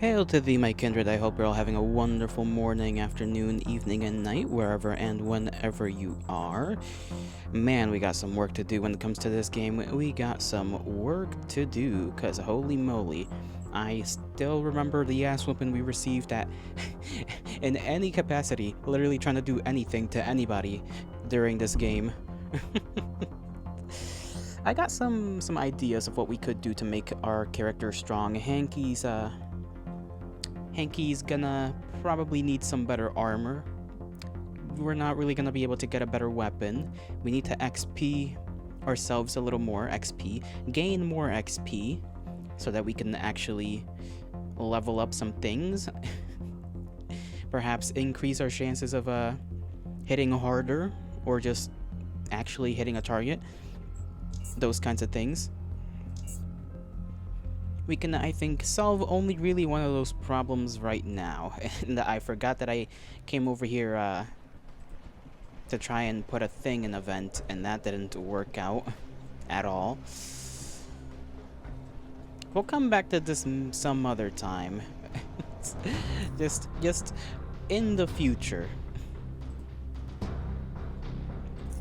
Hail to thee, my kindred. I hope you're all having a wonderful morning, afternoon, evening, and night, wherever and whenever you are. Man, we got some work to do when it comes to this game. We got some work to do, because holy moly, I still remember the ass whooping we received at in any capacity, literally trying to do anything to anybody during this game. I got some ideas of what we could do to make our character strong. Hanky's gonna probably need some better armor. We're not really gonna be able to get a better weapon. We need to XP ourselves a little more XP, gain more XP, so that we can actually level up some things. Perhaps increase our chances of hitting harder, or just actually hitting a target. Those kinds of things. We can, I think, solve only really one of those problems right now. And I forgot that I came over here to try and put a thing in event, and that didn't work out at all. We'll come back to this some other time. just in the future.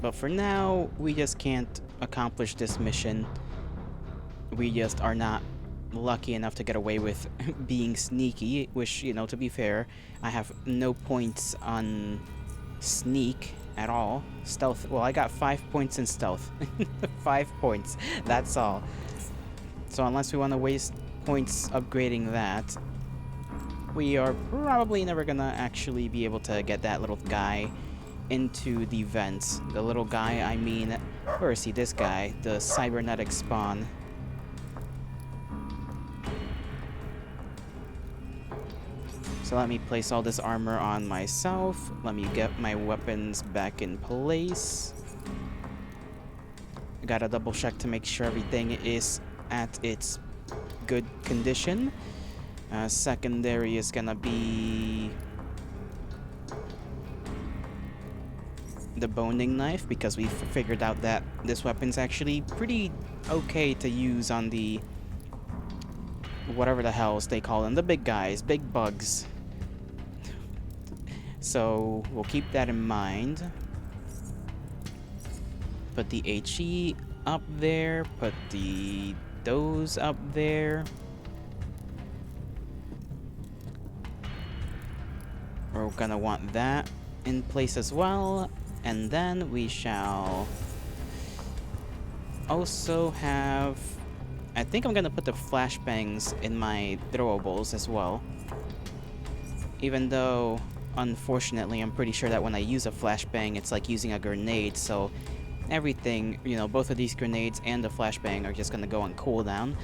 But for now, we just can't accomplish this mission. We just are not lucky enough to get away with being sneaky, which, you know, to be fair, I have no points on sneak at all. Stealth, well, I got 5 points in stealth. 5 points, that's all. So unless we want to waste points upgrading that, we are probably never gonna actually be able to get that little guy into the vents. The little guy, I mean, where is he? This guy, the cybernetic spawn. So let me place all this armor on myself. Let me get my weapons back in place. I gotta double check to make sure everything is at its good condition. Secondary is gonna be the boning knife, because we figured out that this weapon's actually pretty okay to use on the whatever the hells they call them, the big guys, big bugs. So we'll keep that in mind. Put the HE up there, put those up there. We're gonna want that in place as well. And then we shall also have, I think I'm gonna put the flashbangs in my throwables as well. Even though, unfortunately, I'm pretty sure that when I use a flashbang, it's like using a grenade, so everything, you know, both of these grenades and the flashbang are just gonna go on cooldown.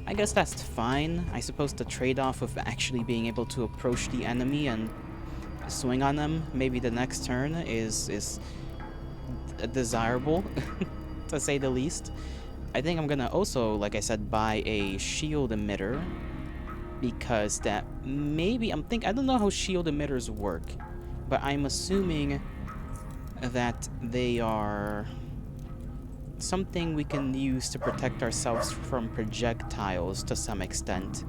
I guess that's fine. I suppose the trade-off of actually being able to approach the enemy and swing on them maybe the next turn is desirable, to say the least. I think I'm gonna also, like I said, buy a shield emitter, because that maybe, I don't know how shield emitters work, but I'm assuming that they are something we can use to protect ourselves from projectiles to some extent.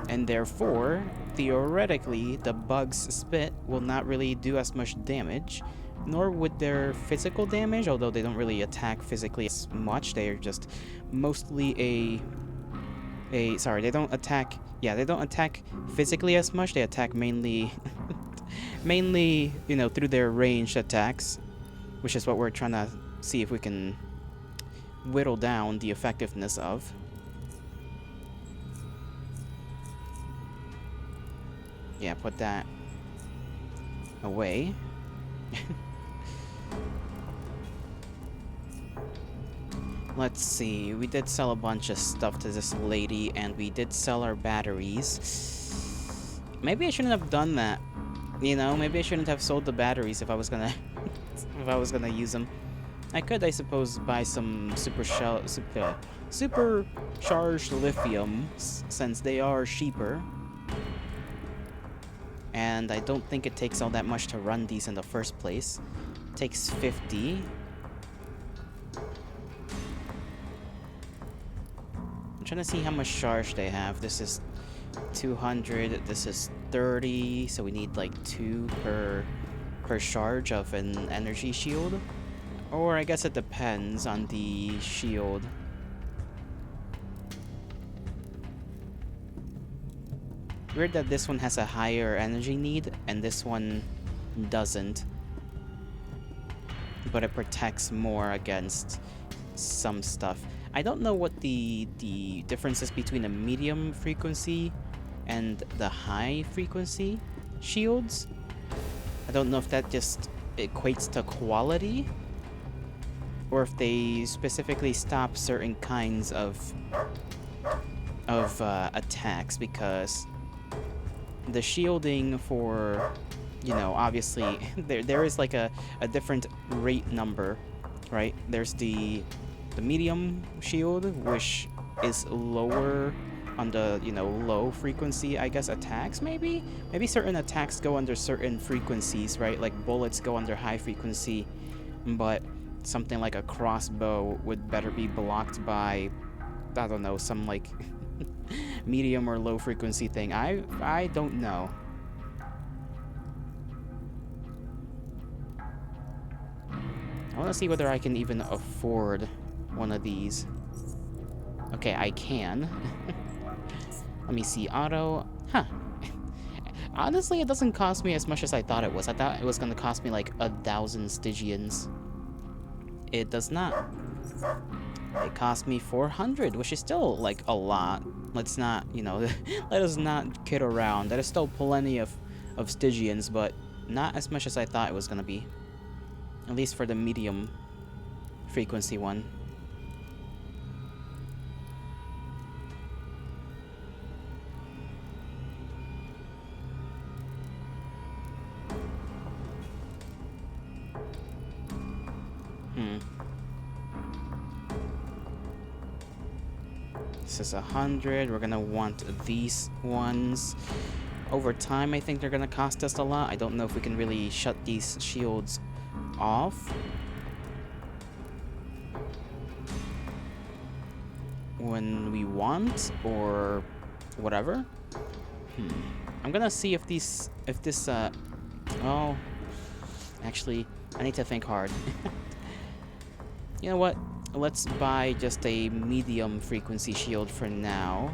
And therefore, theoretically, the bug's spit will not really do as much damage, nor would their physical damage, although they don't really attack physically as much. They are just mostly sorry, they don't attack physically as much. They attack mainly mainly, you know, through their ranged attacks, which is what we're trying to see if we can whittle down the effectiveness of. Yeah, put that away. Let's see, we did sell a bunch of stuff to this lady, and we did sell our batteries. Maybe I shouldn't have done that. You know, maybe I shouldn't have sold the batteries if I was gonna if I was gonna use them. I could, I suppose, buy some supercharged lithium, since they are cheaper. And I don't think it takes all that much to run these in the first place. It takes 50. trying to see how much charge they have. This is 200, this is 30, so we need like 2 per charge of an energy shield. Or I guess it depends on the shield. Weird that this one has a higher energy need and this one doesn't. But it protects more against some stuff. I don't know what the difference is between a medium frequency and the high frequency shields. I don't know if that just equates to quality, or if they specifically stop certain kinds of attacks, because the shielding for, you know, obviously there is like a different rate number, right? There's the medium shield, which is lower on the, you know, low frequency, I guess, attacks. Maybe certain attacks go under certain frequencies, right? Like bullets go under high frequency, but something like a crossbow would better be blocked by, I don't know, some like medium or low frequency thing. I don't know. I want to see whether I can even afford one of these. Okay, I can. Let me see, auto. Huh. Honestly, it doesn't cost me as much as I thought it was. I thought it was going to cost me like 1,000 Stygians. It does not. It cost me 400, which is still like a lot. Let's not, you know, let us not kid around. That is still plenty of Stygians, but not as much as I thought it was going to be. At least for the medium frequency one. This is 100. We're gonna want these ones. Over time, I think they're gonna cost us a lot. I don't know if we can really shut these shields off when we want, or whatever. I'm gonna see if this, oh, actually, I need to think hard. You know what? Let's buy just a medium frequency shield for now.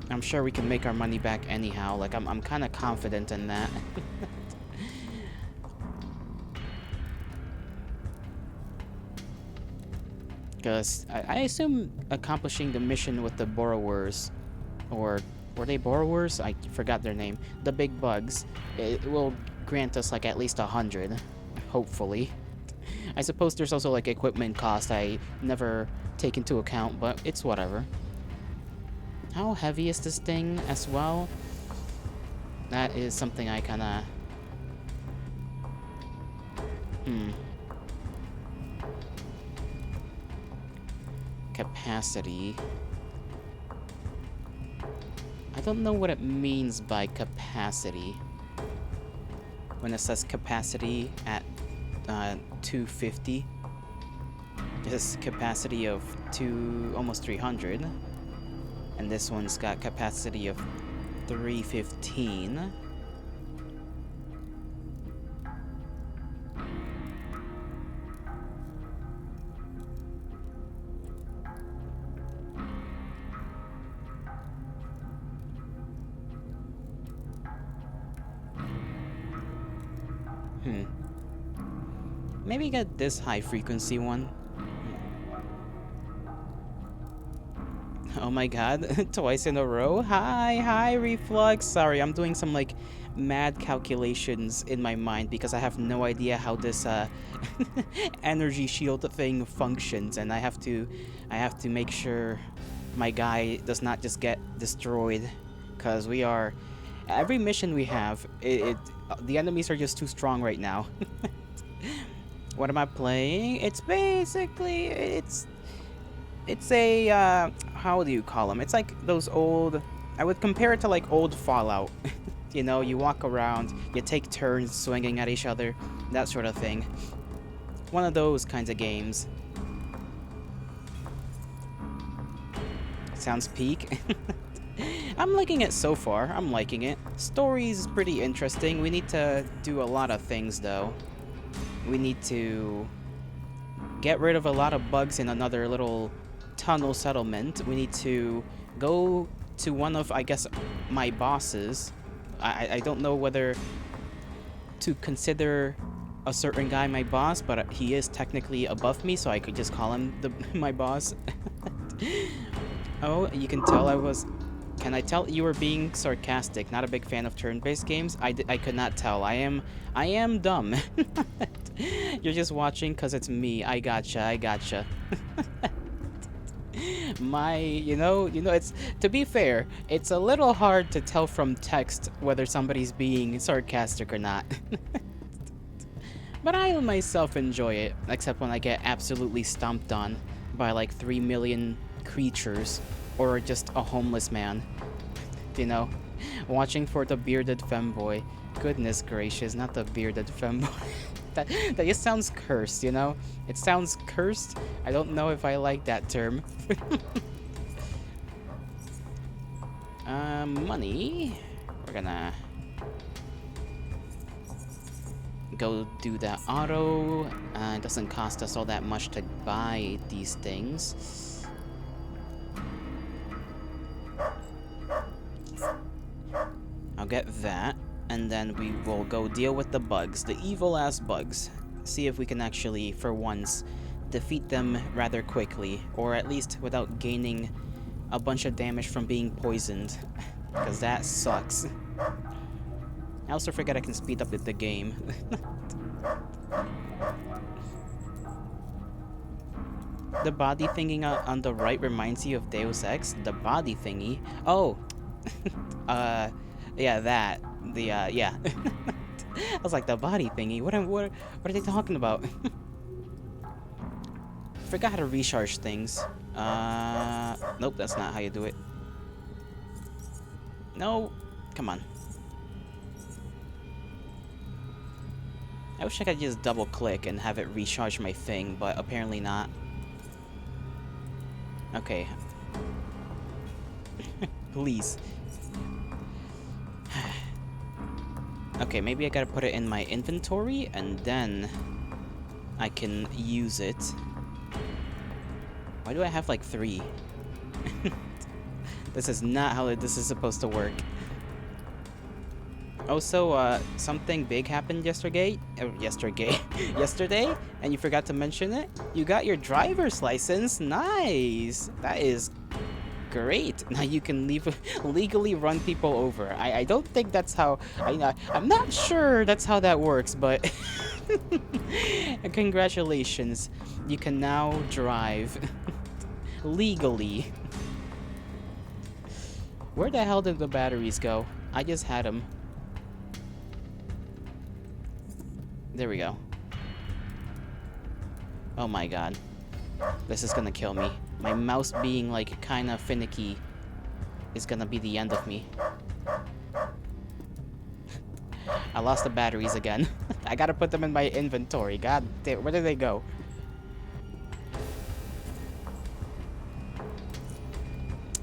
I'm sure we can make our money back anyhow. Like, I'm kind of confident in that. Because I assume accomplishing the mission with the borrowers, or were they borrowers? I forgot their name. The big bugs. It will grant us like at least 100, hopefully. I suppose there's also like equipment cost I never take into account, but it's whatever. How heavy is this thing as well? That is something I kinda... Capacity. I don't know what it means by capacity. When it says capacity at 250. This capacity of almost 300. And this one's got capacity of 315. Maybe get this high frequency one. Oh my god, twice in a row? Hi, Reflux. Sorry, I'm doing some like mad calculations in my mind because I have no idea how this energy shield thing functions, and I have to make sure my guy does not just get destroyed, because we are, every mission we have, the enemies are just too strong right now. What am I playing? It's basically, it's a, how do you call them? It's like those old, I would compare it to like old Fallout. You know, you walk around, you take turns swinging at each other, that sort of thing. One of those kinds of games. sounds peak. I'm liking it so far. I'm liking it. Story's pretty interesting. We need to do a lot of things, though. We need to get rid of a lot of bugs in another little tunnel settlement. We need to go to one of, I guess, my bosses. I don't know whether to consider a certain guy my boss, but he is technically above me, so I could just call him my boss. Oh, you can tell I was... Can I tell you were being sarcastic? Not a big fan of turn-based games? I could not tell. I am dumb. You're just watching because it's me. I gotcha. You know, it's, to be fair, it's a little hard to tell from text whether somebody's being sarcastic or not. But I myself enjoy it, except when I get absolutely stomped on by like 3 million creatures, or just a homeless man. You know, watching for the bearded femboy. Goodness gracious, not the bearded femboy. That just sounds cursed, you know? It sounds cursed. I don't know if I like that term. Money. We're gonna go do that auto. It doesn't cost us all that much to buy these things. I'll get that, and then we will go deal with the bugs, the evil-ass bugs. See if we can actually, for once, defeat them rather quickly, or at least without gaining a bunch of damage from being poisoned, because that sucks. I also forget I can speed up the game. The body thingy on the right reminds you of Deus Ex? The body thingy? Oh! Yeah, that. Yeah. I was like, the body thingy? What are they talking about? Forgot how to recharge things. Nope, that's not how you do it. No, come on. I wish I could just double click and have it recharge my thing, but apparently not. Okay. Please. Okay, maybe I gotta put it in my inventory and then I can use it. Why do I have like 3? This is not how this is supposed to work. Also, something big happened yesterday, yesterday, and you forgot to mention it. You got your driver's license. Nice. That is great. Now you can legally run people over. I don't think that's how. I'm not sure that's how that works, but congratulations. You can now drive legally. Where the hell did the batteries go? I just had them. There we go. Oh my god. This is gonna kill me. My mouse being like kinda finicky is gonna be the end of me. I lost the batteries again. I gotta put them in my inventory. God damn, where did they go?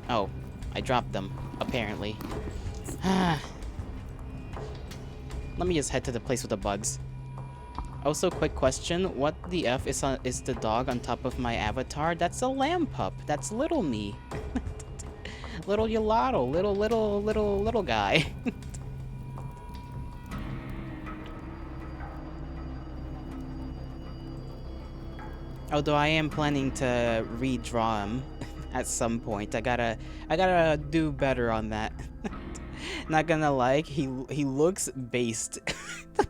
Oh, I dropped them, apparently. Let me just head to the place with the bugs. Also, quick question, what the F is the dog on top of my avatar? That's a lamb pup. That's little me. Little gelato, little guy. Although I am planning to redraw him at some point. I gotta do better on that. Not gonna lie, he looks based.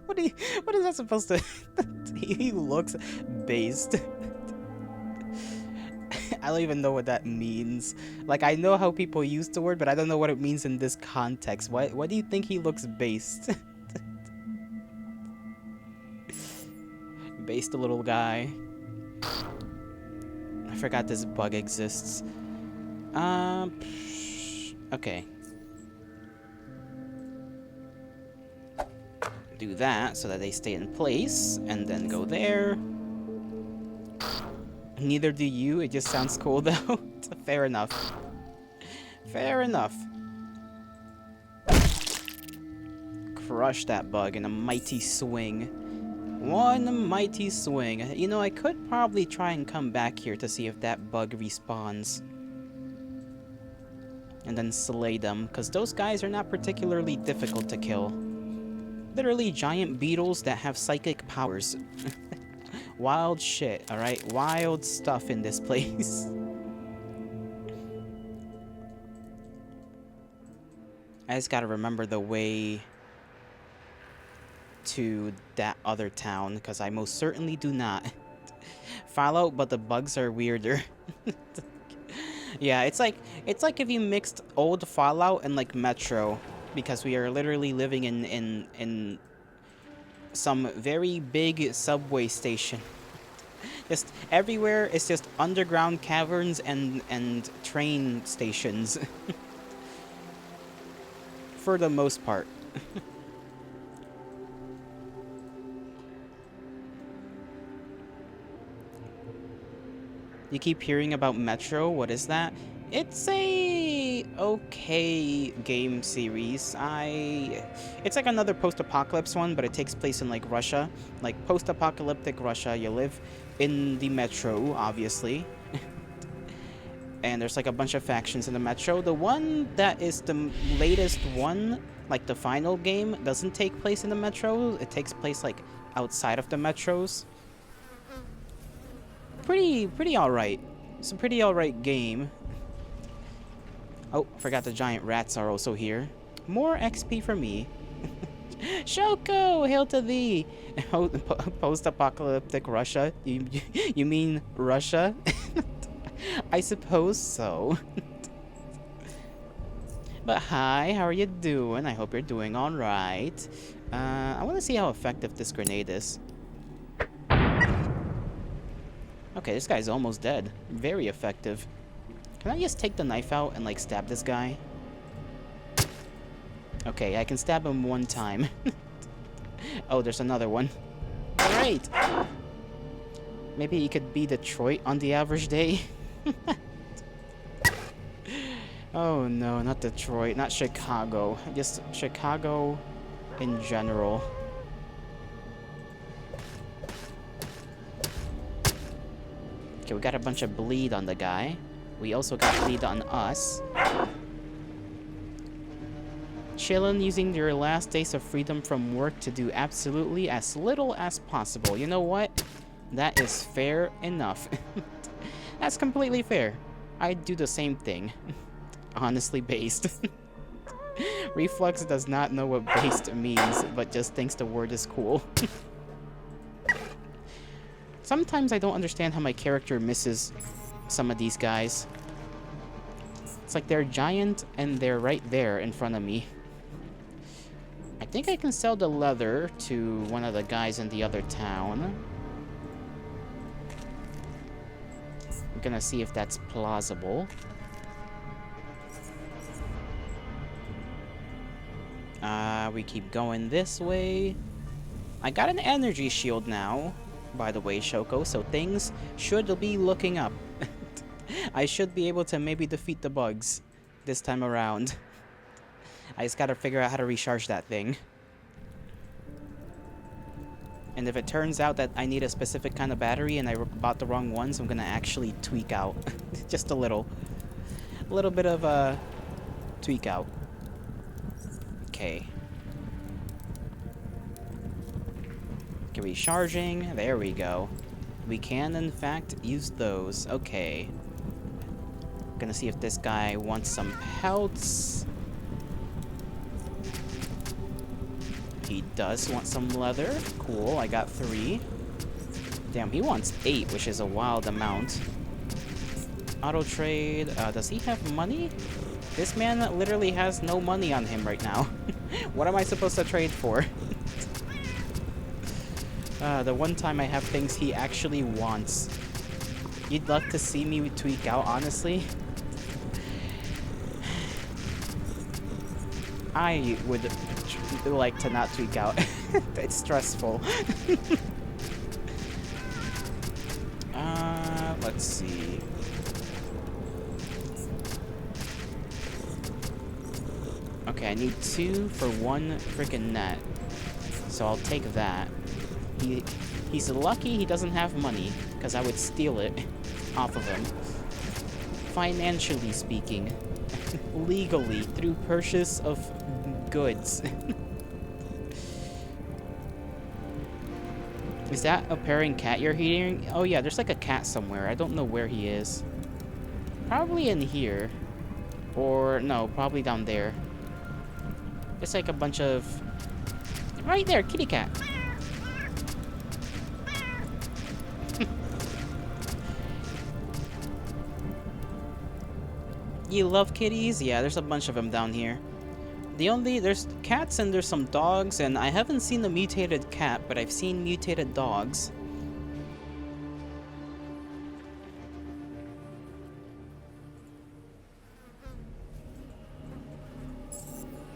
What is that supposed to? He looks based. I don't even know what that means. Like, I know how people use the word, but I don't know what it means in this context. Why do you think he looks based? Based little guy. I forgot this bug exists. Okay. Do that so that they stay in place, and then go there. Neither do you, it just sounds cool though. Fair enough. Fair enough. Crush that bug in a mighty swing. One mighty swing. You know, I could probably try and come back here to see if that bug respawns. And then slay them, because those guys are not particularly difficult to kill. Literally giant beetles that have psychic powers. Wild shit, alright? Wild stuff in this place. I just gotta remember the way to that other town, because I most certainly do not. Fallout, but the bugs are weirder. Yeah, it's like if you mixed old Fallout and like Metro, because we are literally living in some very big subway station. Just everywhere is just underground caverns and train stations. For the most part. You keep hearing about Metro. What is that? It's a okay game series. It's like another post-apocalypse one, but it takes place in like Russia, like post-apocalyptic Russia. You live in the Metro, obviously. And there's like a bunch of factions in the Metro. The one that is the latest one, like the final game, doesn't take place in the Metro. It takes place like outside of the Metros. Pretty alright. It's a pretty alright game. Oh, forgot the giant rats are also here. More XP for me. Shoko, hail to thee. Post-apocalyptic Russia? You mean Russia? I suppose so. But hi, how are you doing? I hope you're doing alright. I want to see how effective this grenade is. Okay, this guy's almost dead. Very effective. Can I just take the knife out and like stab this guy? Okay, I can stab him one time. Oh, there's another one. Great! Maybe he could be Detroit on the average day. Oh no, not Detroit, not Chicago. Just Chicago in general. Okay, we got a bunch of bleed on the guy. We also got bleed on us. Chillin', using your last days of freedom from work to do absolutely as little as possible. You know what? That is fair enough. That's completely fair. I'd do the same thing. Honestly based. Reflux does not know what based means, but just thinks the word is cool. Sometimes I don't understand how my character misses some of these guys. It's like they're giant and they're right there in front of me. I think I can sell the leather to one of the guys in the other town. I'm gonna see if that's plausible. We keep going this way. I got an energy shield now, by the way, Shoko, so things should be looking up. I should be able to maybe defeat the bugs this time around. I just gotta figure out how to recharge that thing. And if it turns out that I need a specific kind of battery and I bought the wrong ones, I'm gonna actually tweak out. Just a little. A little bit of a tweak out. Okay. Okay, recharging. There we go. We can, in fact, use those. Okay. Gonna see if this guy wants some pelts. He does want some leather. Cool, I got 3. Damn, he wants 8, which is a wild amount. Auto trade. Does he have money? This man literally has no money on him right now. What am I supposed to trade for? The one time I have things he actually wants. You'd love to see me tweak out, honestly. I would like to not tweak out. It's stressful. Let's see. Okay, I need 2 for 1 freaking net. So I'll take that. He's lucky he doesn't have money, because I would steal it off of him. Financially speaking. Legally, through purchase of goods. Is that a purring cat you're hearing? Oh yeah, there's like a cat somewhere. I don't know where he is. Probably in here. Or, no, probably down there. It's like a bunch of... Right there, kitty cat. You love kitties? Yeah, there's a bunch of them down here. There's cats and there's some dogs, and I haven't seen a mutated cat, but I've seen mutated dogs.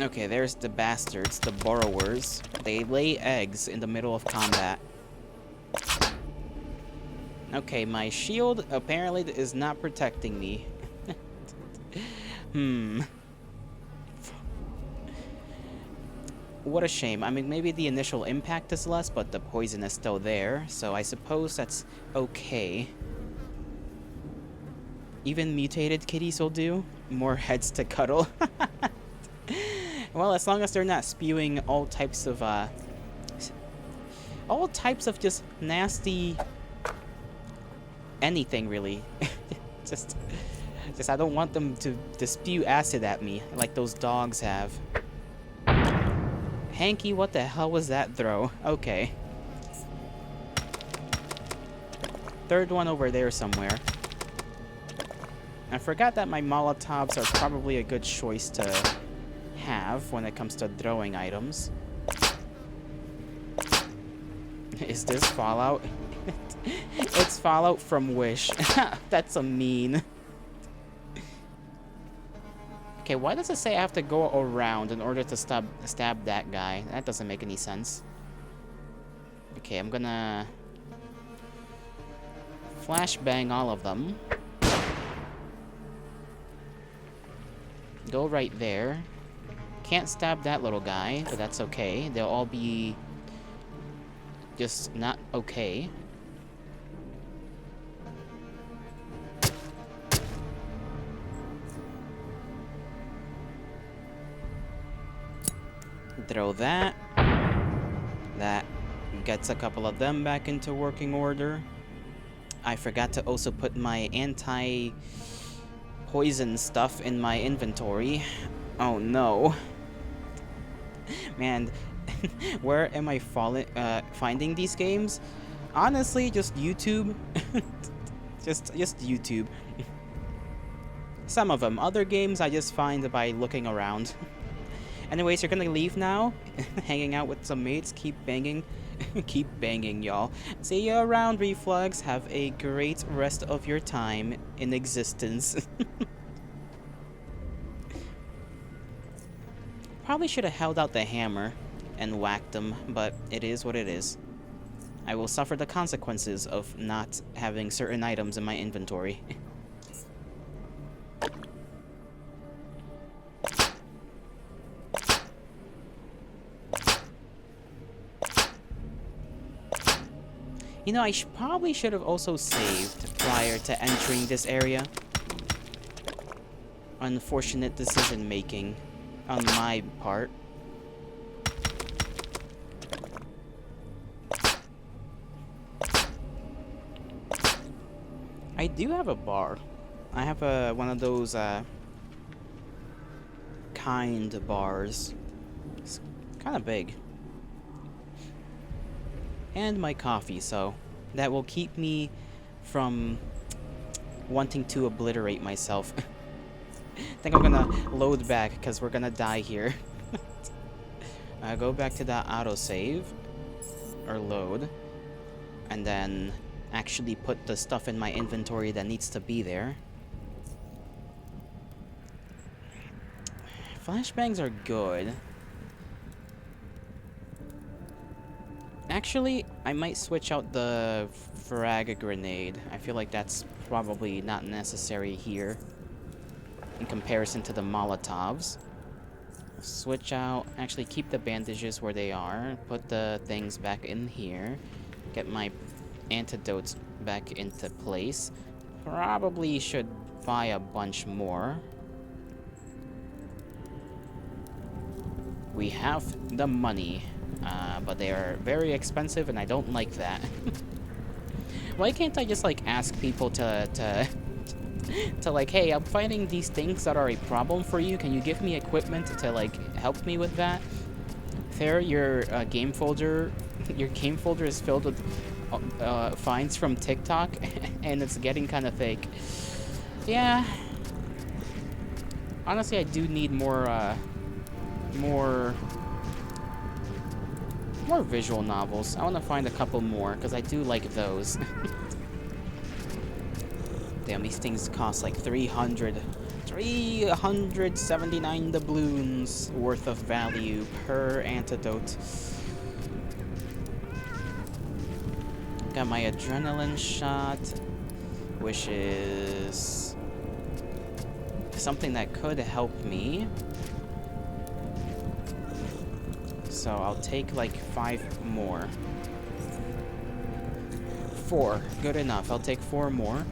Okay, there's the bastards, the borrowers. They lay eggs in the middle of combat. Okay, my shield apparently is not protecting me. What a shame. I mean, maybe the initial impact is less, but the poison is still there, so I suppose that's okay. Even mutated kitties will do. More heads to cuddle. Well, as long as they're not spewing all types of just nasty anything, really. just I don't want them to spew acid at me like those dogs have. Hanky, what the hell was that throw? Okay. Third one over there somewhere. I forgot that my Molotovs are probably a good choice to have when it comes to throwing items. Is this Fallout? It's Fallout from Wish. That's a mean. Okay, why does it say I have to go around in order to stab that guy? That doesn't make any sense. Okay, I'm gonna flashbang all of them. Go right there. Can't stab that little guy, but that's okay. They'll all be just not okay. Throw that. That gets a couple of them back into working order. I forgot to also put my anti-poison stuff in my inventory. Oh no. Man, where am I finding these games? Honestly, just YouTube. just YouTube. Some of them. Other games I just find by looking around. Anyways, you're gonna leave now? Hanging out with some mates, keep banging. Keep banging, y'all. See you around, Reflux. Have a great rest of your time in existence. Probably should have held out the hammer and whacked them, but it is what it is. I will suffer the consequences of not having certain items in my inventory. You know, I probably should have also saved prior to entering this area. Unfortunate decision making on my part. I do have a bar. I have one of those kind bars. It's kind of big. And my coffee, so that will keep me from wanting to obliterate myself. I think I'm gonna load back because we're gonna die here. Go back to that autosave or load, and then actually put the stuff in my inventory that needs to be there. Flashbangs are good. Actually, I might switch out the frag grenade. I feel like that's probably not necessary here in comparison to the Molotovs. switch out, actually keep the bandages where they are, put the things back in here, get my antidotes back into place. Probably should buy a bunch more. We have the money, but they are very expensive and I don't like that. Why can't I just like ask people to like, hey, I'm finding these things that are a problem for you. Can you give me equipment to like help me with that? There, your game folder is filled with finds from TikTok, and it's getting kind of fake. Yeah. Honestly, I do need more visual novels. I want to find a couple more because I do like those. Damn, these things cost like 379 doubloons worth of value per antidote. Got my adrenaline shot, which is something that could help me. So I'll take like 5 more. 4, good enough. I'll take 4 more.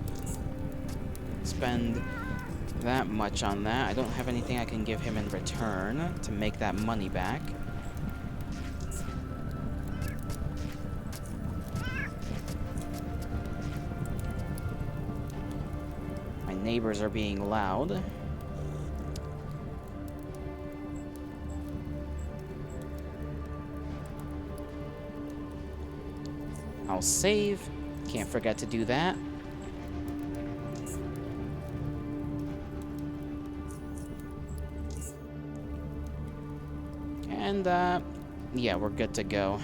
Spend that much on that. I don't have anything I can give him in return to make that money back. My neighbors are being loud. I'll save. Can't forget to do that. And, yeah, we're good to go.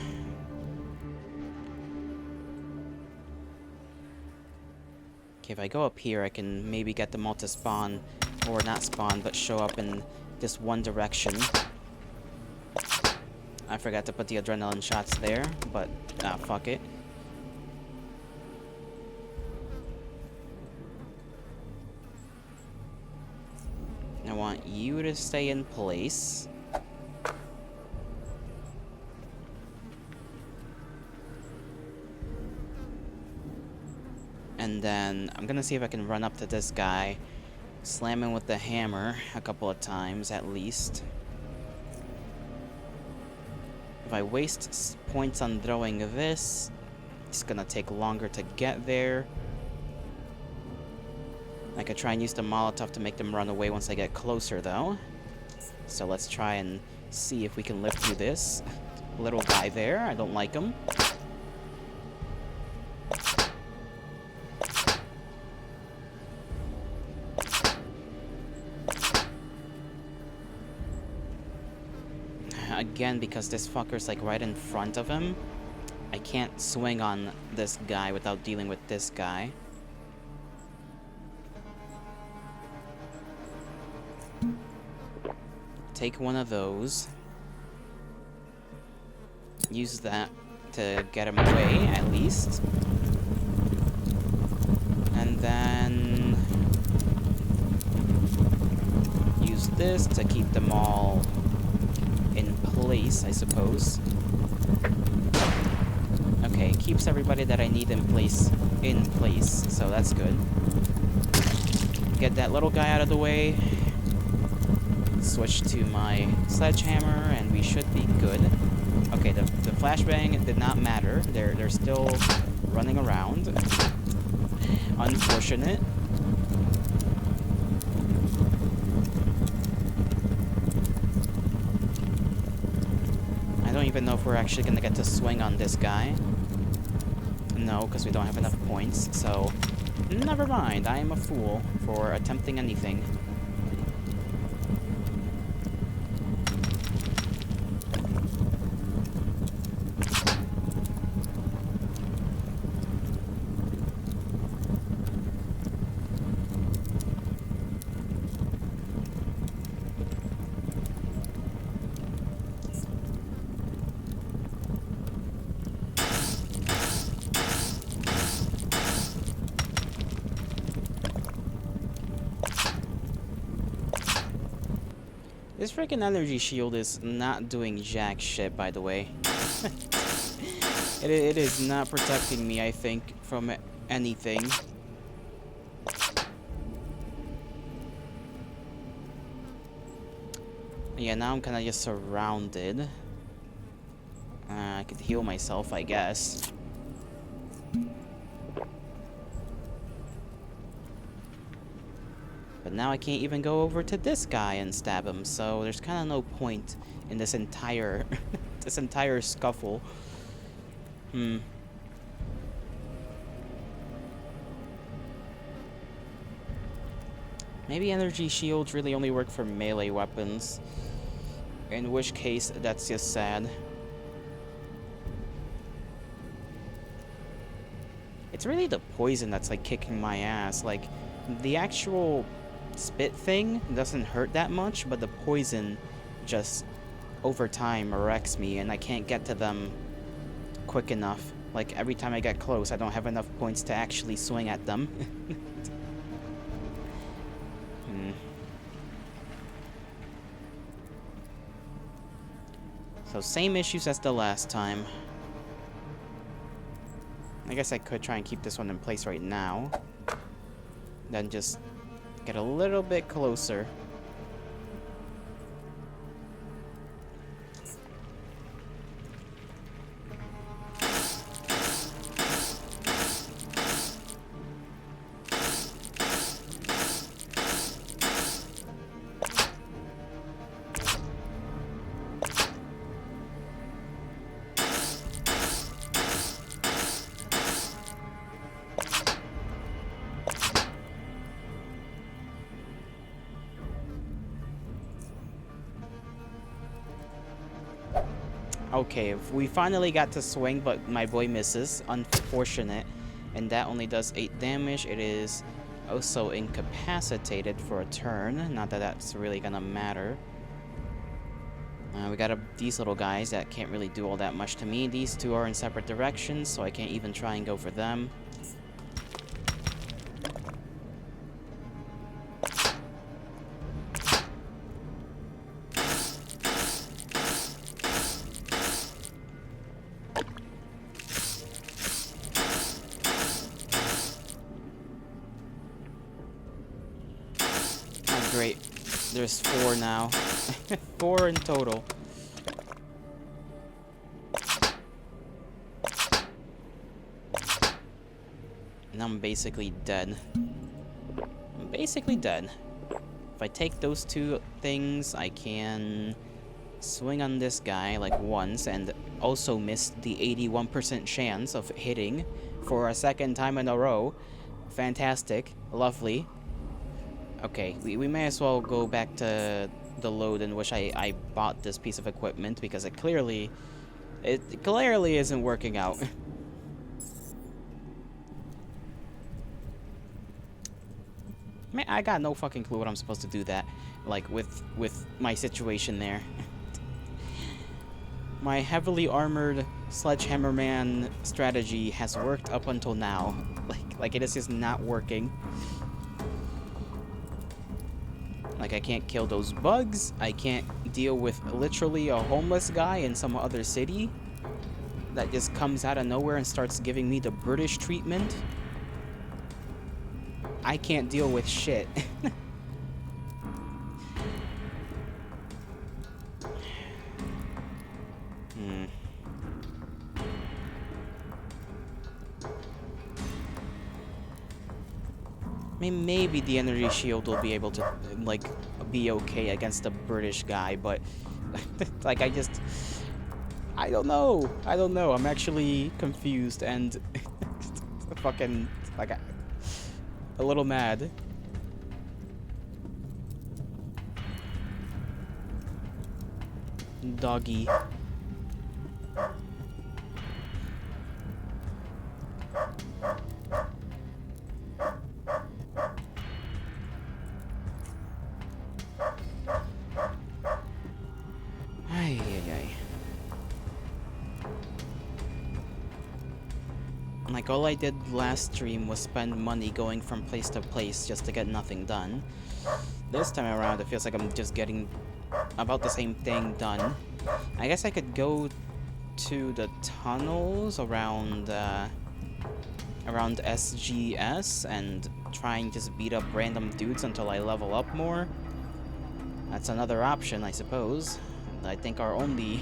Okay, if I go up here, I can maybe get them all to spawn, or not spawn, but show up in this one direction. I forgot to put the adrenaline shots there, but, fuck it. I want you to stay in place. And then I'm gonna see if I can run up to this guy, slam him with the hammer a couple of times at least. If I waste points on throwing this, it's gonna take longer to get there. I could try and use the Molotov to make them run away once I get closer, though. So let's try and see if we can live through this. Little guy there, I don't like him. Again, because this fucker's like right in front of him, I can't swing on this guy without dealing with this guy. Take one of those. Use that to get him away, at least. And then use this to keep them all in place, I suppose. Okay, keeps everybody that I need in place, so that's good. Get that little guy out of the way. Switch to my sledgehammer, and we should be good. Okay, the flashbang did not matter. They're still running around. Unfortunate. I don't even know if we're actually gonna get to swing on this guy. No, because we don't have enough points, so never mind. I am a fool for attempting anything. This freaking energy shield is not doing jack shit, by the way. It is not protecting me, I think, from anything. Yeah, now I'm kind of just surrounded. I could heal myself, I guess. But now I can't even go over to this guy and stab him, so there's kind of no point in this entire this entire scuffle. Maybe energy shields really only work for melee weapons. In which case, that's just sad. It's really the poison that's like kicking my ass. Like, the actual spit thing doesn't hurt that much, but the poison just over time wrecks me and I can't get to them quick enough. Like, every time I get close, I don't have enough points to actually swing at them. So same issues as the last time. I guess I could try and keep this one in place right now. Then just get a little bit closer. Okay, we finally got to swing, but my boy misses. Unfortunate. And that only does 8 damage. It is also incapacitated for a turn. Not that that's really gonna matter. We got these little guys that can't really do all that much to me. These two are in separate directions, so I can't even try and go for them. Great. There's 4 now. 4 in total. And I'm basically dead. I'm basically dead. If I take those 2 things, I can swing on this guy like once and also miss the 81% chance of hitting for a second time in a row. Fantastic. Lovely. Okay, we may as well go back to the load in which I bought this piece of equipment, because it clearly isn't working out. Man, I got no fucking clue what I'm supposed to do that, like, with my situation there. My heavily armored Sledgehammer Man strategy has worked up until now. Like it is just not working. Like, I can't kill those bugs. I can't deal with literally a homeless guy in some other city that just comes out of nowhere and starts giving me the British treatment. I can't deal with shit. I mean, maybe the energy shield will be able to, like, be okay against the British guy, but, like, I don't know. I don't know. I'm actually confused and fucking, like, a little mad. Doggy. Like, all I did last stream was spend money going from place to place just to get nothing done. This time around, it feels like I'm just getting about the same thing done. I guess I could go to the tunnels around around SGS and try and just beat up random dudes until I level up more. That's another option, I suppose. I think our only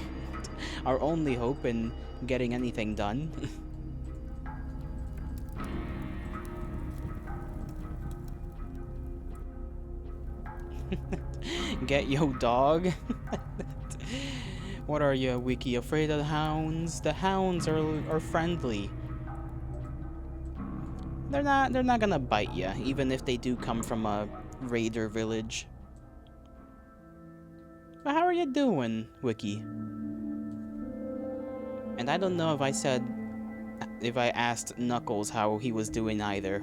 our only hope in getting anything done. Get yo dog. What are you, Wiki? Afraid of the hounds? The hounds are friendly. They're not gonna bite you, even if they do come from a raider village. But how are you doing, Wiki? And I don't know if I asked Knuckles how he was doing either.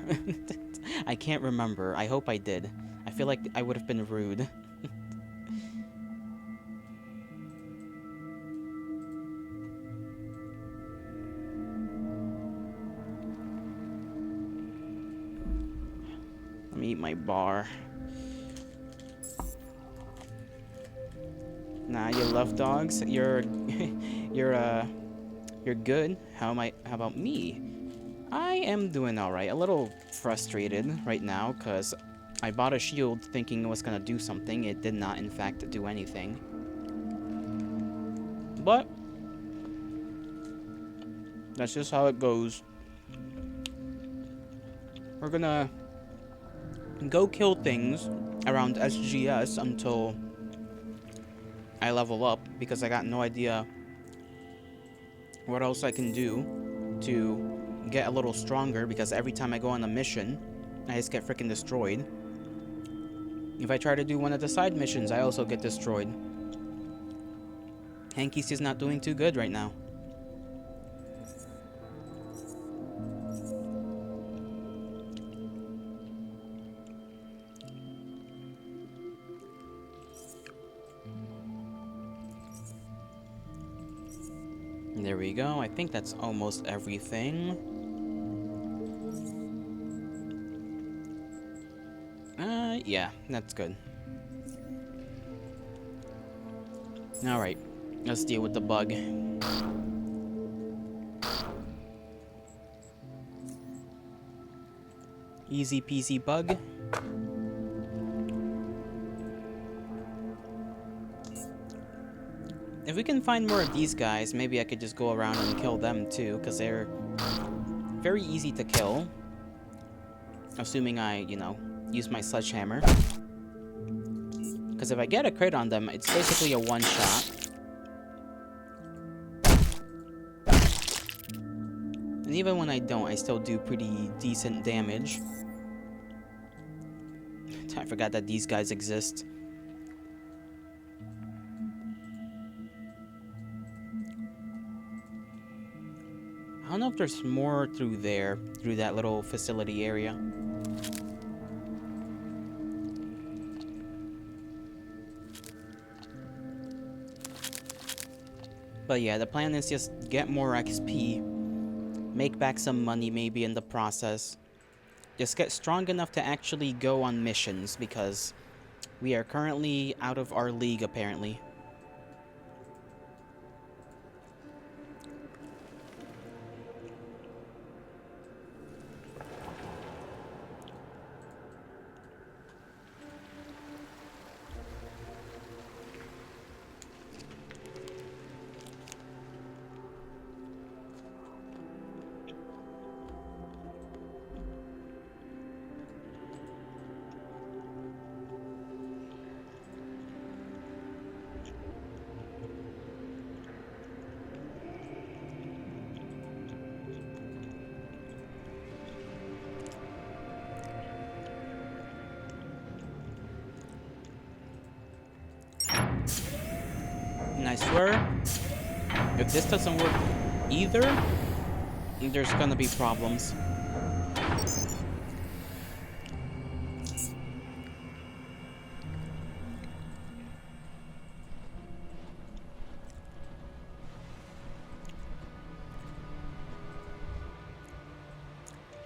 I can't remember. I hope I did. I feel like I would have been rude. Let me eat my bar. Nah, you love dogs. You're you're good. How about me? I am doing alright. A little frustrated right now because I bought a shield thinking it was gonna do something. It did not, in fact, do anything. But that's just how it goes. We're gonna go kill things around SGS until I level up, because I got no idea what else I can do to get a little stronger, because every time I go on a mission, I just get freaking destroyed. If I try to do one of the side missions, I also get destroyed. Hanky's just not doing too good right now. There we go. I think that's almost everything. Yeah, that's good. Alright, let's deal with the bug. Easy peasy bug. If we can find more of these guys, maybe I could just go around and kill them too, because they're very easy to kill. Assuming I, you know, use my sledgehammer. Because if I get a crit on them, it's basically a one-shot. And even when I don't, I still do pretty decent damage. I forgot that these guys exist. I don't know if there's more through there, through that little facility area. But yeah, the plan is just get more XP, make back some money maybe in the process. Just get strong enough to actually go on missions, because we are currently out of our league apparently. And I swear, if this doesn't work either, there's gonna be problems.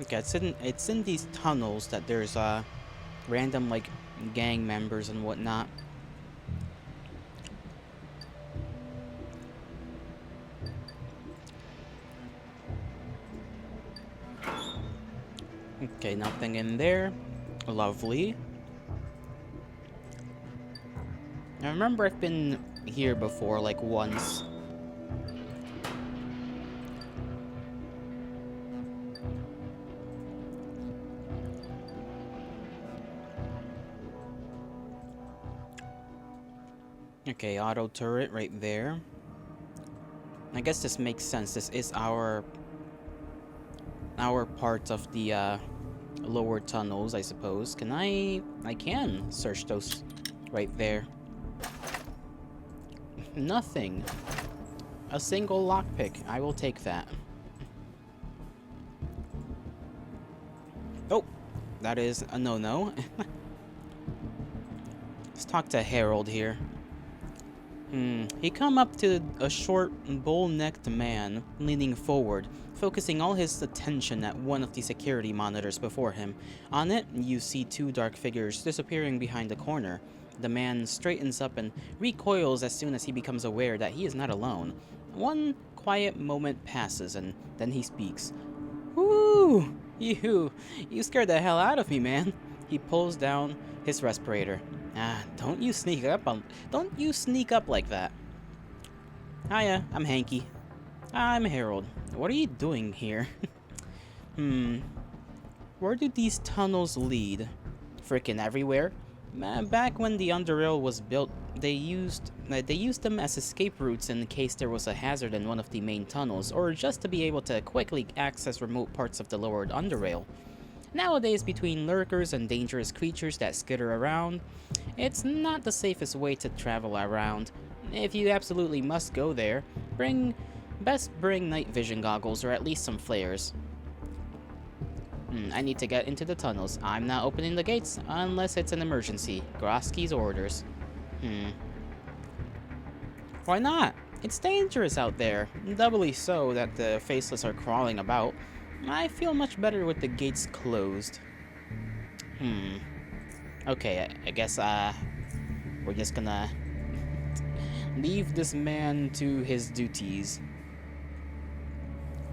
Okay, it's in these tunnels that there's random like gang members and whatnot. Okay, nothing in there. Lovely. I remember I've been here before, like once. Okay, auto turret right there. I guess this makes sense. This is our part of the lower tunnels, I suppose. Can I can search those right there. Nothing. A single lockpick. I will take that. Oh, that is a no-no. Let's talk to Harold here. He come up to a short, bull-necked man leaning forward, focusing all his attention at one of the security monitors before him. On it, you see two dark figures disappearing behind a corner. The man straightens up and recoils as soon as he becomes aware that he is not alone. One quiet moment passes and then he speaks. "Whoo! You scared the hell out of me, man." He pulls down his respirator. Don't you sneak up like that. Hiya, I'm Hanky. I'm Harold. What are you doing here? Where do these tunnels lead? Frickin' everywhere. Back when the UnderRail was built, they used them as escape routes in case there was a hazard in one of the main tunnels, or just to be able to quickly access remote parts of the lower UnderRail. Nowadays, between lurkers and dangerous creatures that skitter around, it's not the safest way to travel around. If you absolutely must go there, best bring night vision goggles or at least some flares. I need to get into the tunnels. I'm not opening the gates unless it's an emergency. Grosky's orders. Why not? It's dangerous out there. Doubly so that the faceless are crawling about. I feel much better with the gates closed. Okay, I guess, we're just gonna leave this man to his duties.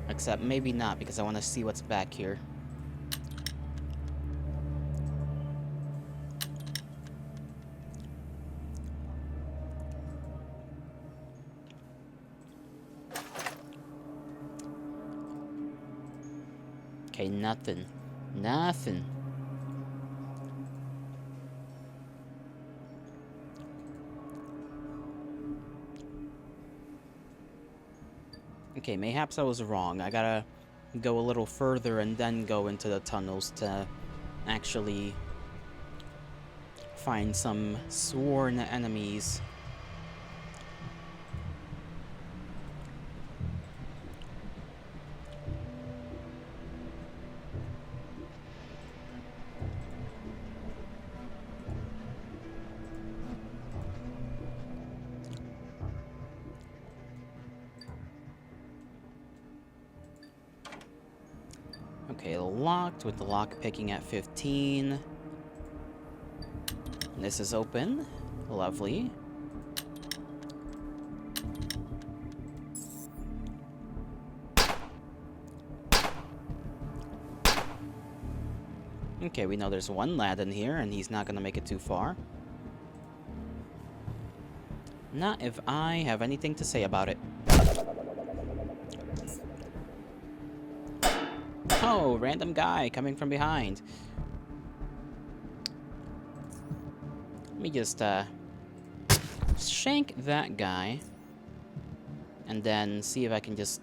Except maybe not, because I want to see what's back here. Okay, nothing. Nothing. Okay, mayhaps I was wrong. I gotta go a little further and then go into the tunnels to actually find some sworn enemies. Okay, locked with the lock picking at 15. This is open. Lovely. Okay, we know there's one lad in here, and he's not gonna make it too far. Not if I have anything to say about it. Oh, random guy coming from behind. Let me just, shank that guy. And then see if I can just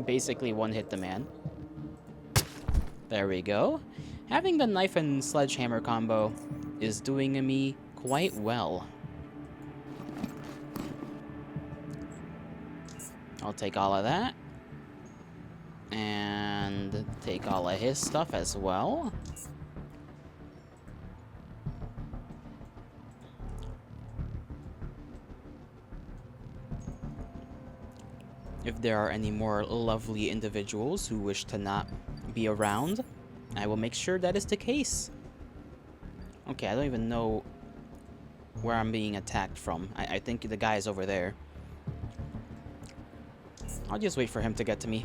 basically one-hit the man. There we go. Having the knife and sledgehammer combo is doing me quite well. I'll take all of that. And take all of his stuff as well. If there are any more lovely individuals who wish to not be around, I will make sure that is the case. Okay, I don't even know where I'm being attacked from. I think the guy is over there. I'll just wait for him to get to me.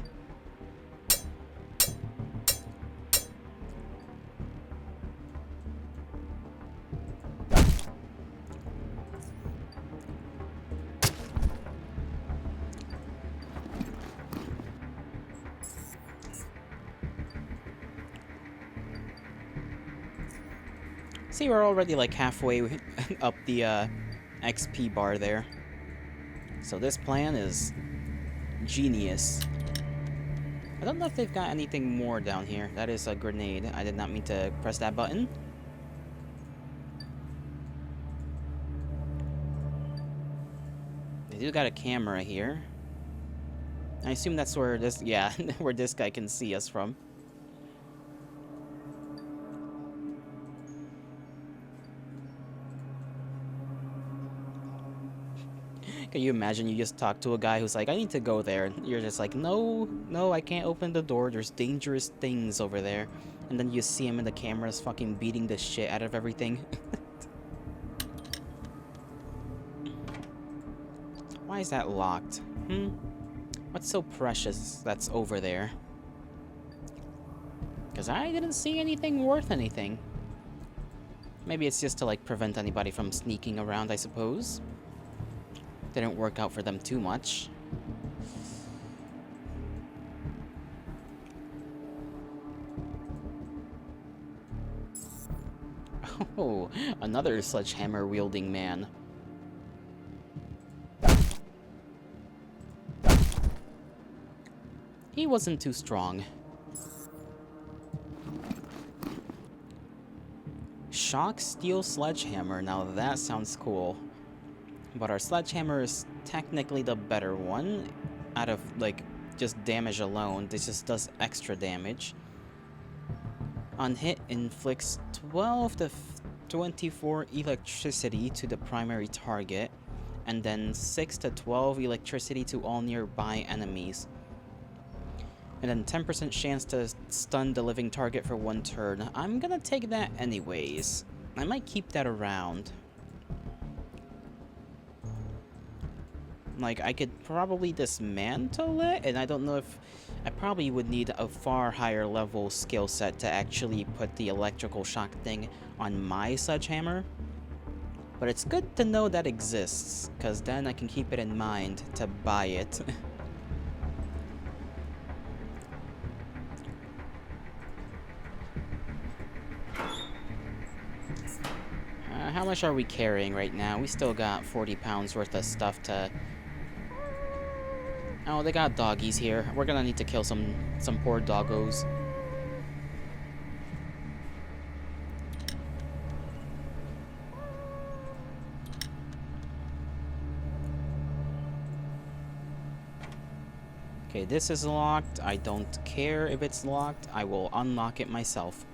See, we're already like halfway up the XP bar there. So this plan is genius. I don't know if they've got anything more down here. That is a grenade. I did not mean to press that button. They do got a camera here. I assume that's where this, yeah, where this guy can see us from. Can you imagine you just talk to a guy who's like, I need to go there. And you're just like, no, no, I can't open the door. There's dangerous things over there. And then you see him in the cameras fucking beating the shit out of everything. Why is that locked? What's so precious that's over there? Because I didn't see anything worth anything. Maybe it's just to, like, prevent anybody from sneaking around, I suppose. Didn't work out for them too much. Oh, another sledgehammer-wielding man. He wasn't too strong. Shock steel sledgehammer, now that sounds cool. But our sledgehammer is technically the better one. Out of, like, just damage alone, this just does extra damage. On hit, inflicts 12 to 24 electricity to the primary target, and then 6 to 12 electricity to all nearby enemies. And then 10% chance to stun the living target for 1 turn. I'm gonna take that anyways. I might keep that around. Like, I could probably dismantle it, and I don't know if... I probably would need a far higher level skill set to actually put the electrical shock thing on my sledgehammer. But it's good to know that exists, because then I can keep it in mind to buy it. How much are we carrying right now? We still got 40 pounds worth of stuff to... Oh, they got doggies here. We're gonna need to kill some poor doggos. Okay, this is locked. I don't care if it's locked. I will unlock it myself.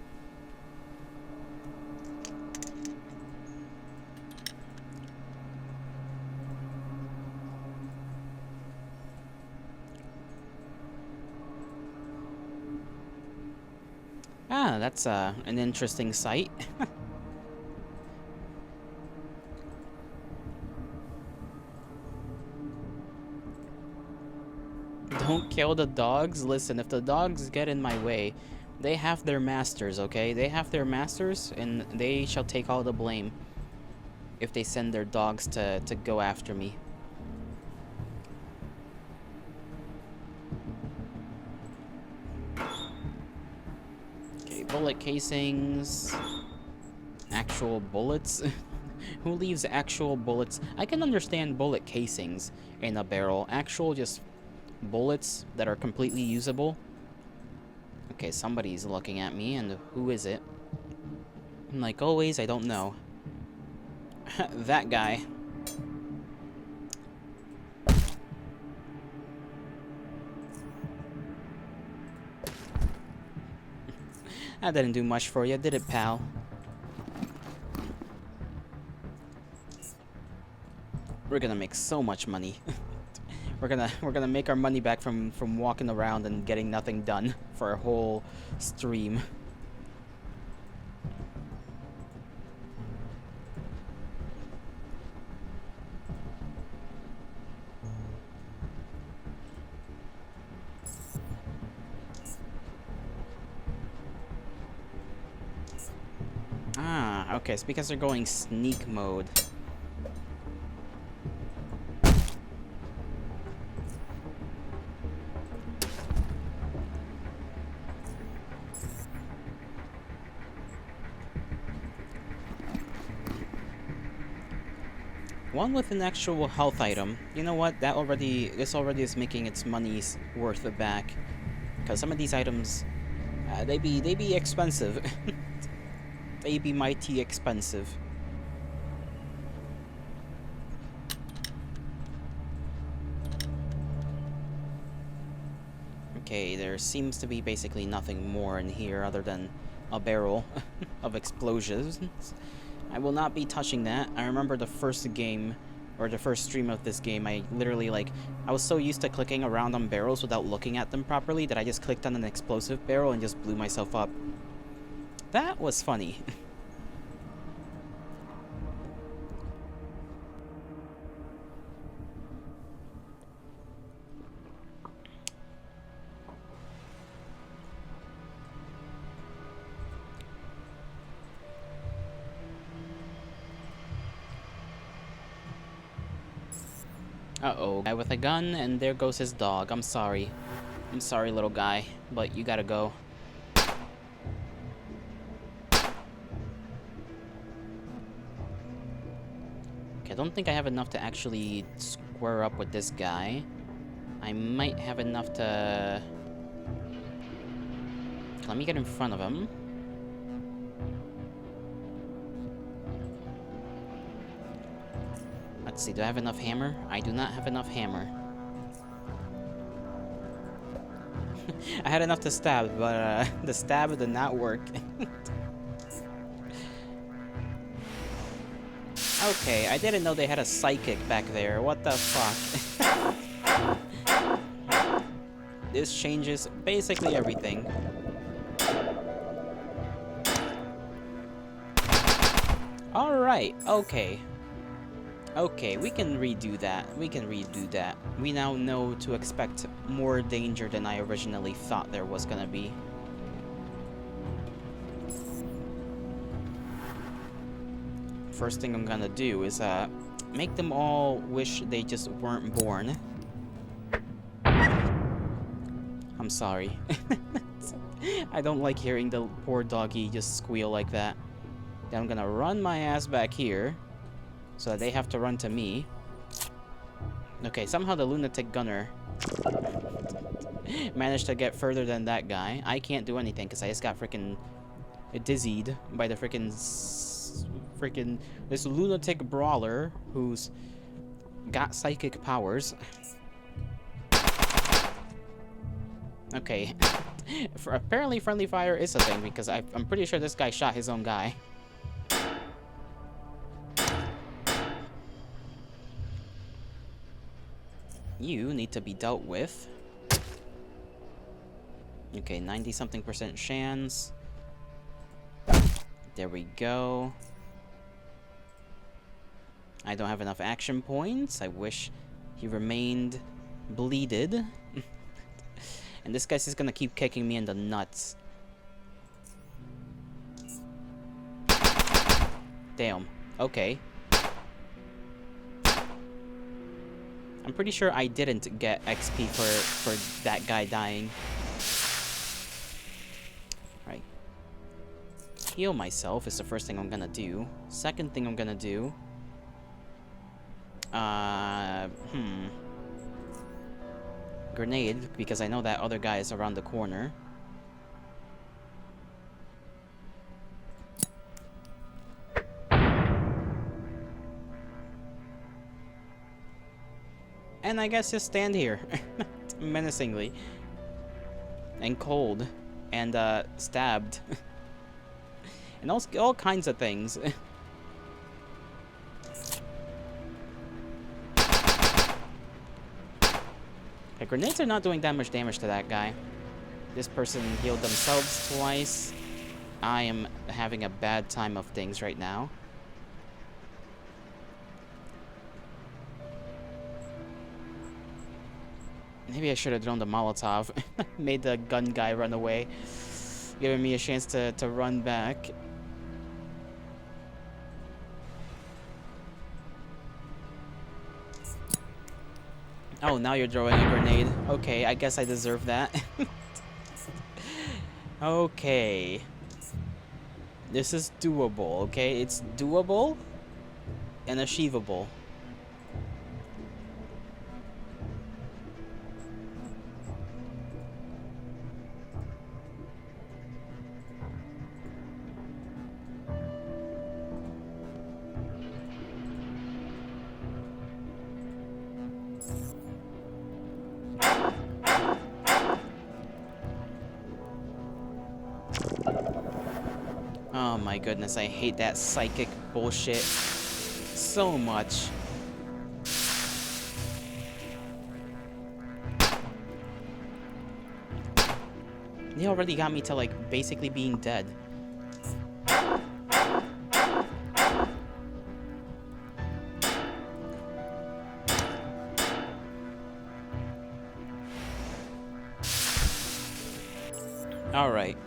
Ah, that's an interesting sight. Don't kill the dogs? Listen, if the dogs get in my way, they have their masters, okay? They have their masters, and they shall take all the blame if they send their dogs to go after me. Bullet casings. Actual bullets. Who leaves actual bullets? I can understand bullet casings in a barrel. Actual just bullets that are completely usable. Okay, somebody's looking at me, and who is it? And like always, I don't know. That guy. That didn't do much for you, did it, pal? We're gonna make so much money. we're gonna make our money back from walking around and getting nothing done for a whole stream. Ah, okay, it's because they're going sneak mode. One with an actual health item. You know what? This already is making its money's worth back. Because some of these items, they be expensive. They be mighty expensive. Okay, there seems to be basically nothing more in here other than a barrel of explosions. I will not be touching that. I remember the first game, or the first stream of this game, I literally, like, I was so used to clicking around on barrels without looking at them properly that I just clicked on an explosive barrel and just blew myself up. That was funny. Uh-oh. Guy with a gun, and there goes his dog. I'm sorry. I'm sorry, little guy, but you gotta go. Okay, I don't think I have enough to actually square up with this guy. I might have enough to... Let me get in front of him. Let's see, do I have enough hammer? I do not have enough hammer. I had enough to stab, but the stab did not work. Okay, I didn't know they had a psychic back there. What the fuck? This changes basically everything. Alright, okay. Okay, we can redo that. We can redo that. We now know to expect more danger than I originally thought there was gonna be. First thing I'm gonna do is, make them all wish they just weren't born. I'm sorry. I don't like hearing the poor doggy just squeal like that. Then I'm gonna run my ass back here, so that they have to run to me. Okay, somehow the lunatic gunner managed to get further than that guy. I can't do anything because I just got freaking dizzied by the freaking this lunatic brawler who's got psychic powers. Okay, apparently friendly fire is a thing because I'm pretty sure this guy shot his own guy. You need to be dealt with. Okay, 90-something% chance. There we go. I don't have enough action points. I wish he remained bleeded. And this guy's just gonna keep kicking me in the nuts. Damn. Okay. I'm pretty sure I didn't get XP for that guy dying. Right. Heal myself is the first thing I'm gonna do. Second thing I'm gonna do... Grenade, because I know that other guy is around the corner. And I guess just stand here. Menacingly. And cold. And, stabbed. And all kinds of things. Okay, grenades are not doing that much damage to that guy. This person healed themselves twice. I am having a bad time of things right now. Maybe I should have thrown the Molotov. Made the gun guy run away. Giving me a chance to run back. Oh, now you're throwing a grenade. Okay, I guess I deserve that. Okay. This is doable, okay? It's doable and achievable. my goodness, I hate that psychic bullshit so much. They already got me to, like, basically being dead. Alright.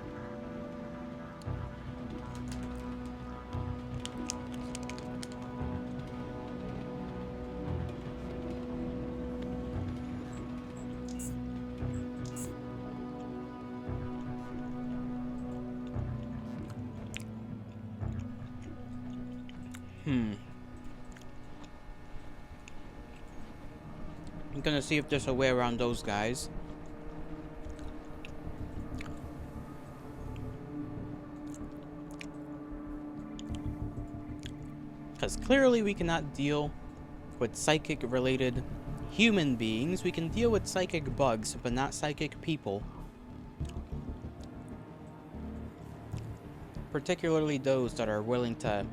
I'm gonna see if there's a way around those guys. Because clearly we cannot deal with psychic-related human beings. We can deal with psychic bugs, but not psychic people. Particularly those that are willing to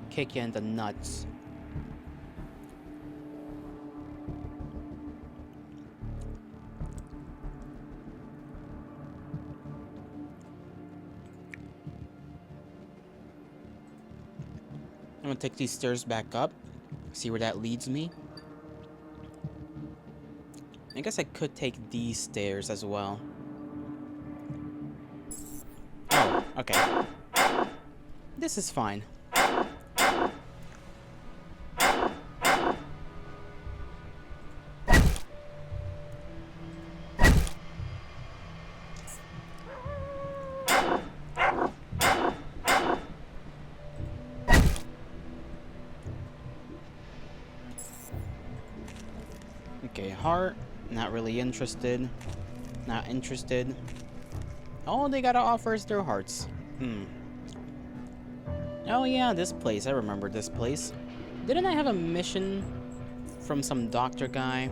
kick you in the nuts. I'm gonna take these stairs back up, see where that leads me. I guess I could take these stairs as well. Oh, okay. This is fine. Okay, heart. Not really interested. Not interested. All they gotta offer is their hearts. Oh yeah, this place. I remember this place. Didn't I have a mission from some doctor guy?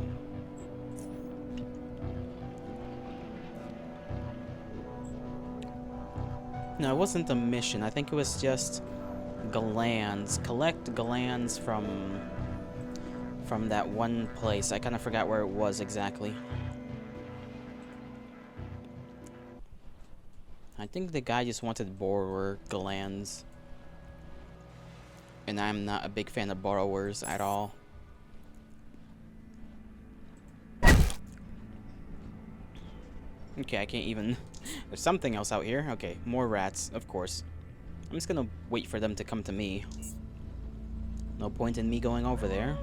No, it wasn't a mission. I think it was just glands. Collect glands from that one place. I kind of forgot where it was exactly. I think the guy just wanted borrower glands. And I'm not a big fan of borrowers at all. Okay, I can't even... There's something else out here. Okay, more rats, of course. I'm just gonna wait for them to come to me. No point in me going over there.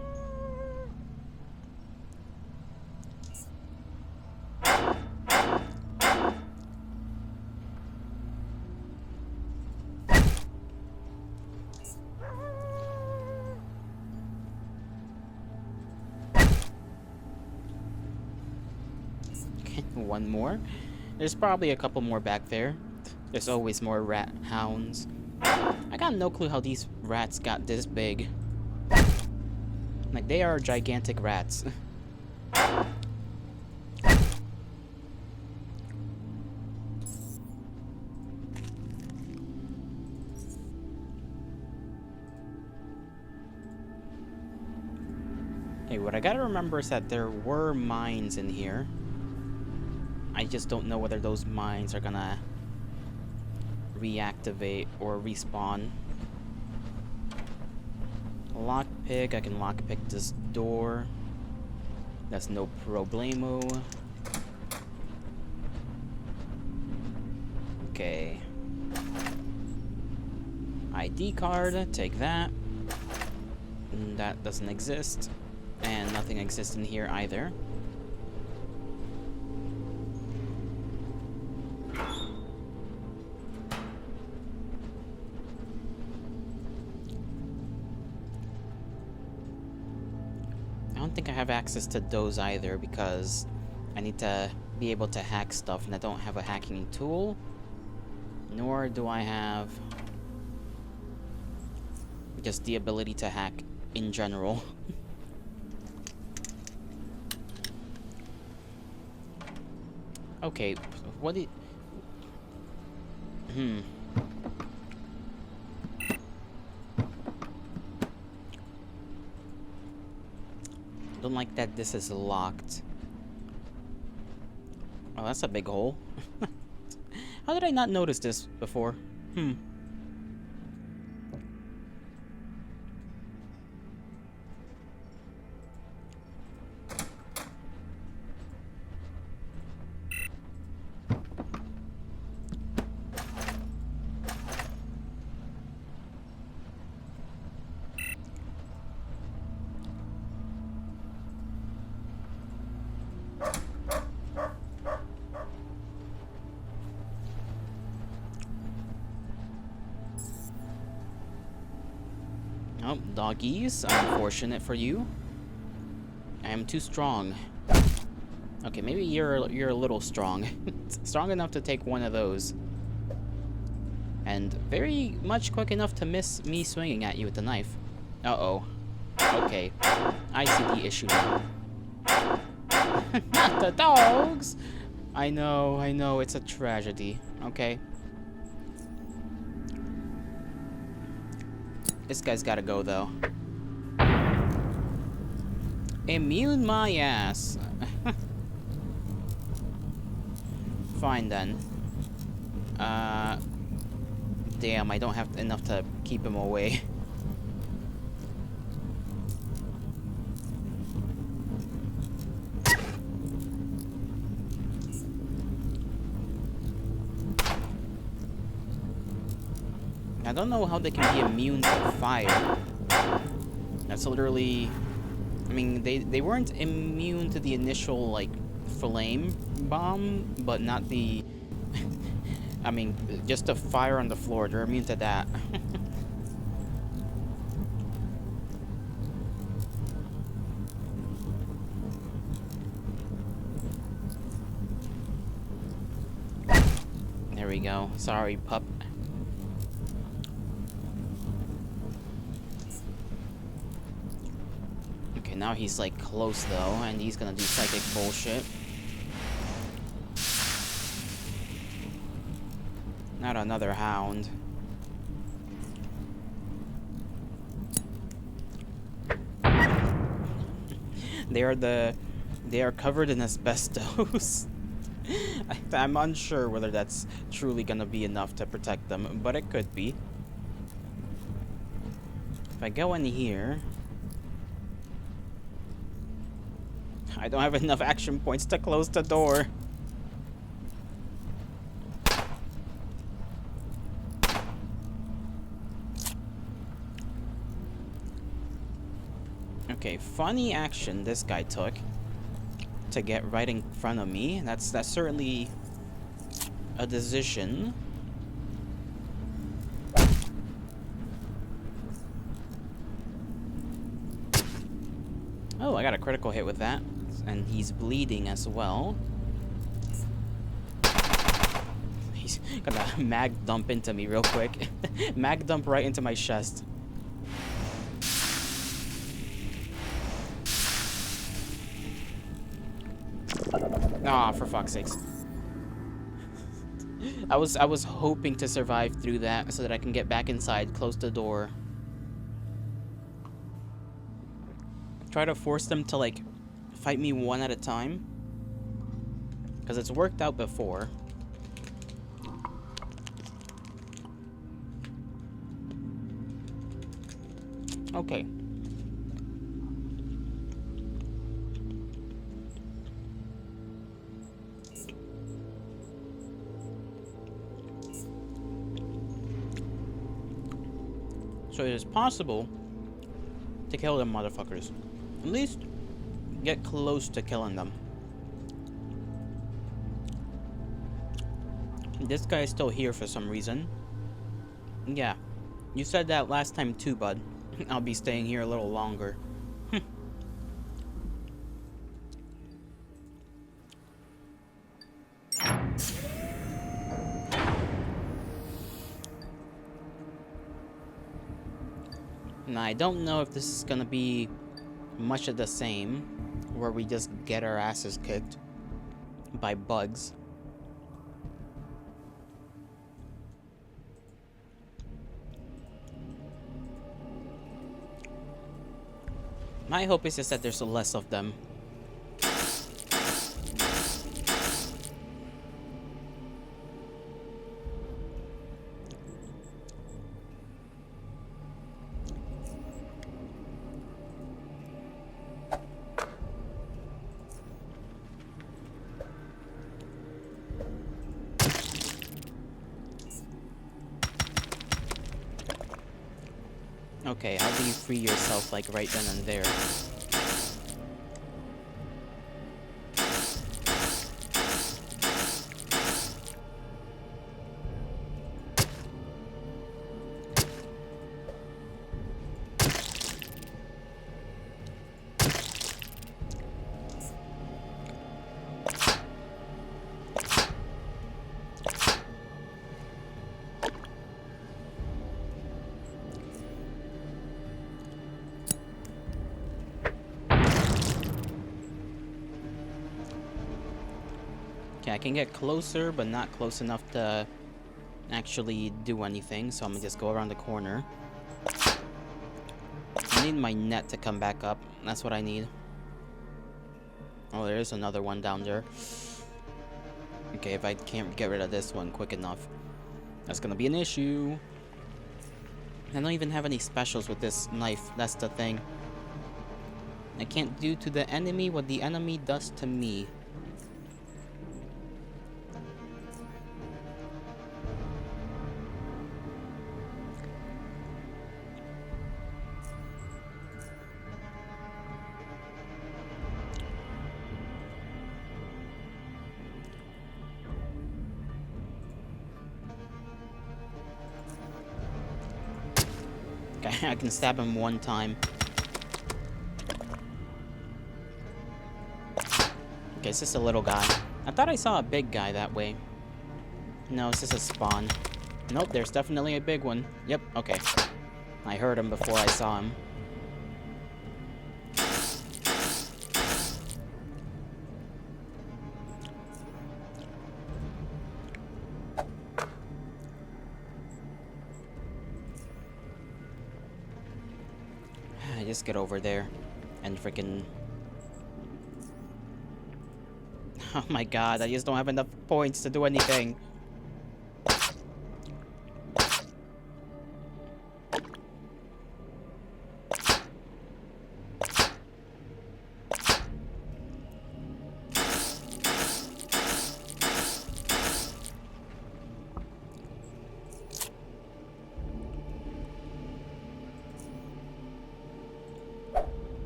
One more. There's probably a couple more back there. There's always more rat hounds. I got no clue how these rats got this big. Like, they are gigantic rats. Hey, what I gotta remember is that there were mines in here. I just don't know whether those mines are gonna reactivate or respawn. Lockpick, I can lockpick this door. That's no problemo. Okay. ID card, take that. That doesn't exist. And nothing exists in here either. I don't think I have access to those either because I need to be able to hack stuff and I don't have a hacking tool. Nor do I have just the ability to hack in general. Okay, what did... don't like that this is locked. Oh, that's a big hole. How did I not notice this before? Oh, doggies, unfortunate for you. I am too strong. Okay, maybe you're a little strong. Strong enough to take one of those. And very much quick enough to miss me swinging at you with the knife. Uh-oh. Okay. I see the issue now. Not the dogs! I know, it's a tragedy. Okay. This guy's gotta go, though. Immune my ass. Fine, then. Damn, I don't have enough to keep him away. I don't know how they can be immune to fire. That's literally... I mean, they weren't immune to the initial, like, flame bomb, but not the... I mean, just the fire on the floor. They're immune to that. There we go. Sorry, pup. Okay, now he's, like, close, though, and he's gonna do psychic bullshit. Not another hound. They are covered in asbestos. I'm unsure whether that's truly gonna be enough to protect them, but it could be. If I go in here, I don't have enough action points to close the door. Okay, funny action this guy took to get right in front of me. That's certainly a decision. Oh, I got a critical hit with that. And he's bleeding as well. He's gonna mag dump into me real quick. Mag dump right into my chest. Ah, for fuck's sakes. I was hoping to survive through that so that I can get back inside, close the door. Try to force them to, like, fight me one at a time. Because it's worked out before. Okay. So it is possible to kill them motherfuckers. At least get close to killing them. This guy is still here for some reason. Yeah. You said that last time too, bud. I'll be staying here a little longer. Now, I don't know if this is gonna be much of the same, where we just get our asses kicked by bugs. My hope is just that there's less of them. Okay, how do you free yourself, like, right then and there? Okay, I can get closer, but not close enough to actually do anything, so I'm gonna just go around the corner. I need my net to come back up. That's what I need. Oh, there is another one down there. Okay, if I can't get rid of this one quick enough, that's gonna be an issue. I don't even have any specials with this knife. That's the thing. I can't do to the enemy what the enemy does to me. Okay, I can stab him one time. Okay, it's just a little guy. I thought I saw a big guy that way. No, it's just a spawn. Nope, there's definitely a big one. Yep, okay. I heard him before I saw him. Just get over there and freaking... Oh my god, I just don't have enough points to do anything.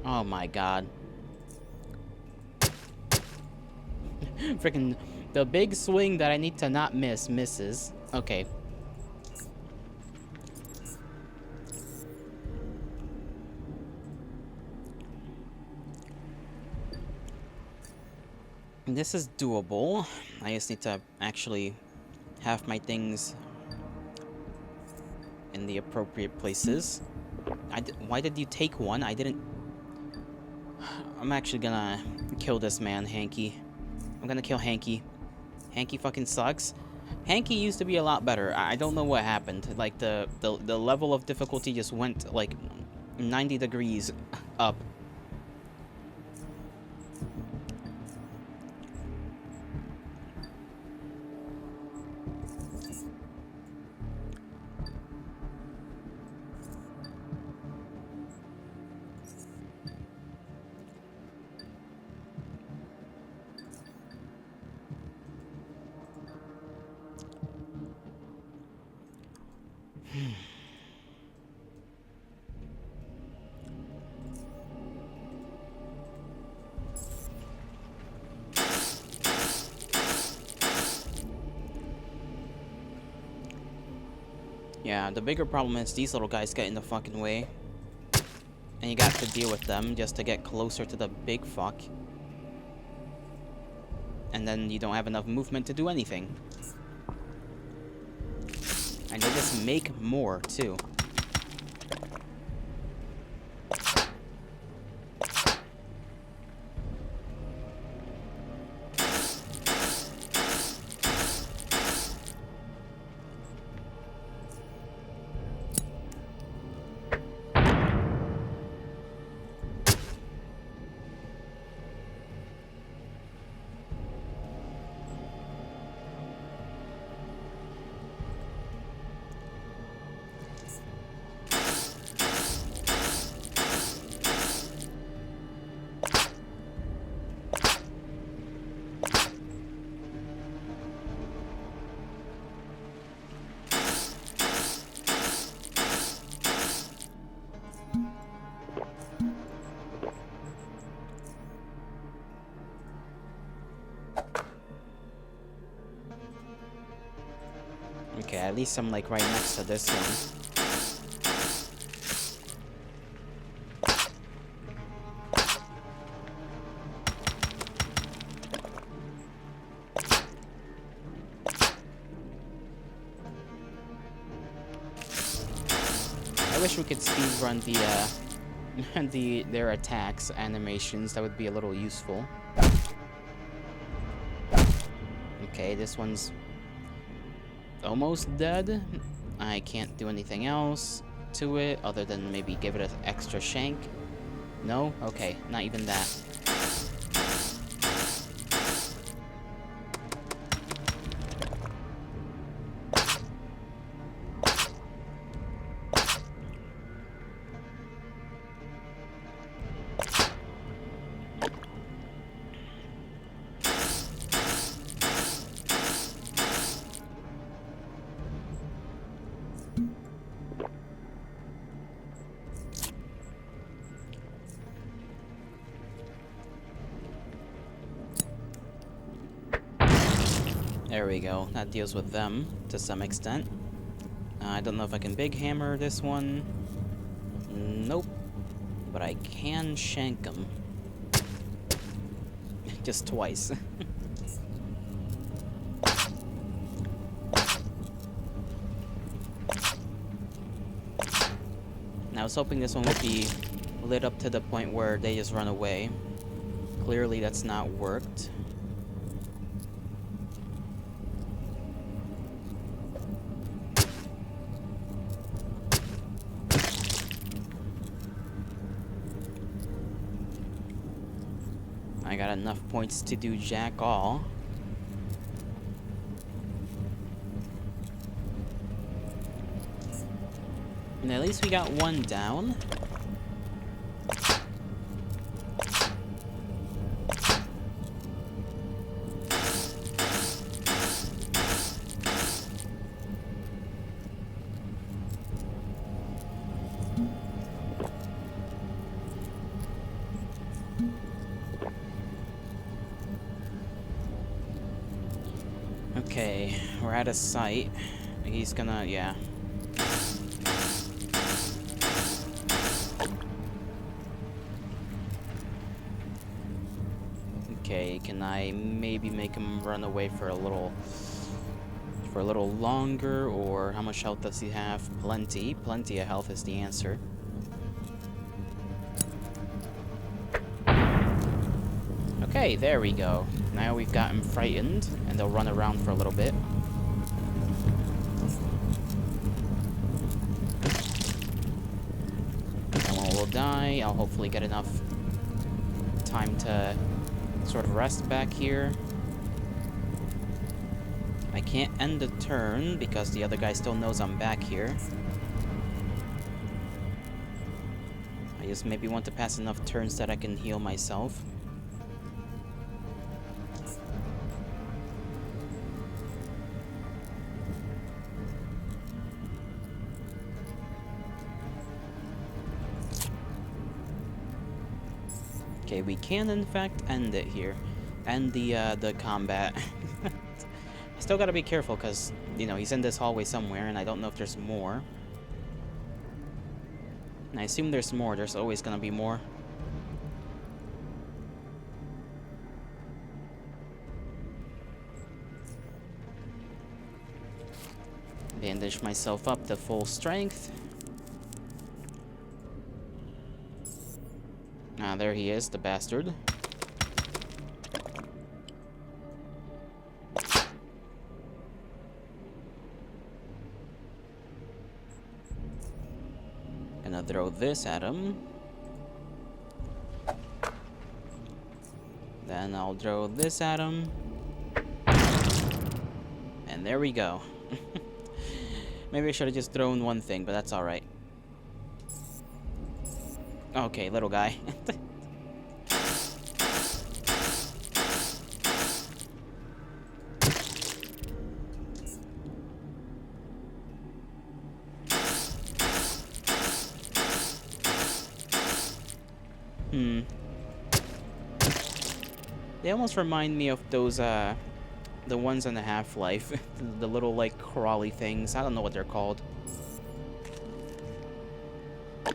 Oh my god. Freaking the big swing that I need to not miss misses. Okay. This is doable. I just need to actually have my things in the appropriate places. Why did you take one? I didn't... I'm actually gonna kill this man, Hanky. I'm gonna kill Hanky. Hanky fucking sucks. Hanky used to be a lot better. I don't know what happened. Like, the level of difficulty just went, like, 90 degrees up. Yeah, the bigger problem is these little guys get in the fucking way. And you got to deal with them just to get closer to the big fuck. And then you don't have enough movement to do anything. And they just make more, too. Okay, at least I'm like right next to this one. I wish we could speedrun their attacks animations. That would be a little useful. Okay, this one's almost dead. I can't do anything else to it other than maybe give it an extra shank. No? Okay, not even that. There we go. That deals with them to some extent. I don't know if I can big hammer this one. Nope. But I can shank them. Just twice. I was hoping this one would be lit up to the point where they just run away. Clearly that's not worked. I got enough points to do jack all. And at least we got one down. Okay, we're out of sight. He's gonna, yeah. Okay, can I maybe make him run away for a little longer, or how much health does he have? Plenty. Plenty of health is the answer. Okay, there we go. Now we've got him frightened, and they'll run around for a little bit. And when we'll die, I'll hopefully get enough time to sort of rest back here. I can't end the turn because the other guy still knows I'm back here. I just maybe want to pass enough turns that I can heal myself. Okay, we can in fact end it here. End the combat. I still gotta be careful because, you know, he's in this hallway somewhere and I don't know if there's more. And I assume there's more. There's always gonna be more. Bandage myself up to full strength. Ah, there he is, the bastard. Gonna throw this at him. Then I'll throw this at him. And there we go. Maybe I should have just thrown one thing, but that's alright. Okay, little guy. They almost remind me of those the ones in the Half-Life. The little, like, crawly things. I don't know what they're called.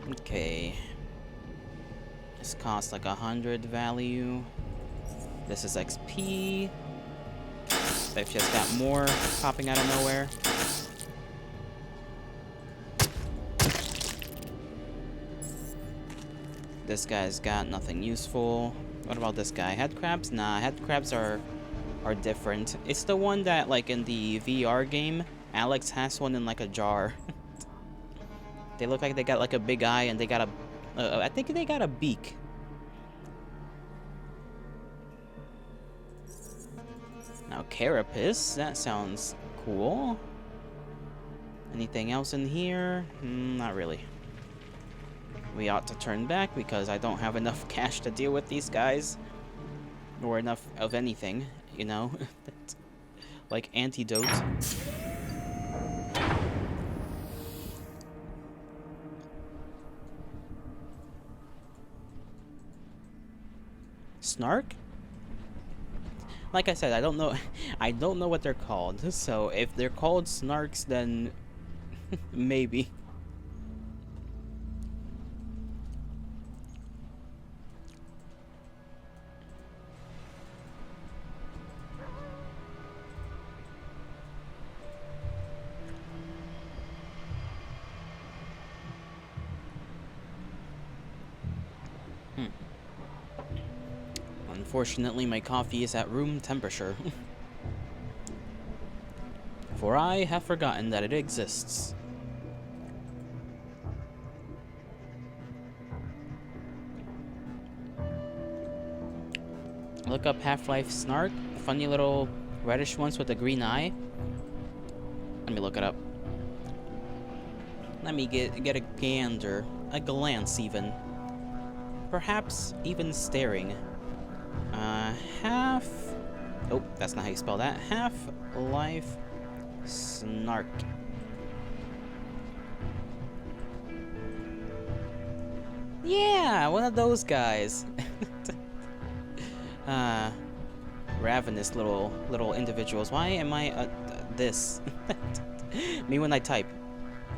Okay. This costs like 100 value. This is XP. They've just got more popping out of nowhere. This guy's got nothing useful. What about this guy? Head crabs? Nah, head crabs are different. It's the one that, like, in the VR game, Alex has one in, like, a jar. They look like they got, like, a big eye, and they got a... I think they got a beak. Now, carapace. That sounds cool. Anything else in here? Not really. We ought to turn back because I don't have enough cash to deal with these guys. Or enough of anything, you know? Like antidote. Snark? Like I said, I don't know I don't know what they're called. So if they're called snarks, then maybe. Unfortunately, my coffee is at room temperature. For I have forgotten that it exists. Look up Half-Life Snark. Funny little reddish ones with a green eye. Let me look it up. Let me get a gander. A glance, even. Perhaps even staring. Oh, that's not how you spell that. Half-Life Snark. Yeah, one of those guys. Ravenous little individuals. Why am I this? Me when I type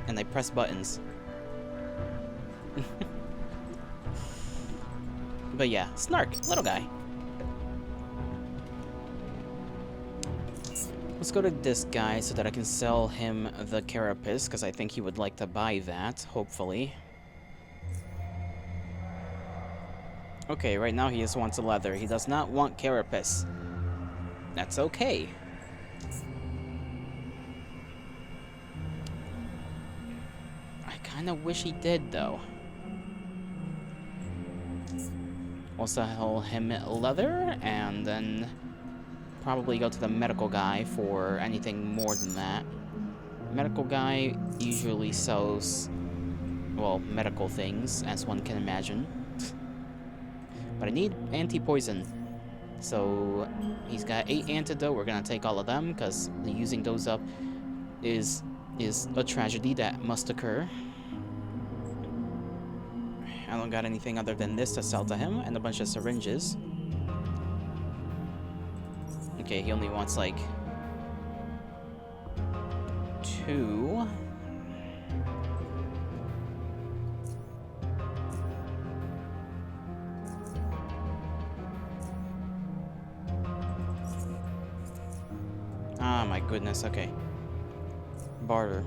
and I press buttons. But yeah, Snark, little guy. Let's go to this guy so that I can sell him the carapace, because I think he would like to buy that, hopefully. Okay, right now he just wants a leather. He does not want carapace. That's okay. I kind of wish he did, though. We'll sell him leather, and then probably go to the medical guy for anything more than that. Medical guy usually sells, well, medical things, as one can imagine. But I need anti-poison. So he's got 8 antidote. We're gonna take all of them, because using those up is a tragedy that must occur. I don't got anything other than this to sell to him, and a bunch of syringes. Okay, he only wants, like, 2. Ah, my goodness, okay. Barter.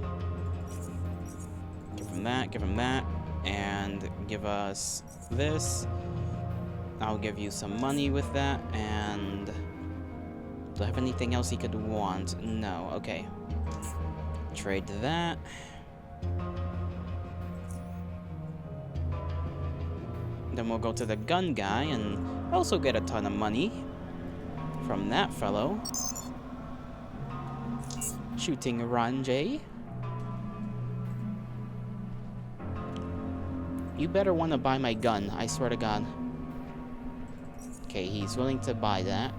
Give him that, and give us this. I'll give you some money with that, and... do I have anything else he could want? No, okay. Trade that. Then we'll go to the gun guy and also get a ton of money from that fellow. Shooting Ranjay. You better want to buy my gun, I swear to God. Okay, he's willing to buy that.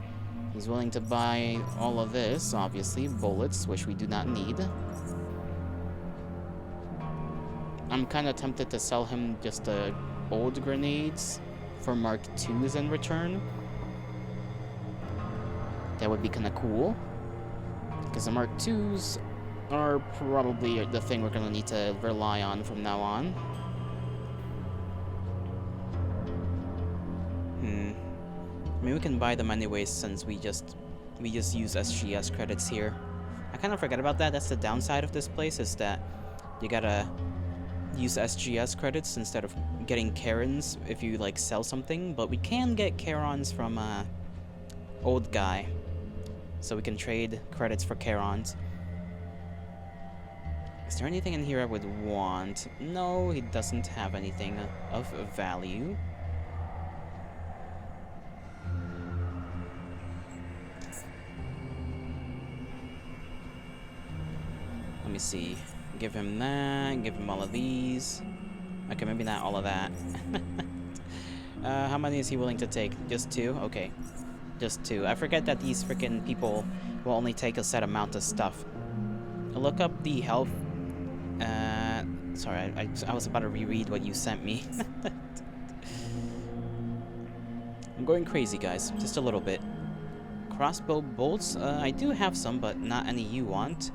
He's willing to buy all of this, obviously. Bullets, which we do not need. I'm kind of tempted to sell him just the old grenades for Mark IIs in return. That would be kind of cool. Because the Mark IIs are probably the thing we're going to need to rely on from now on. I mean, we can buy them anyways since we just use SGS credits here. I kind of forget about that. That's the downside of this place, is that you gotta use SGS credits instead of getting Karens if you like sell something. But we can get Karons from old guy, so we can trade credits for Karons. Is there anything in here I would want? No, he doesn't have anything of value. Let me see. Give him that, give him all of these. Okay, maybe not all of that. How many is he willing to take? Just 2? Okay. Just 2. I forget that these freaking people will only take a set amount of stuff. Look up the health. Sorry, I was about to reread what you sent me. I'm going crazy, guys. Just a little bit. Crossbow bolts? I do have some, but not any you want.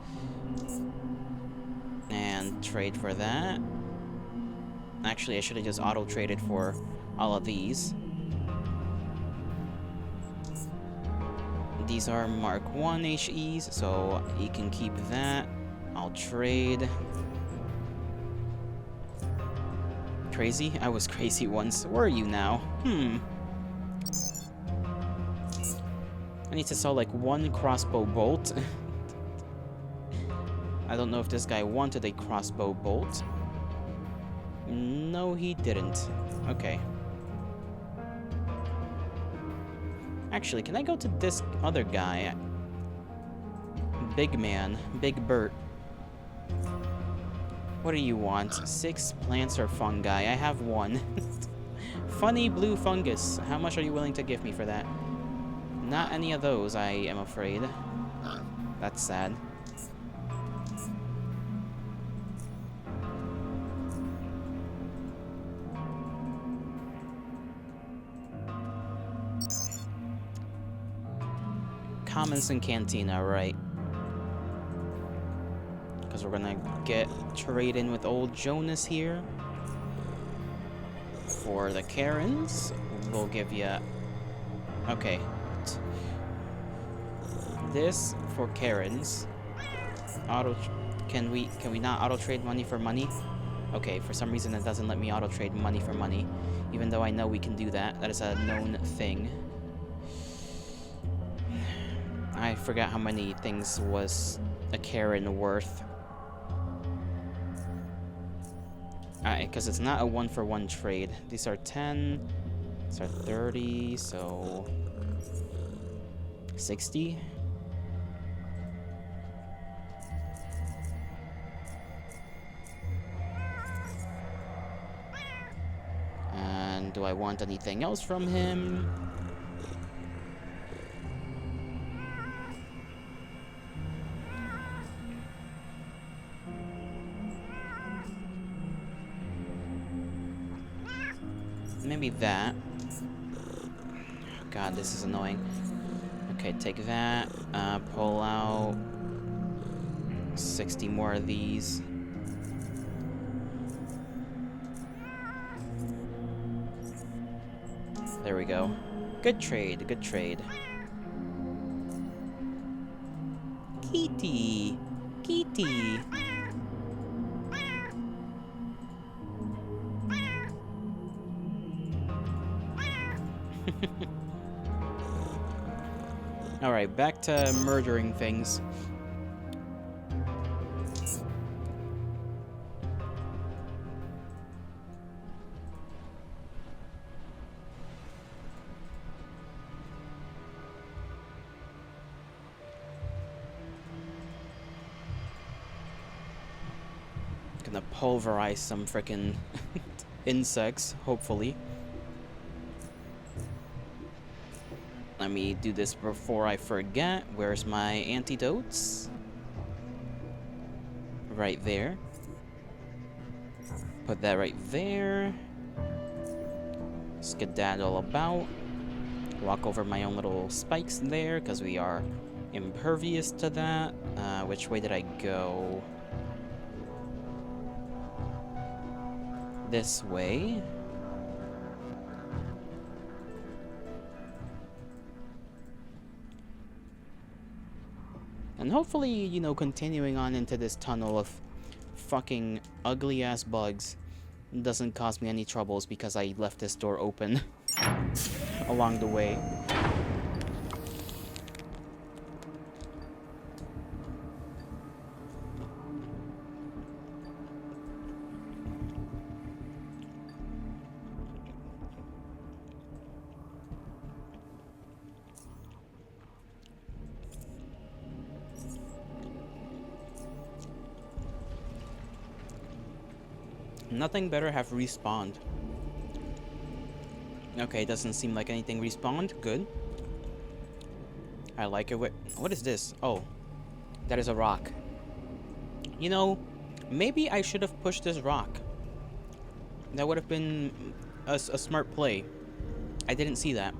And trade for that. Actually, I should have just auto-traded for all of these. These are Mark 1 HEs, so you can keep that. I'll trade. Crazy? I was crazy once. Where are you now? I need to sell like 1 crossbow bolt. I don't know if this guy wanted a crossbow bolt. No, he didn't. Okay. Actually, can I go to this other guy? Big man. Big Bert. What do you want? 6 plants or fungi? I have 1. Funny blue fungus. How much are you willing to give me for that? Not any of those, I am afraid. That's sad. Commons and Cantina, right? Because we're gonna get trade in with old Jonas here. For the Karens, we'll give you. Okay. This for Karens. Can we not auto trade money for money? Okay, for some reason it doesn't let me auto trade money for money, even though I know we can do that. That is a known thing. I forgot how many things was a Karen worth. Because it's not a 1-for-1 trade. These are 10. These are 30, so 60. And do I want anything else from him? Maybe that. God, this is annoying. Okay, take that. Pull out 60 more of these. There we go. Good trade, good trade. Kitty! Kitty! Alright, back to murdering things. Gonna pulverize some frickin' insects, hopefully. Let me do this before I forget. Where's my antidotes? Right there. Put that right there. Skedaddle about. Walk over my own little spikes there, because we are impervious to that. Which way did I go? This way. And hopefully, you know, continuing on into this tunnel of fucking ugly-ass bugs doesn't cause me any troubles because I left this door open along the way. Nothing better have respawned. Okay, doesn't seem like anything respawned. Good. I like it. What is this? Oh, that is a rock. You know, maybe I should have pushed this rock. That would have been a smart play. I didn't see that.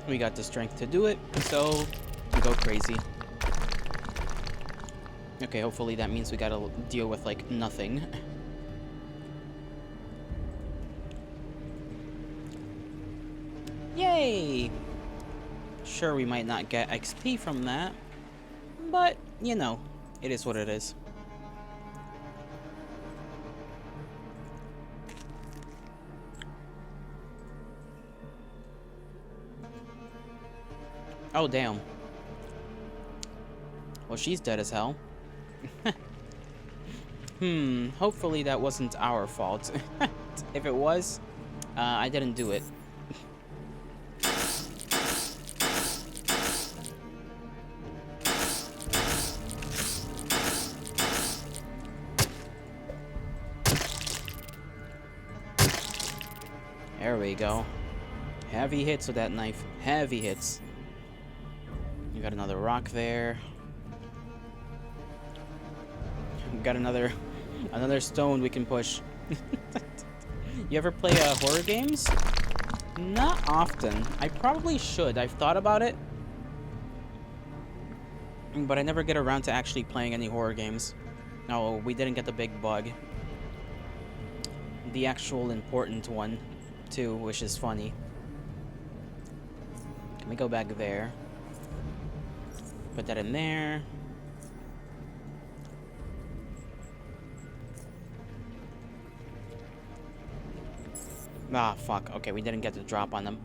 We got the strength to do it, so we go crazy. Okay, hopefully that means we gotta deal with, like, nothing. Yay! Sure, we might not get XP from that, but, you know, it is what it is. Oh, damn. Well, she's dead as hell. Hopefully that wasn't our fault. If it was, I didn't do it. There we go. Heavy hits with that knife. Heavy hits. You got another rock there. Got another stone we can push. You ever play horror games? Not often. I probably should. I've thought about it, but I never get around to actually playing any horror games. No, we didn't get the big bug. The actual important one, too, which is funny. Can we go back there? Put that in there. Ah, fuck. Okay, we didn't get the drop on them.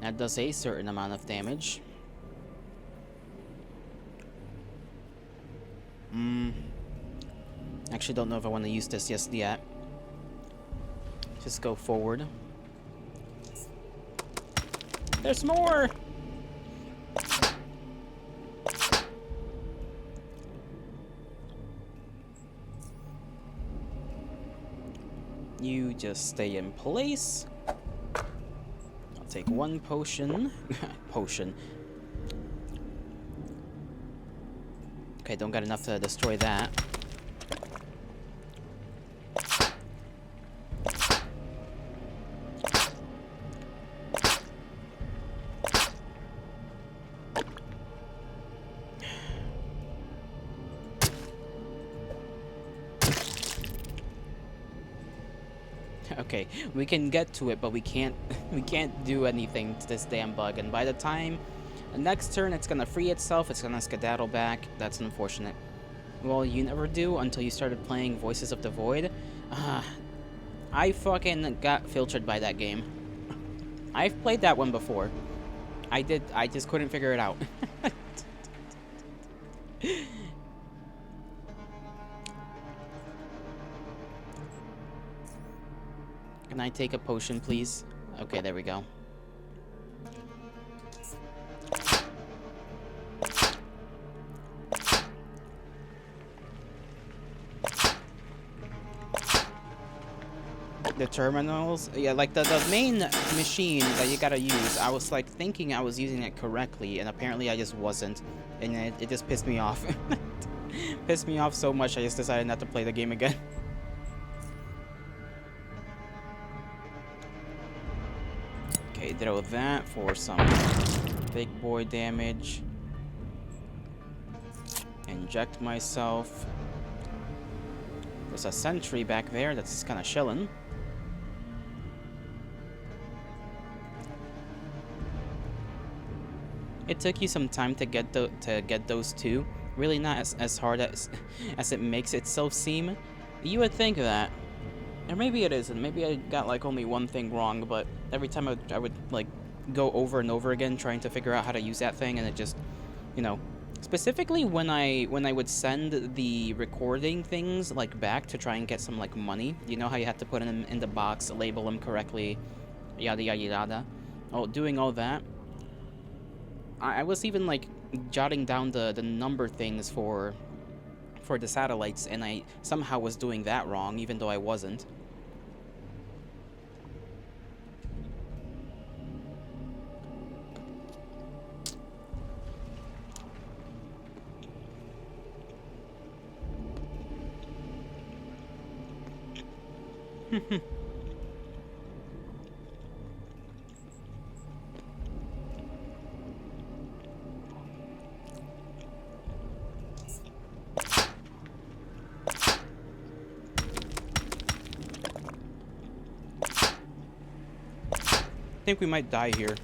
That does a certain amount of damage. Actually, don't know if I want to use this just yet. Just go forward. There's more! You just stay in place. I'll take one potion. Potion. Okay, don't got enough to destroy that. Okay, we can get to it, but we can't do anything to this damn bug. And by the time the next turn it's gonna free itself, it's gonna skedaddle back. That's unfortunate. Well, you never do until you started playing Voices of the Void. I fucking got filtered by that game. I've played that one before. I just couldn't figure it out. Can I take a potion, please? Okay, there we go. The terminals? Yeah, like the main machine that you gotta use, I was like thinking I was using it correctly, and apparently I just wasn't. And it just pissed me off. Pissed me off so much I just decided not to play the game again. Okay, throw that for some big boy damage. Inject myself. There's a sentry back there that's kind of chilling. It took you some time to get those two. Really not as hard as it makes itself seem. You would think that. Or maybe it isn't. Maybe I got like only one thing wrong, but every time I would like go over and over again trying to figure out how to use that thing, and it just, you know, specifically when I would send the recording things like back to try and get some like money. You know how you had to put them in the box, label them correctly, yada yada yada. Oh, doing all that. I was even like jotting down the number things for the satellites, and I somehow was doing that wrong, even though I wasn't. I think we might die here.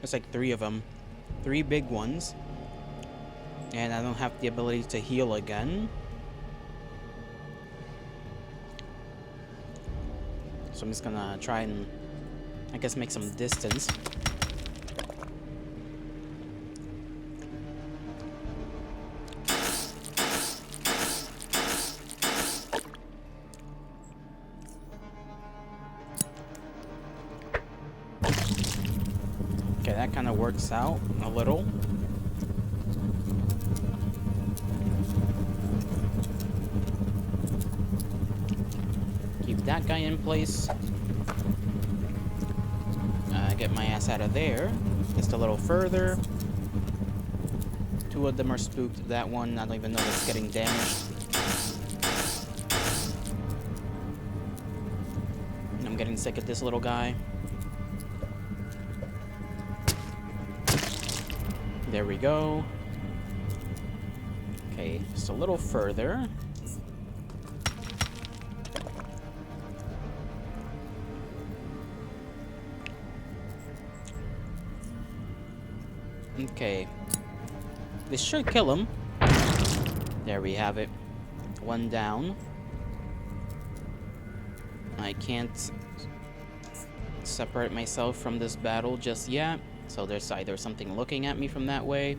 There's like 3 of them. 3 big ones. And I don't have the ability to heal again. So I'm just gonna try and, I guess, make some distance. Okay, that kind of works out a little. Keep that guy in place. Get my ass out of there. Just a little further. 2 of them are spooked. That one, I don't even know if it's getting damaged. And I'm getting sick of this little guy. There we go. Okay, just a little further. Okay. This should kill him. There we have it. 1 down. I can't separate myself from this battle just yet. So there's either something looking at me from that way.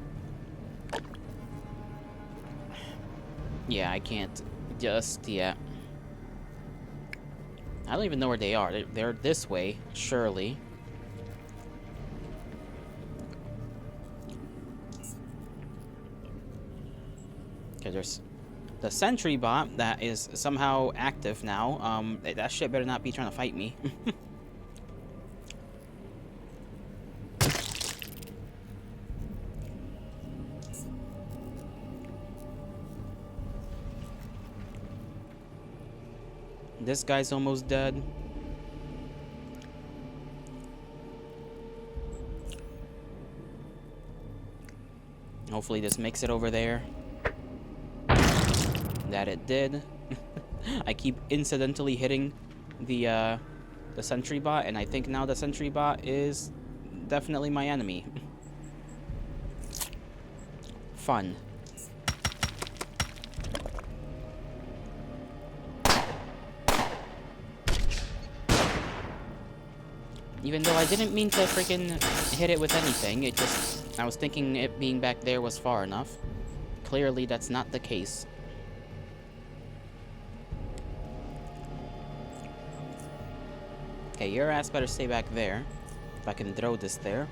Yeah, I can't just yet. I don't even know where they are. They're this way, surely. Okay, there's the sentry bot that is somehow active now. That shit better not be trying to fight me. This guy's almost dead. Hopefully this makes it over there. That it did. I keep incidentally hitting the sentry bot, and I think now the sentry bot is definitely my enemy. Fun. Even though I didn't mean to freaking hit it with anything, it just, I was thinking it being back there was far enough. Clearly that's not the case. Okay, your ass better stay back there. If I can throw this there.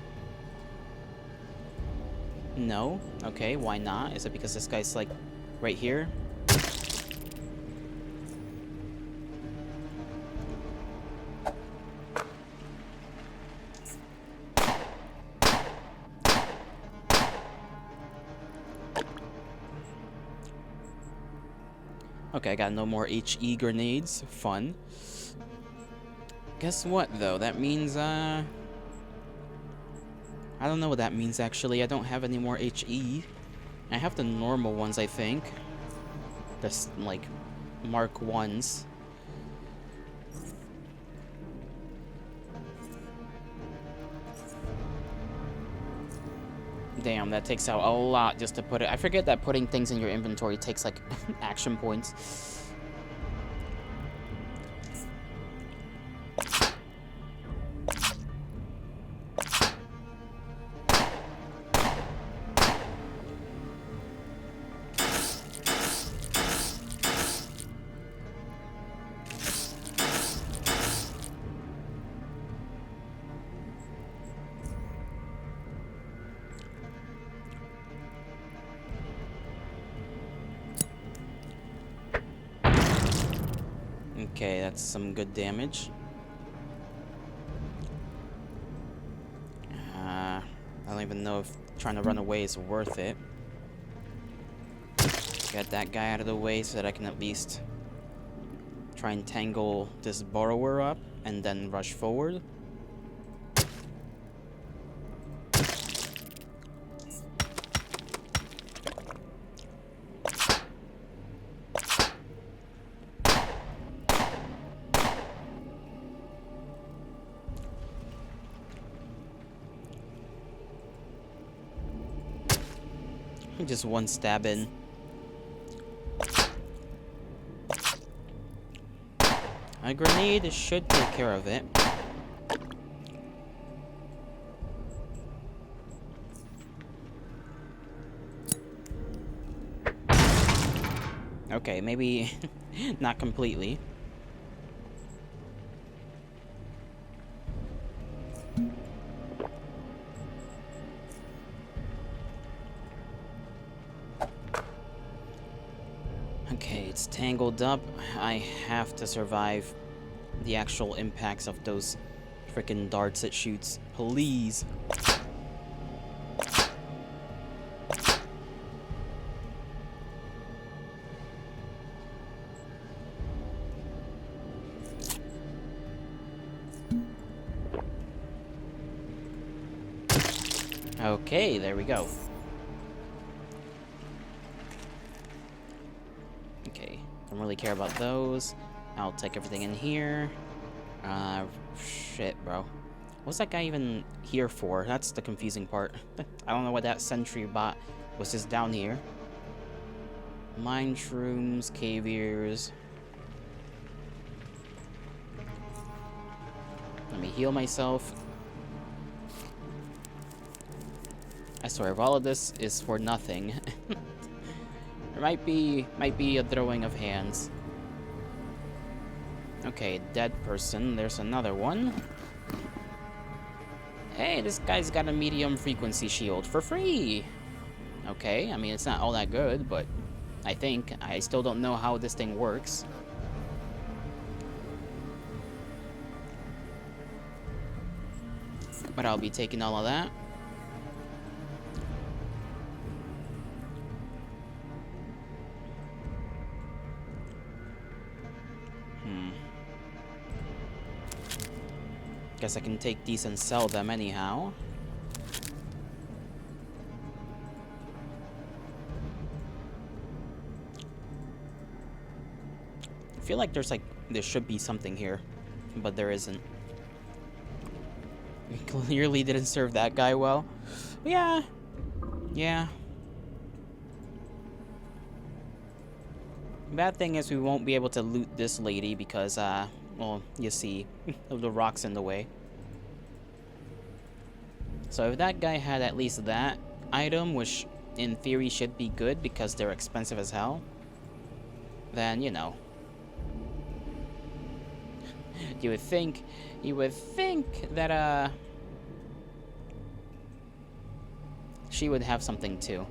No. Okay, why not? Is it because this guy's, like, right here? Okay, I got no more HE grenades. Fun. Guess what, though? That means, I don't know what that means, actually. I don't have any more HE. I have the normal ones, I think. Just, like, Mark 1s. Damn, that takes out a lot just to put it. I forget that putting things in your inventory takes, like, action points. Okay, that's some good damage. I don't even know if trying to run away is worth it. Get that guy out of the way so that I can at least try and tangle this borrower up and then rush forward. Just one stab in. A grenade should take care of it. Okay, maybe not completely. Okay, it's tangled up. I have to survive the actual impacts of those frickin' darts it shoots. Please. Okay, there we go. Okay, don't really care about those. I'll take everything in here. Shit, bro. What's that guy even here for? That's the confusing part. I don't know what that sentry bot was just down here. Mine shrooms, cave ears. Let me heal myself. I swear, if all of this is for nothing, there might be a throwing of hands. Okay, dead person. There's another one. Hey, this guy's got a medium frequency shield for free. Okay, I mean, it's not all that good, but I think. I still don't know how this thing works. But I'll be taking all of that. Guess I can take these and sell them anyhow. I feel like there should be something here, but there isn't. We clearly didn't serve that guy well. Yeah. Yeah. Bad thing is we won't be able to loot this lady because, well, you see, the rock's in the way. So if that guy had at least that item, which in theory should be good because they're expensive as hell, then, you know. You would think that, she would have something too.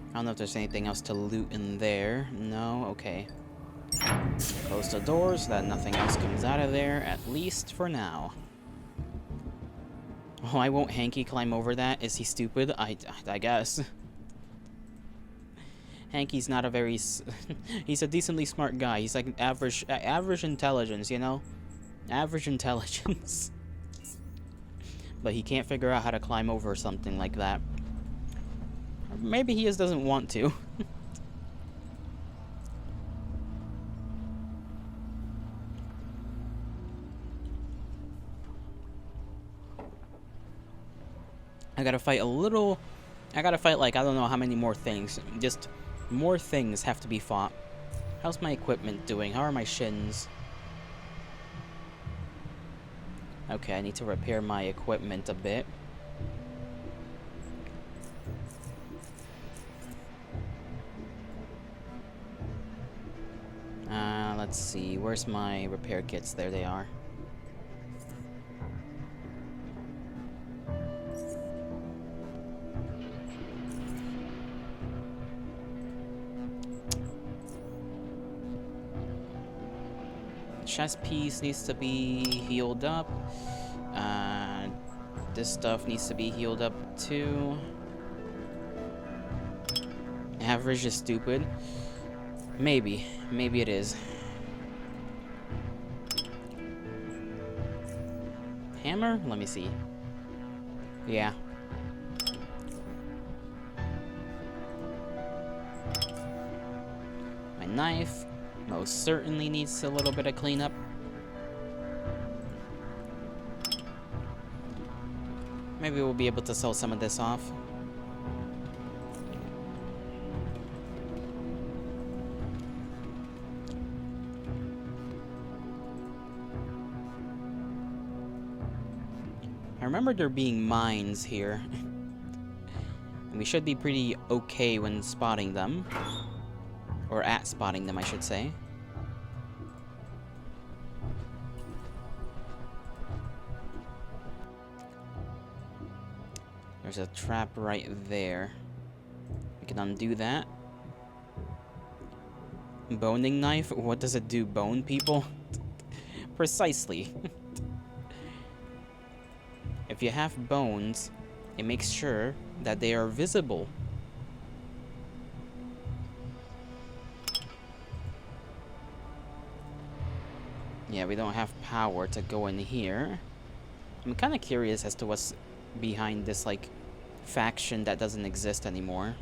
I don't know if there's anything else to loot in there. No? Okay. Close the doors so that nothing else comes out of there, at least for now. Oh, I won't Hanky climb over that? Is he stupid? I guess. Hanky's not a very... he's a decently smart guy. He's like average intelligence, you know? Average intelligence. But he can't figure out how to climb over something like that. Maybe he just doesn't want to. I gotta fight like I don't know how many more things. Just more things have to be fought. How's my equipment doing? How are my shins? Okay, I need to repair my equipment a bit. Let's see. Where's my repair kits? There they are. Chest piece needs to be healed up. This stuff needs to be healed up too. Average is stupid. Maybe it is. Hammer? Let me see. Yeah. My knife most certainly needs a little bit of cleanup. Maybe we'll be able to sell some of this off. I remember there being mines here. And we should be pretty okay when spotting them. Or at spotting them, I should say. There's a trap right there. We can undo that. Boning knife? What does it do? Bone people? Precisely. If you have bones, it makes sure that they are visible. Yeah, we don't have power to go in here. I'm kind of curious as to what's behind this, like, faction that doesn't exist anymore.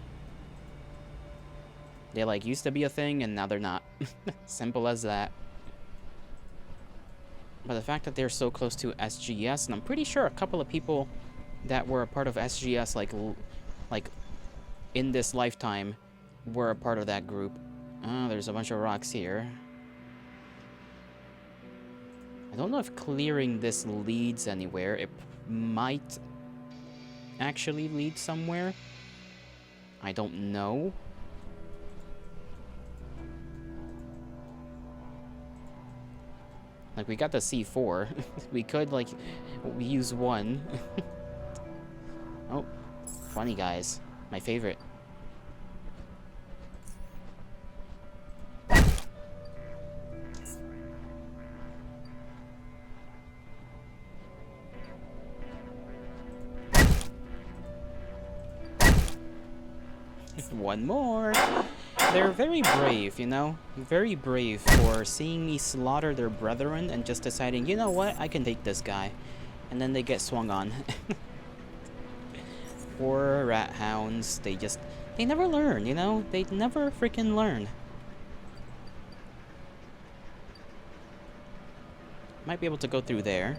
They, like, used to be a thing, and now they're not. Simple as that. But the fact that they're so close to SGS, and I'm pretty sure a couple of people that were a part of SGS, like in this lifetime, were a part of that group. Oh, there's a bunch of rocks here. I don't know if clearing this leads anywhere. It might actually lead somewhere. I don't know. Like, we got the C4. We could, like, use one. Oh, funny guys. My favorite. One more. They're very brave, you know? Very brave for seeing me slaughter their brethren and just deciding, you know what, I can take this guy. And then they get swung on. Poor rat hounds, they never learn, you know? They never freaking learn. Might be able to go through there.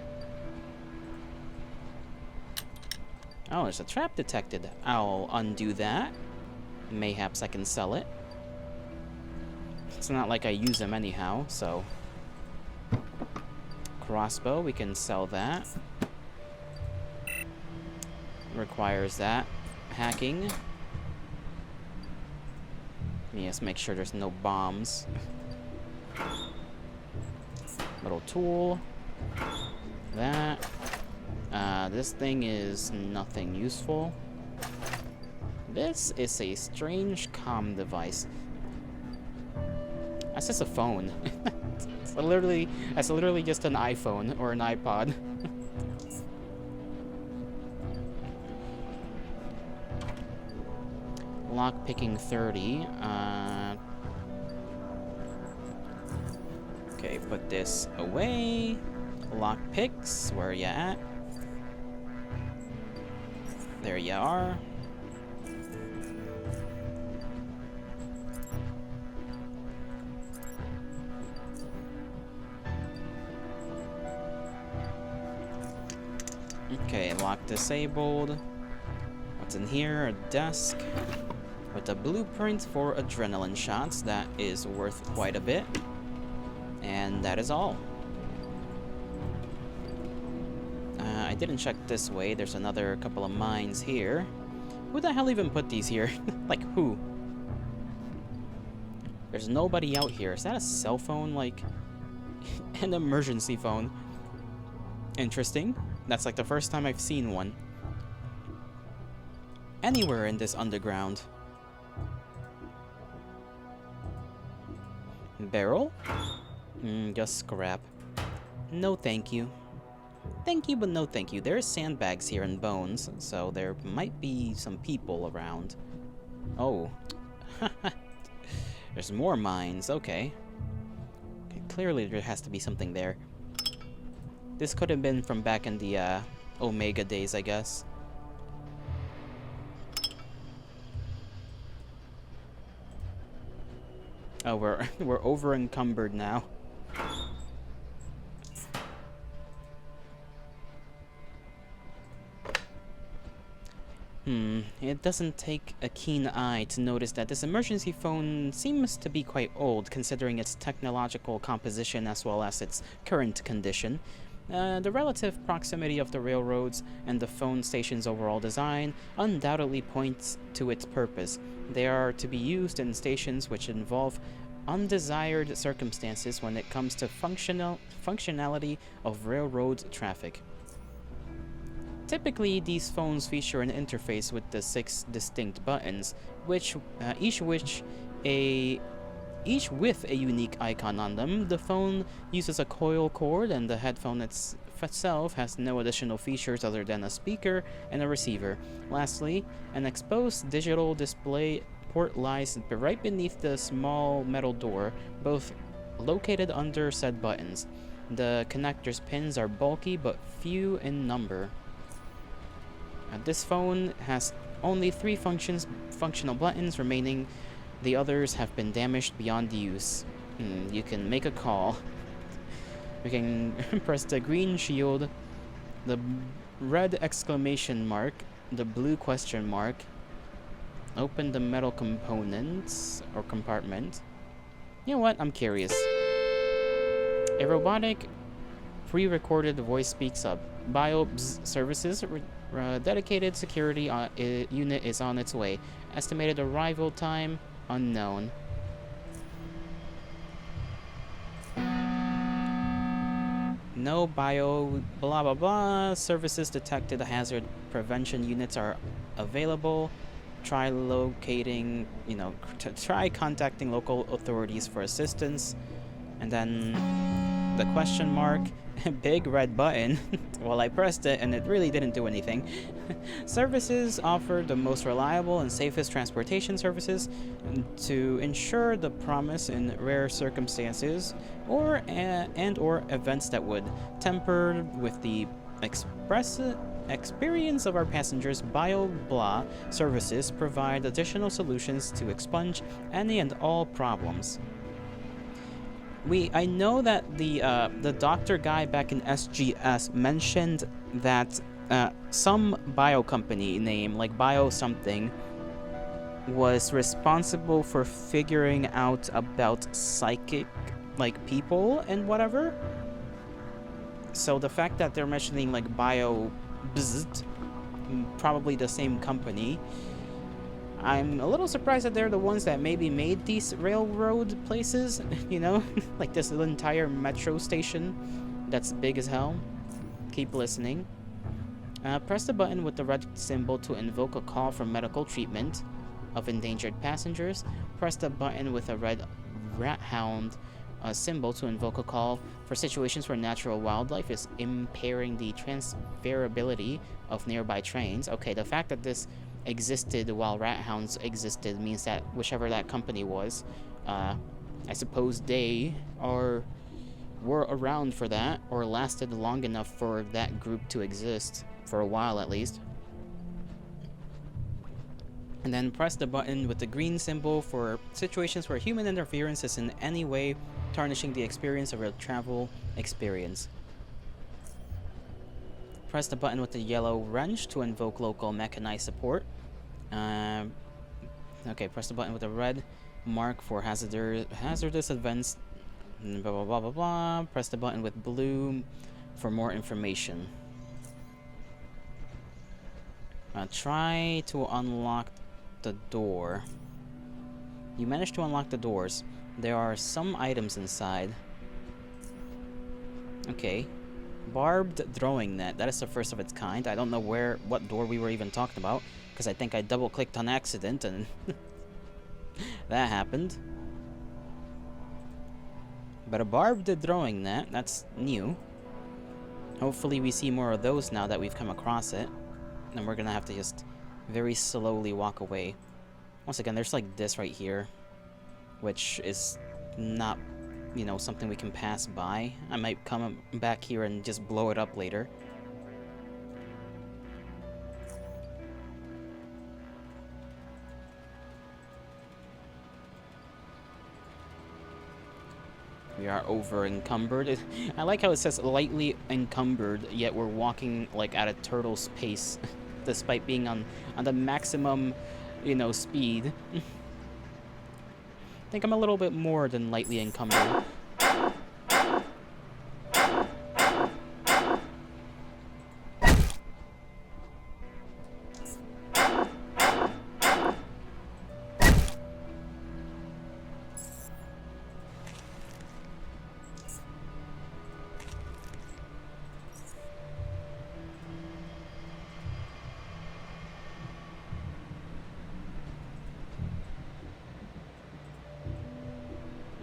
Oh, there's a trap detected. I'll undo that. Mayhaps I can sell it. It's not like I use them anyhow, so... Crossbow, we can sell that. Requires that. Hacking. Yes, make sure there's no bombs. Little tool. That. This thing is nothing useful. This is a strange comm device. That's just a phone. It's literally just an iPhone or an iPod. Lockpicking 30. Okay, put this away. Lockpicks, where ya at? There ya are. Okay, lock disabled. What's in here? A desk with a blueprint for adrenaline shots. That is worth quite a bit. And that is all. I didn't check this way. There's another couple of mines here. Who the hell even put these here? Like, who? There's nobody out here. Is that a cell phone? Like, an emergency phone. Interesting. That's like the first time I've seen one. Anywhere in this underground. Barrel? Just scrap. No thank you. Thank you, but no thank you. There's sandbags here and bones, so there might be some people around. Oh. There's more mines. Okay. Clearly there has to be something there. This could have been from back in the Omega days, I guess. Oh, we're over encumbered now. It doesn't take a keen eye to notice that this emergency phone seems to be quite old, considering its technological composition as well as its current condition. The relative proximity of the railroads and the phone station's overall design undoubtedly points to its purpose. They are to be used in stations which involve undesired circumstances when it comes to functionality of railroad traffic. Typically, these phones feature an interface with the 6 distinct buttons, each with a unique icon on them. The phone uses a coil cord, and the headphone itself has no additional features other than a speaker and a receiver. Lastly, an exposed digital display port lies right beneath the small metal door, both located under said buttons. The connector's pins are bulky but few in number. This phone has only 3 functional buttons remaining. The others have been damaged beyond use. You can make a call. We can press the green shield, the red exclamation mark, the blue question mark, open the metal components or compartment. You know what? I'm curious. A robotic pre-recorded voice speaks up. BioBs services dedicated security unit is on its way. Estimated arrival time unknown. No bio blah blah blah services detected. Hazard prevention units are available. Try locating, try contacting local authorities for assistance. And then the question mark, big red button. Well, I pressed it and it really didn't do anything. Services offer the most reliable and safest transportation services to ensure the promise in rare circumstances or events that would temper with the experience of our passengers. BioBlah services provide additional solutions to expunge any and all problems. I know that the doctor guy back in SGS mentioned that some bio company name, like bio something, was responsible for figuring out about psychic, like, people and whatever. So the fact that they're mentioning, like, probably the same company, I'm a little surprised that they're the ones that maybe made these railroad places, you know? Like this entire metro station that's big as hell. Keep listening. Press the button with the red symbol to invoke a call for medical treatment of endangered passengers. Press the button with a red rat hound symbol to invoke a call for situations where natural wildlife is impairing the transferability of nearby trains. Okay, the fact that this existed while rat hounds existed means that whichever that company was, I suppose they were around for that, or lasted long enough for that group to exist, for a while at least. And then press the button with the green symbol for situations where human interference is in any way tarnishing the experience of a travel experience. Press the button with the yellow wrench to invoke local mechanized support. Okay, press the button with the red mark for hazardous events. Blah, blah, blah, blah, blah. Press the button with blue for more information. Try to unlock the door. You managed to unlock the doors. There are some items inside. Okay. Barbed throwing net. That is the first of its kind. I don't know what door we were even talking about, because I think I double-clicked on accident and that happened. But a barbed throwing net, that's new. Hopefully we see more of those now that we've come across it. And we're gonna have to just very slowly walk away. Once again, there's like this right here, which is not, you know, something we can pass by. I might come back here and just blow it up later. We are over encumbered. I like how it says lightly encumbered, yet we're walking like at a turtle's pace, despite being on the maximum, you know, speed. I think I'm a little bit more than lightly encumbered.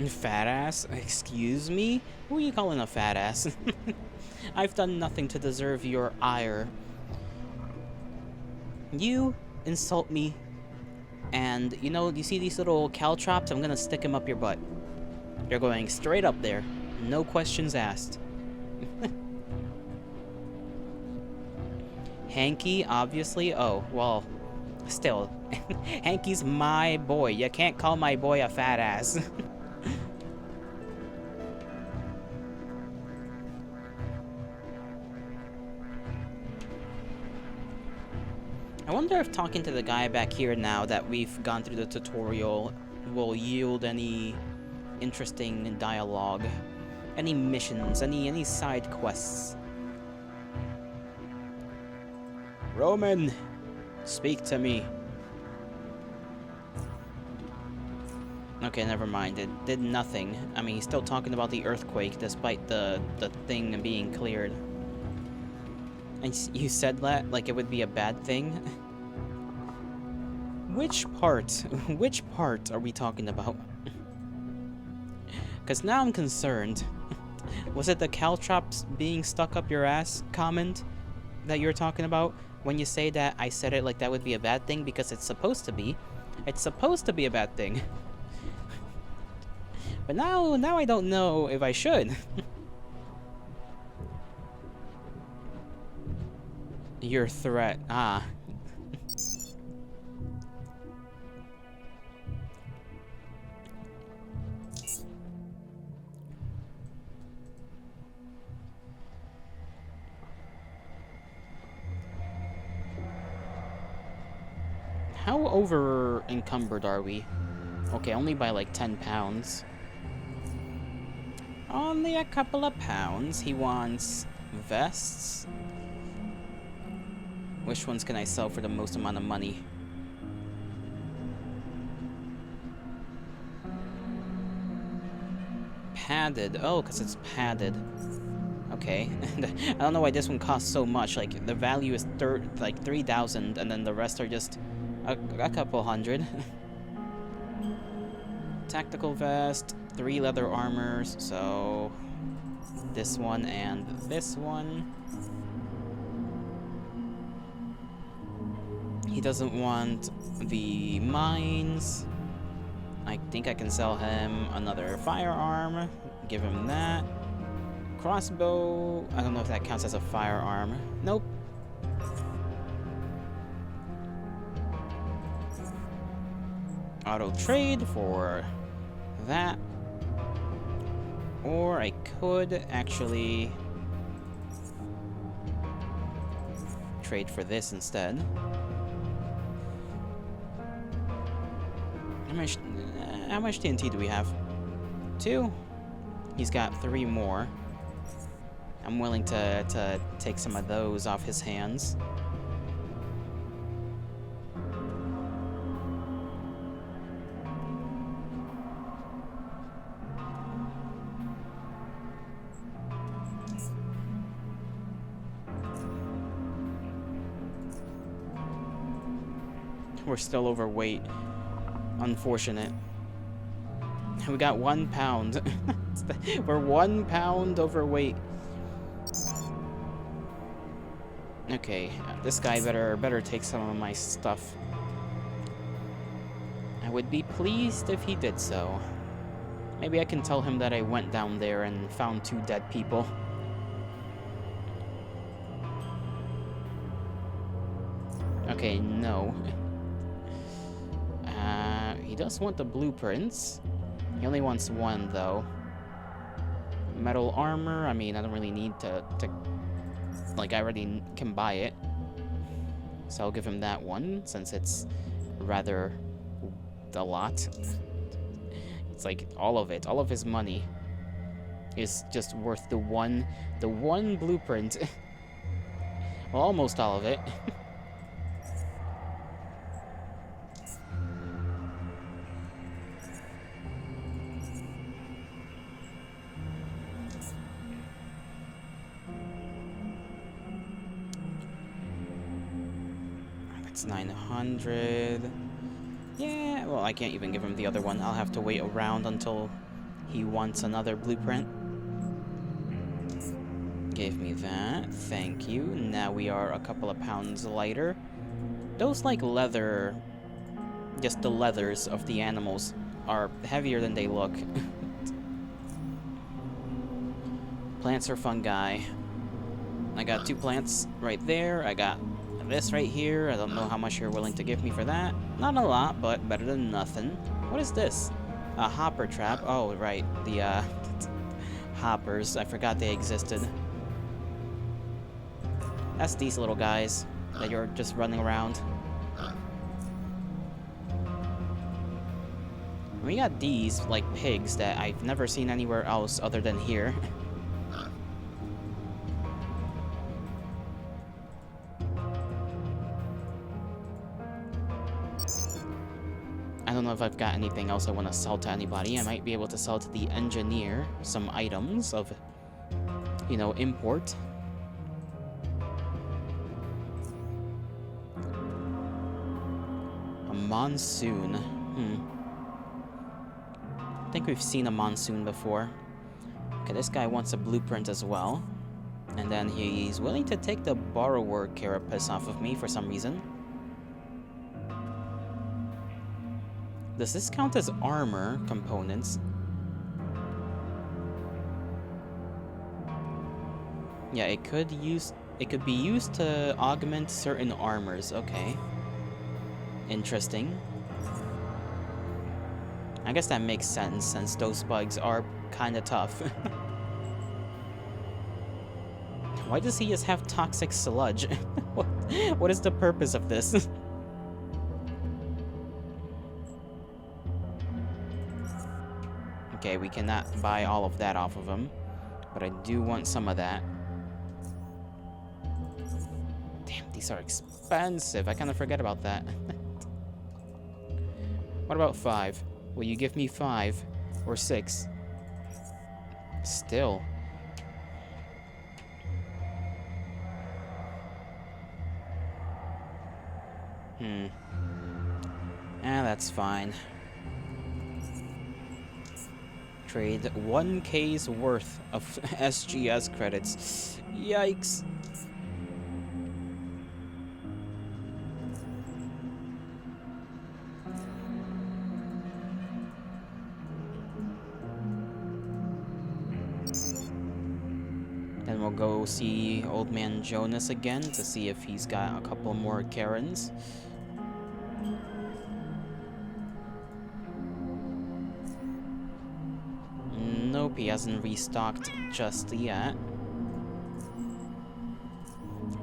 Fat ass? Excuse me? Who are you calling a fat ass? I've done nothing to deserve your ire. You insult me, and you know, you see these little caltrops? I'm gonna stick them up your butt. They're going straight up there. No questions asked. Hanky, obviously? Oh, well, still. Hanky's my boy. You can't call my boy a fat ass. I wonder if talking to the guy back here now that we've gone through the tutorial will yield any interesting dialogue, any missions, any side quests. Roman, speak to me. Okay, never mind. It did nothing. I mean, he's still talking about the earthquake despite the thing being cleared. And you said that like it would be a bad thing? Which part? Which part are we talking about? Because now I'm concerned. Was it the caltrops being stuck up your ass comment that you're talking about when you say that I said it like that would be a bad thing? Because it's supposed to be. It's supposed to be a bad thing. But now I don't know if I should. Your threat. Ah. How over encumbered are we? Okay, only by like 10 pounds. Only a couple of pounds. He wants vests. Which ones can I sell for the most amount of money? Padded. Oh, because it's padded. Okay. I don't know why this one costs so much. Like, the value is like 3,000, and then the rest are just a couple hundred. Tactical vest, 3 leather armors, so this one and this one. He doesn't want the mines. I think I can sell him another firearm. Give him that. Crossbow. I don't know if that counts as a firearm. Nope. Auto trade for that. Or I could actually trade for this instead. How much TNT do we have? 2? He's got 3 more. I'm willing to take some of those off his hands. We're still overweight. Unfortunate. We got 1 pound. We're 1 pound overweight. Okay, this guy better take some of my stuff. I would be pleased if he did so. Maybe I can tell him that I went down there and found 2 dead people. Okay, no. He does want the blueprints. He only wants 1, though. Metal armor, I mean, I don't really need to like, I already can buy it. So I'll give him that 1, since it's rather a lot. It's like all of it, all of his money is just worth the one blueprint. Well, almost all of it. That's 900. Yeah, well, I can't even give him the other one. I'll have to wait around until he wants another blueprint. Gave me that. Thank you. Now we are a couple of pounds lighter. Those, like, leather... just the leathers of the animals are heavier than they look. Plants or fungi. I got 2 plants right there. I got this right here. I don't know how much you're willing to give me for that. Not a lot, but better than nothing. What is this? A hopper trap. Oh, right. The, hoppers. I forgot they existed. That's these little guys that you're just running around. We got these, like, pigs that I've never seen anywhere else other than here. I don't know if I've got anything else I want to sell to anybody. I might be able to sell to the engineer some items of, you know, import. A monsoon. I think we've seen a monsoon before. Okay, this guy wants a blueprint as well. And then he's willing to take the borrower carapace off of me for some reason. Does this count as armor components? Yeah, it could be used to augment certain armors. Okay. Interesting. I guess that makes sense since those bugs are kind of tough. Why does he just have toxic sludge? What is the purpose of this? Okay, we cannot buy all of that off of him, but I do want some of that. Damn, these are expensive. I kind of forget about that. What about 5? Will you give me 5 or 6? Still. That's fine. Trade 1K's worth of SGS credits. Yikes. Then we'll go see Old Man Jonas again to see if he's got a couple more Karens. Nope, he hasn't restocked just yet.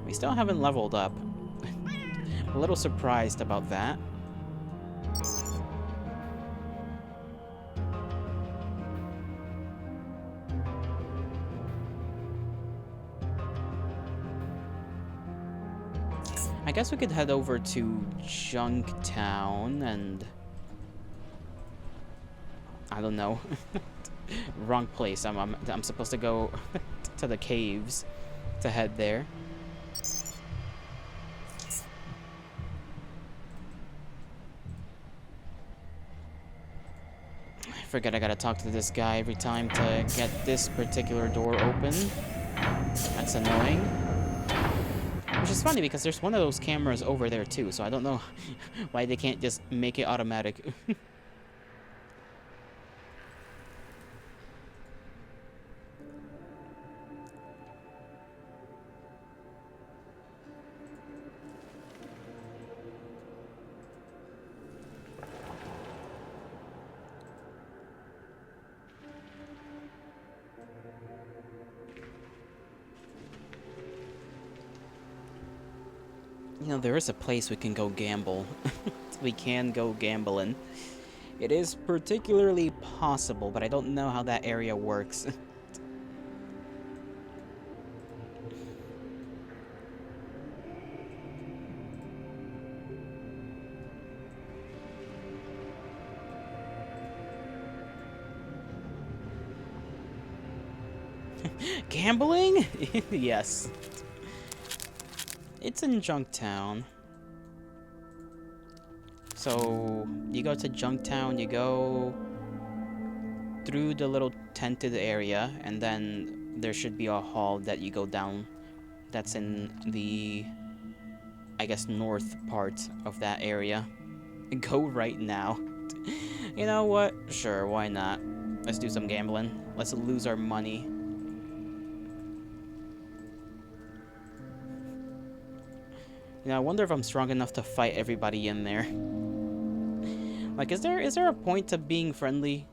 We still haven't leveled up. A little surprised about that. I guess we could head over to Junktown and... I don't know. Wrong place. I'm supposed to go to the caves to head there. I forget I gotta talk to this guy every time to get this particular door open. That's annoying. Which is funny because there's one of those cameras over there too, so I don't know why they can't just make it automatic. You know, there is a place we can go gamble. We can go gambling. It is particularly possible, but I don't know how that area works. Gambling? Yes. It's in Junktown. So, you go to Junktown, you go through the little tented area, and then there should be a hall that you go down that's in the, I guess, north part of that area. Go right now. You know what? Sure, why not? Let's do some gambling. Let's lose our money. You know, I wonder if I'm strong enough to fight everybody in there. Like, is there a point to being friendly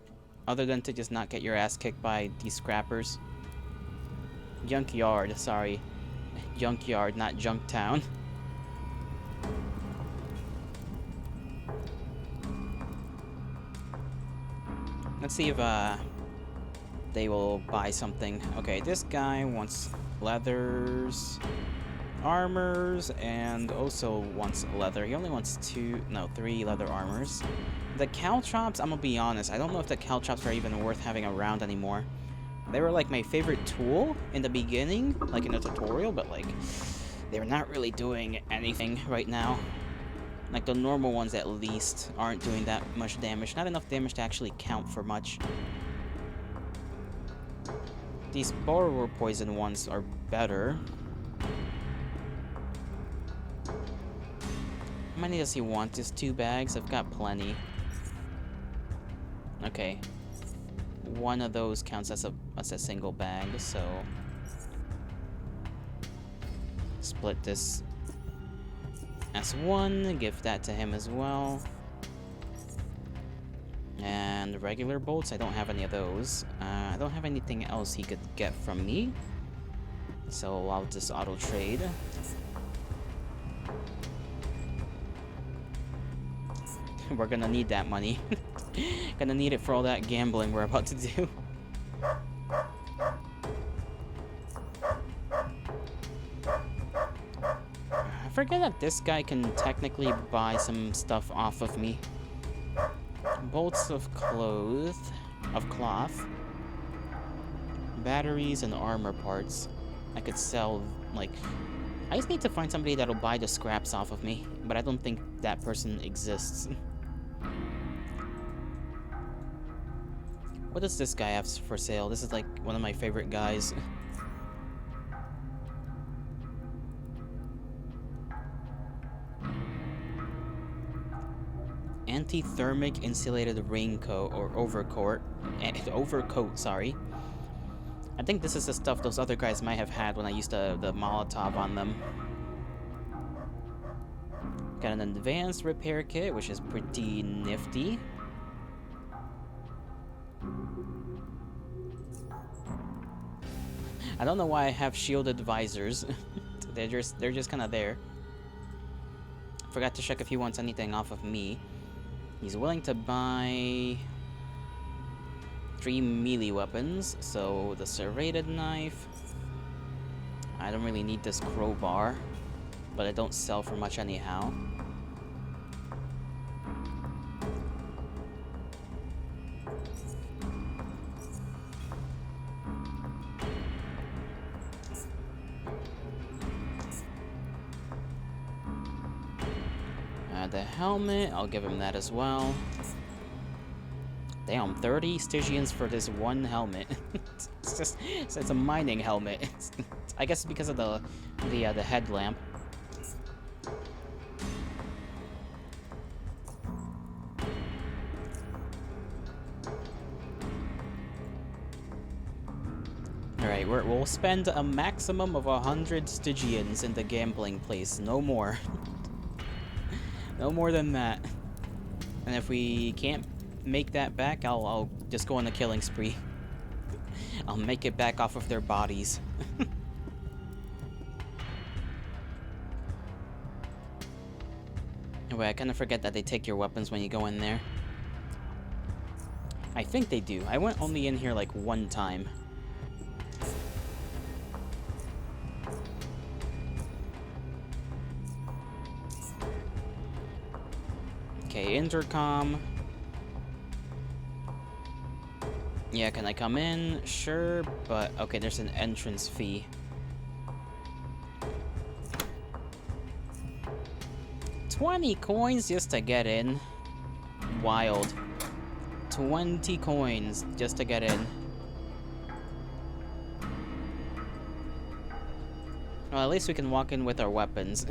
other than to just not get your ass kicked by these scrappers? Junkyard, sorry. Junkyard, not Junktown. Let's see if they will buy something. Okay, this guy wants leathers, armors, and also wants leather. He only wants 3 leather armors. The caltrops, I'm gonna be honest, I don't know if the caltrops are even worth having around anymore. They were like my favorite tool in the beginning, like in the tutorial, but like they're not really doing anything right now. Like the normal ones at least aren't doing that much damage. Not enough damage to actually count for much. These borrower poison ones are better. How many does he want? Just 2 bags? I've got plenty. Okay. One of those counts as a single bag, so... split this as 1, give that to him as well. And regular bolts, I don't have any of those. I don't have anything else he could get from me. So I'll just auto-trade. We're gonna need that money. Gonna need it for all that gambling we're about to do. I forget that this guy can technically buy some stuff off of me. Bolts of cloth. Batteries and armor parts. I could sell, like... I just need to find somebody that'll buy the scraps off of me, but I don't think that person exists. What does this guy have for sale? This is like one of my favorite guys. Anti-thermic insulated raincoat or overcoat, sorry. I think this is the stuff those other guys might have had when I used the Molotov on them. Got an advanced repair kit, which is pretty nifty. I don't know why I have shielded visors. they're just kind of there. Forgot to check if he wants anything off of me. He's willing to buy 3 melee weapons, so the serrated knife. I don't really need this crowbar, but I don't sell for much anyhow. The helmet, I'll give him that as well. Damn, 30 Stygians for this one helmet. it's a mining helmet. I guess because of the headlamp. Alright, we'll spend a maximum of 100 Stygians in the gambling place, no more. No more than that. And if we can't make that back, I'll just go on a killing spree. I'll make it back off of their bodies. Anyway, I kind of forget that they take your weapons when you go in there. I think they do. I went only in here like one time. Okay, intercom. Yeah, can I come in? Sure, but okay, there's an entrance fee. 20 coins just to get in. Wild. 20 coins just to get in. Well, at least we can walk in with our weapons.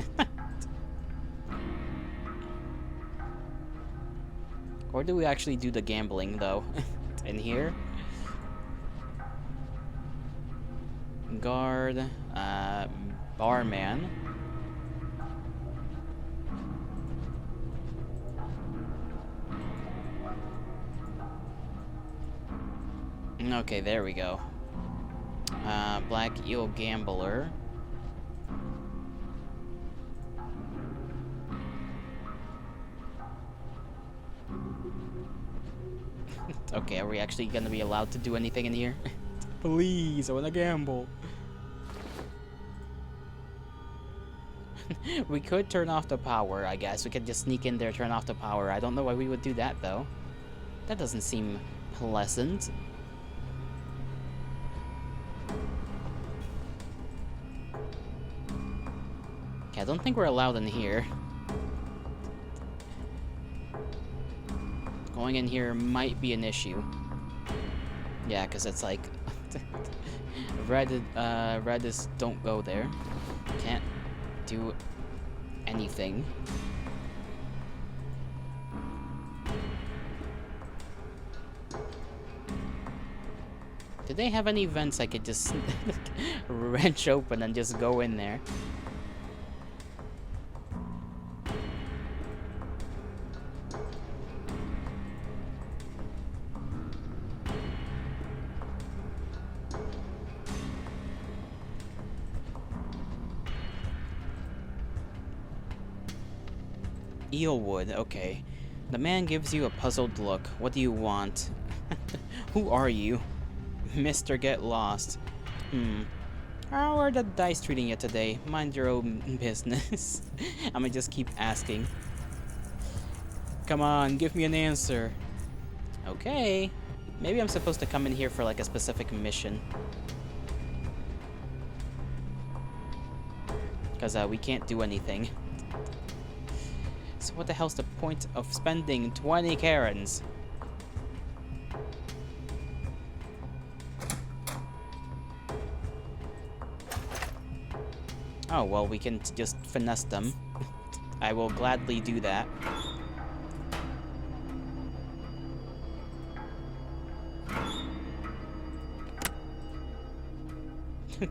Or do we actually do the gambling, though? In here? Guard, barman. Okay, there we go. Black Eel Gambler. Okay, are we actually gonna be allowed to do anything in here? Please, I wanna gamble. We could turn off the power, I guess. We could just sneak in there, turn off the power. I don't know why we would do that, though. That doesn't seem pleasant. Okay, I don't think we're allowed in here. Going in here might be an issue. Yeah, because it's like... red is don't go there. Can't do anything. Did they have any vents I could just wrench open and just go in there? Eelwood, okay. The man gives you a puzzled look. What do you want? Who are you? Mr. Get Lost. How are the dice treating you today? Mind your own business. I'ma just keep asking. Come on, give me an answer. Okay. Maybe I'm supposed to come in here for like a specific mission. Because we can't do anything. So what the hell's the point of spending 20 Karens? Oh, well, we can just finesse them. I will gladly do that.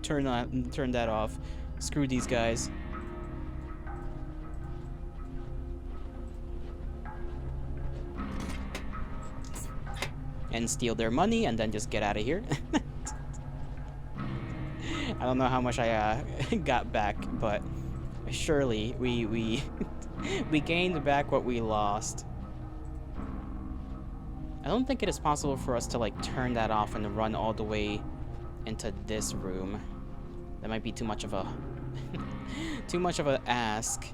Turn that off. Screw these guys. And steal their money and then just get out of here. I don't know how much I got back, but surely we we gained back what we lost. I don't think it is possible for us to like turn that off and run all the way into this room. That might be too much of a too much of an ask,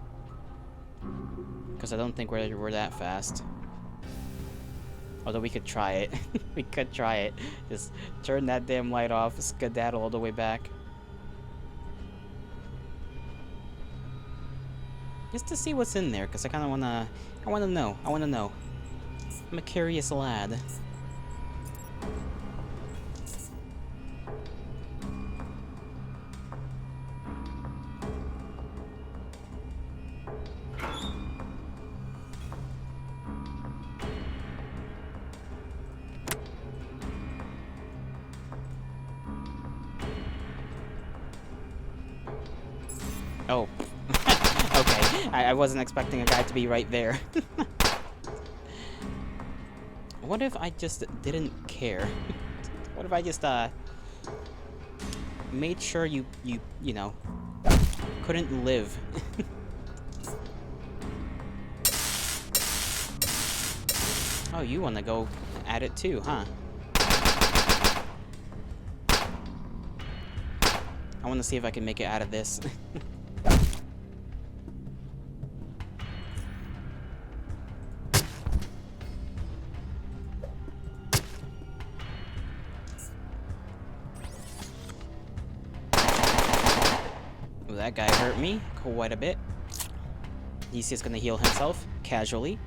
because I don't think we're that fast. Although we could try it. We could try it. Just turn that damn light off, skedaddle all the way back. Just to see what's in there, because I kind of I wanna know. I'm a curious lad. Oh. Okay. I wasn't expecting a guy to be right there. What if I just didn't care? What if I just made sure you know couldn't live? Oh, you want to go at it too, huh? I want to see if I can make it out of this. Ooh, that guy hurt me quite a bit. He's just gonna heal himself casually.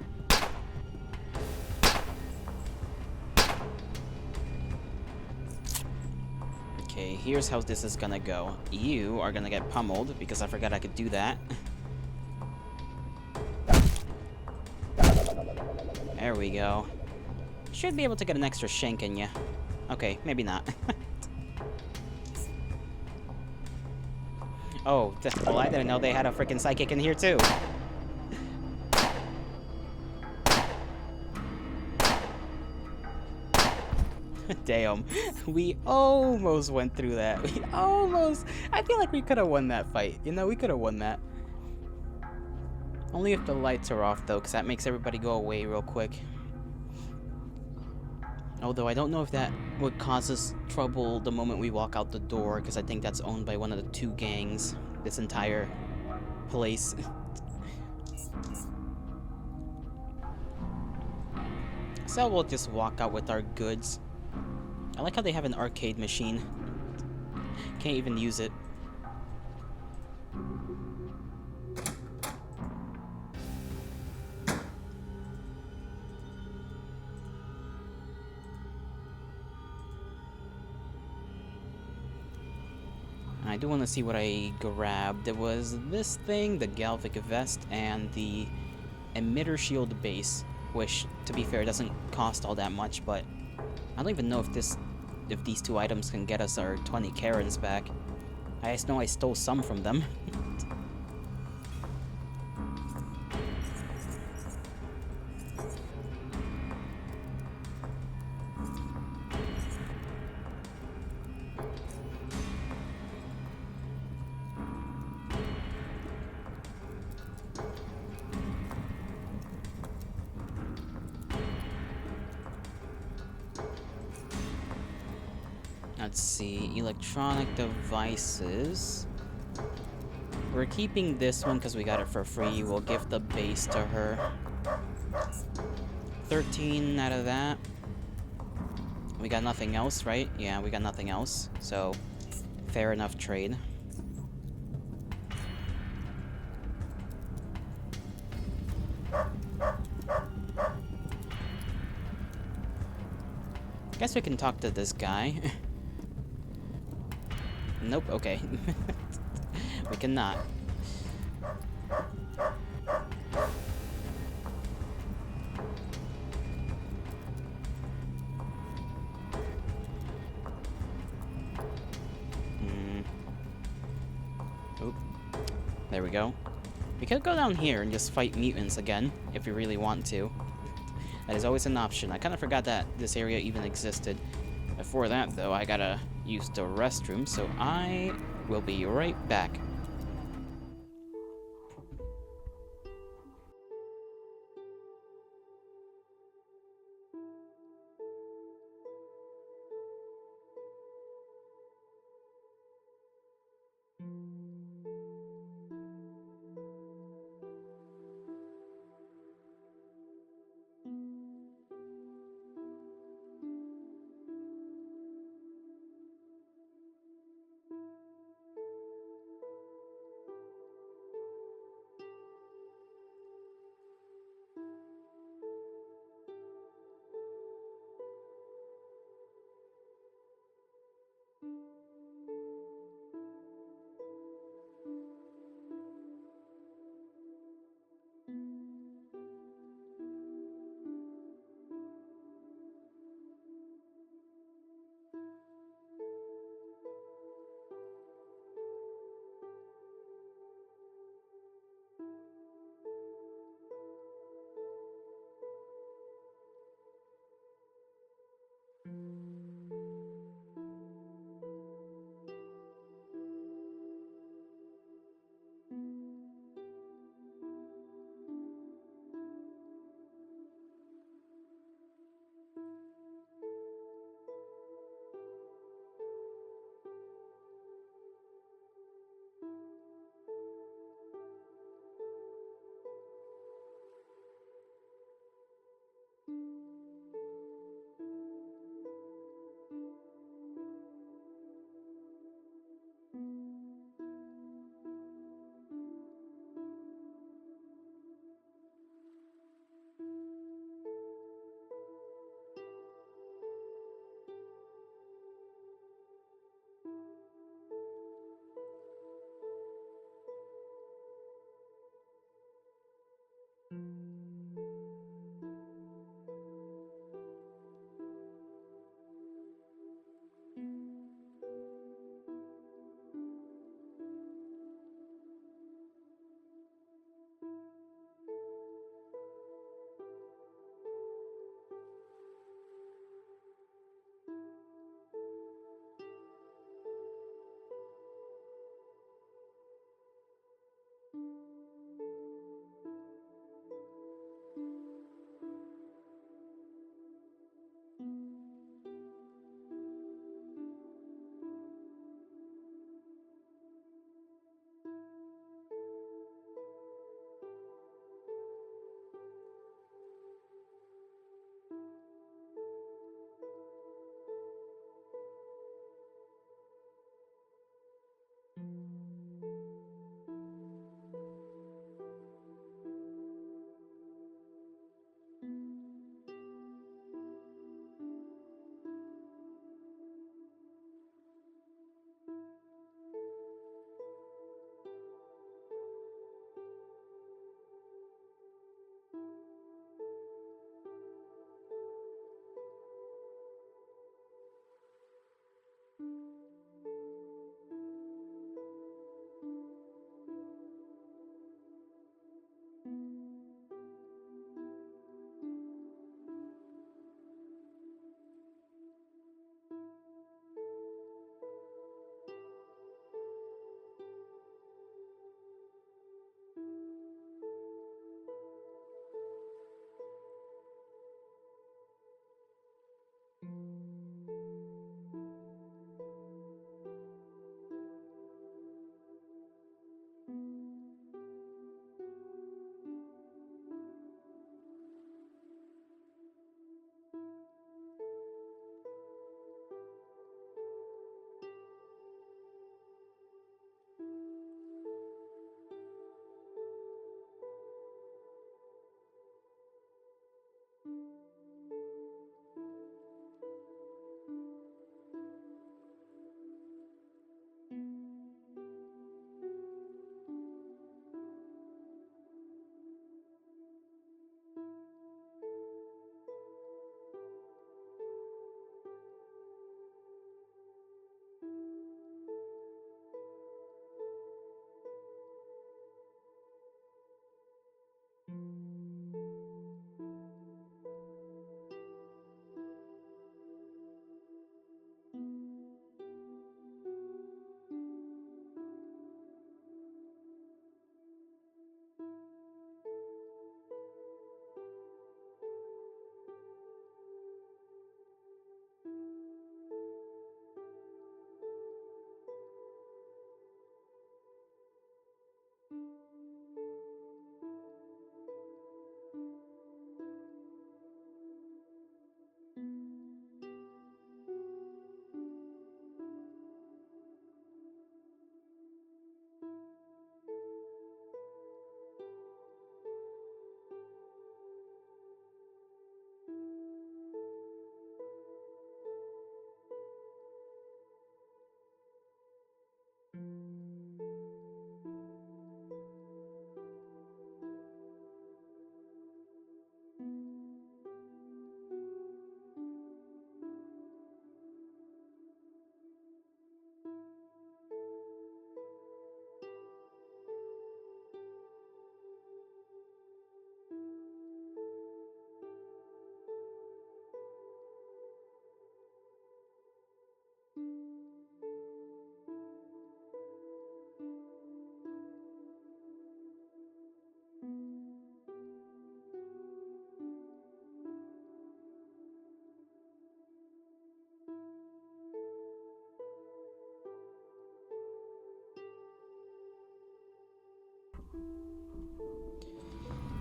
Okay, here's how this is gonna go. You are gonna get pummeled because I forgot I could do that. There we go. Should be able to get an extra shank in ya. Okay, maybe not. Oh, well, I didn't know they had a freaking psychic in here too. Damn, we almost went through that. We almost... I feel like we could have won that fight. You know, we could have won that. Only if the lights are off, though, because that makes everybody go away real quick. Although I don't know if that would cause us trouble the moment we walk out the door, because I think that's owned by one of the two gangs. This entire place. So we'll just walk out with our goods. I like how they have an arcade machine. Can't even use it. I do want to see what I grabbed. It was this thing, the Galvic vest, and the emitter shield base, which, to be fair, doesn't cost all that much, but I don't even know if these two items can get us our 20 Karens back. I just know I stole some from them. Let's see, electronic devices. We're keeping this one because we got it for free. We'll give the base to her. 13 out of that. We got nothing else, right? Yeah, we got nothing else. So, fair enough trade. Guess we can talk to this guy. Nope, okay. We cannot. Oop. There we go. We could go down here and just fight mutants again, if we really want to. That is always an option. I kind of forgot that this area even existed. Before that, though, I gotta use the restroom, so I will be right back.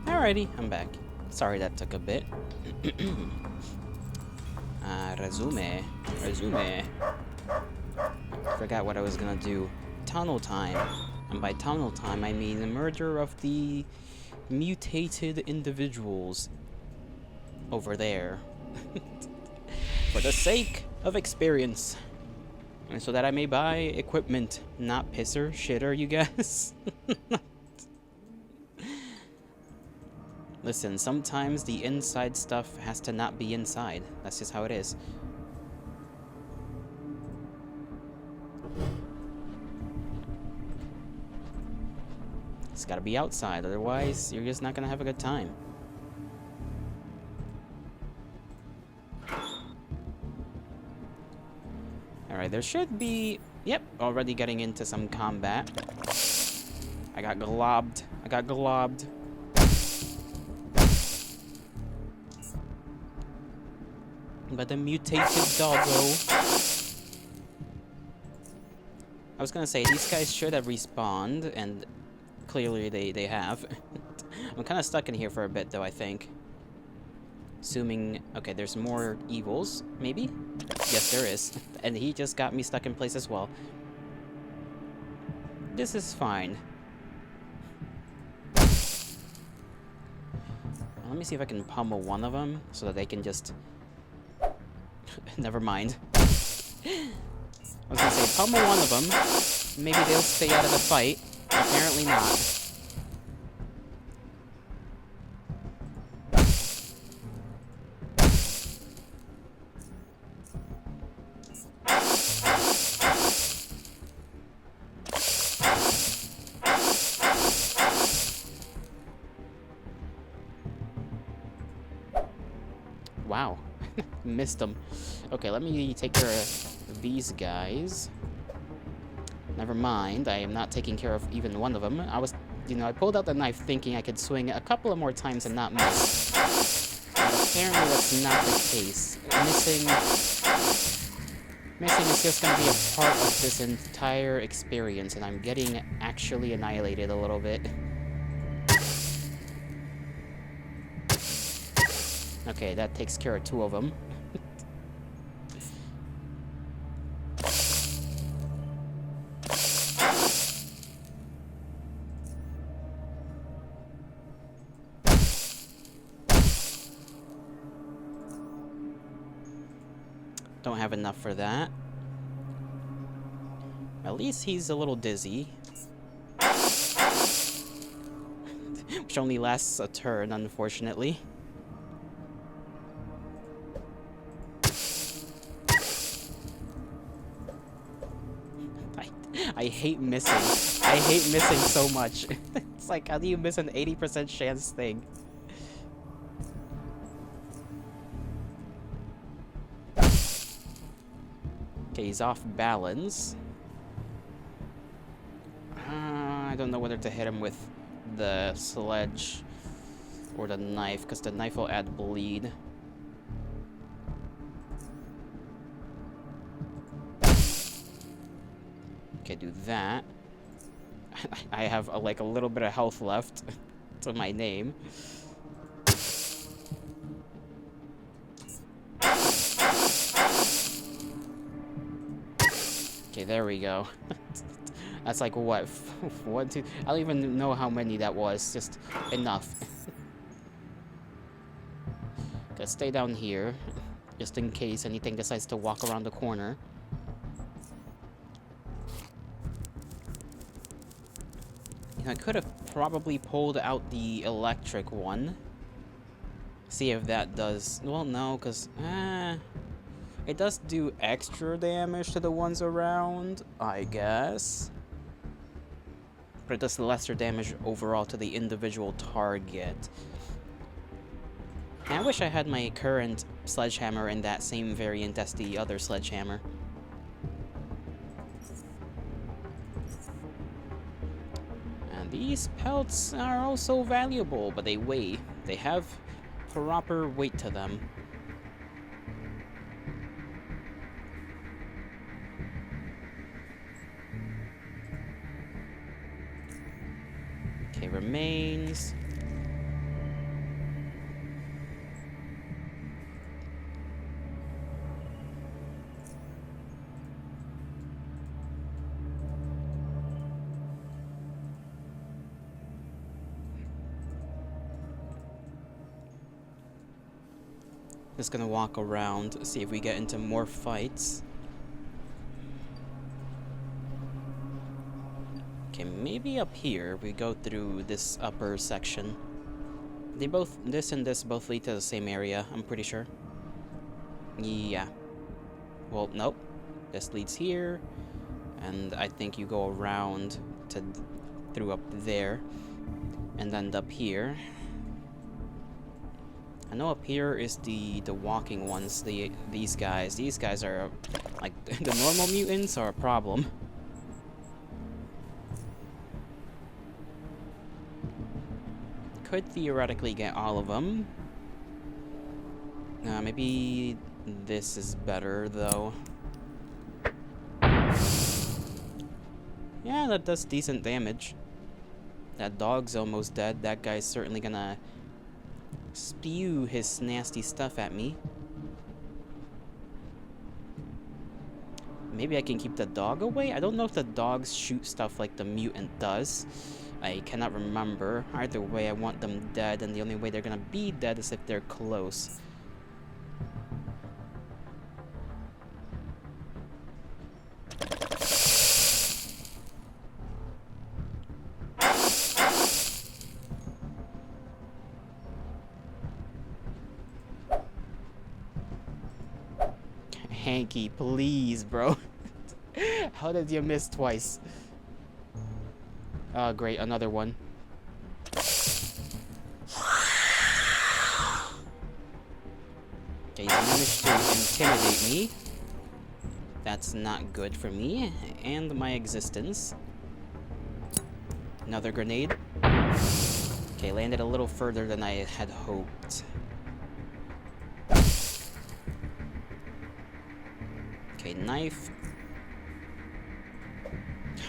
Alrighty, I'm back. Sorry that took a bit. Resume. Forgot what I was gonna do. Tunnel time. And by tunnel time, I mean the murder of the mutated individuals over there. For the sake of experience. And so that I may buy equipment, not pisser, shitter, you guys. Listen, sometimes the inside stuff has to not be inside. That's just how it is. It's gotta be outside, otherwise you're just not gonna have a good time. Alright, there should be... Yep, already getting into some combat. I got globbed. By the mutated doggo. I was gonna say, these guys should have respawned, and clearly they have. I'm kind of stuck in here for a bit, though, I think. Assuming... Okay, there's more evils, maybe? Yes, there is. And he just got me stuck in place as well. This is fine. Let me see if I can pummel one of them, so that they can just... Never mind. I was gonna say, pummel one of them. Maybe they'll stay out of the fight. Apparently not. Wow. Missed them. Okay, let me take care of these guys. Never mind, I am not taking care of even one of them. I was, I pulled out the knife thinking I could swing a couple of more times and not miss. But apparently that's not the case. Missing is just going to be a part of this entire experience, and I'm getting actually annihilated a little bit. Okay, that takes care of two of them. Don't have enough for that. At least he's a little dizzy. Which only lasts a turn, unfortunately. I hate missing. I hate missing so much. It's like, how do you miss an 80% chance thing? Okay, he's off balance. I don't know whether to hit him with the sledge or the knife, because the knife will add bleed. Okay, do that. I have like a little bit of health left to my name. Okay, there we go. That's like what? 1, 2. I don't even know how many that was. Just enough. Gotta stay down here, just in case anything decides to walk around the corner. I could have probably pulled out the electric one. See if that does... Well, no, because... it does do extra damage to the ones around, I guess. But it does lesser damage overall to the individual target. And I wish I had my current sledgehammer in that same variant as the other sledgehammer. These pelts are also valuable, but they weigh. They have proper weight to them. Okay, remains. Just gonna walk around, see if we get into more fights. Okay, maybe up here we go through this upper section. They both, this and this both lead to the same area, I'm pretty sure. Yeah. Well, nope. This leads here, and I think you go around to through up there, and end up here. I know up here is the walking ones. These guys. These guys are like the normal mutants are a problem. Could theoretically get all of them. Maybe this is better though. Yeah, that does decent damage. That dog's almost dead. That guy's certainly gonna spew his nasty stuff at me. Maybe I can keep the dog away? I don't know if the dogs shoot stuff like the mutant does. I cannot remember. Either way, I want them dead, and the only way they're gonna be dead is if they're close. Hanky, please, bro. How did you miss twice? Oh, great, another one. Okay, you managed to intimidate me. That's not good for me and my existence. Another grenade. Okay, landed a little further than I had hoped. Okay, knife.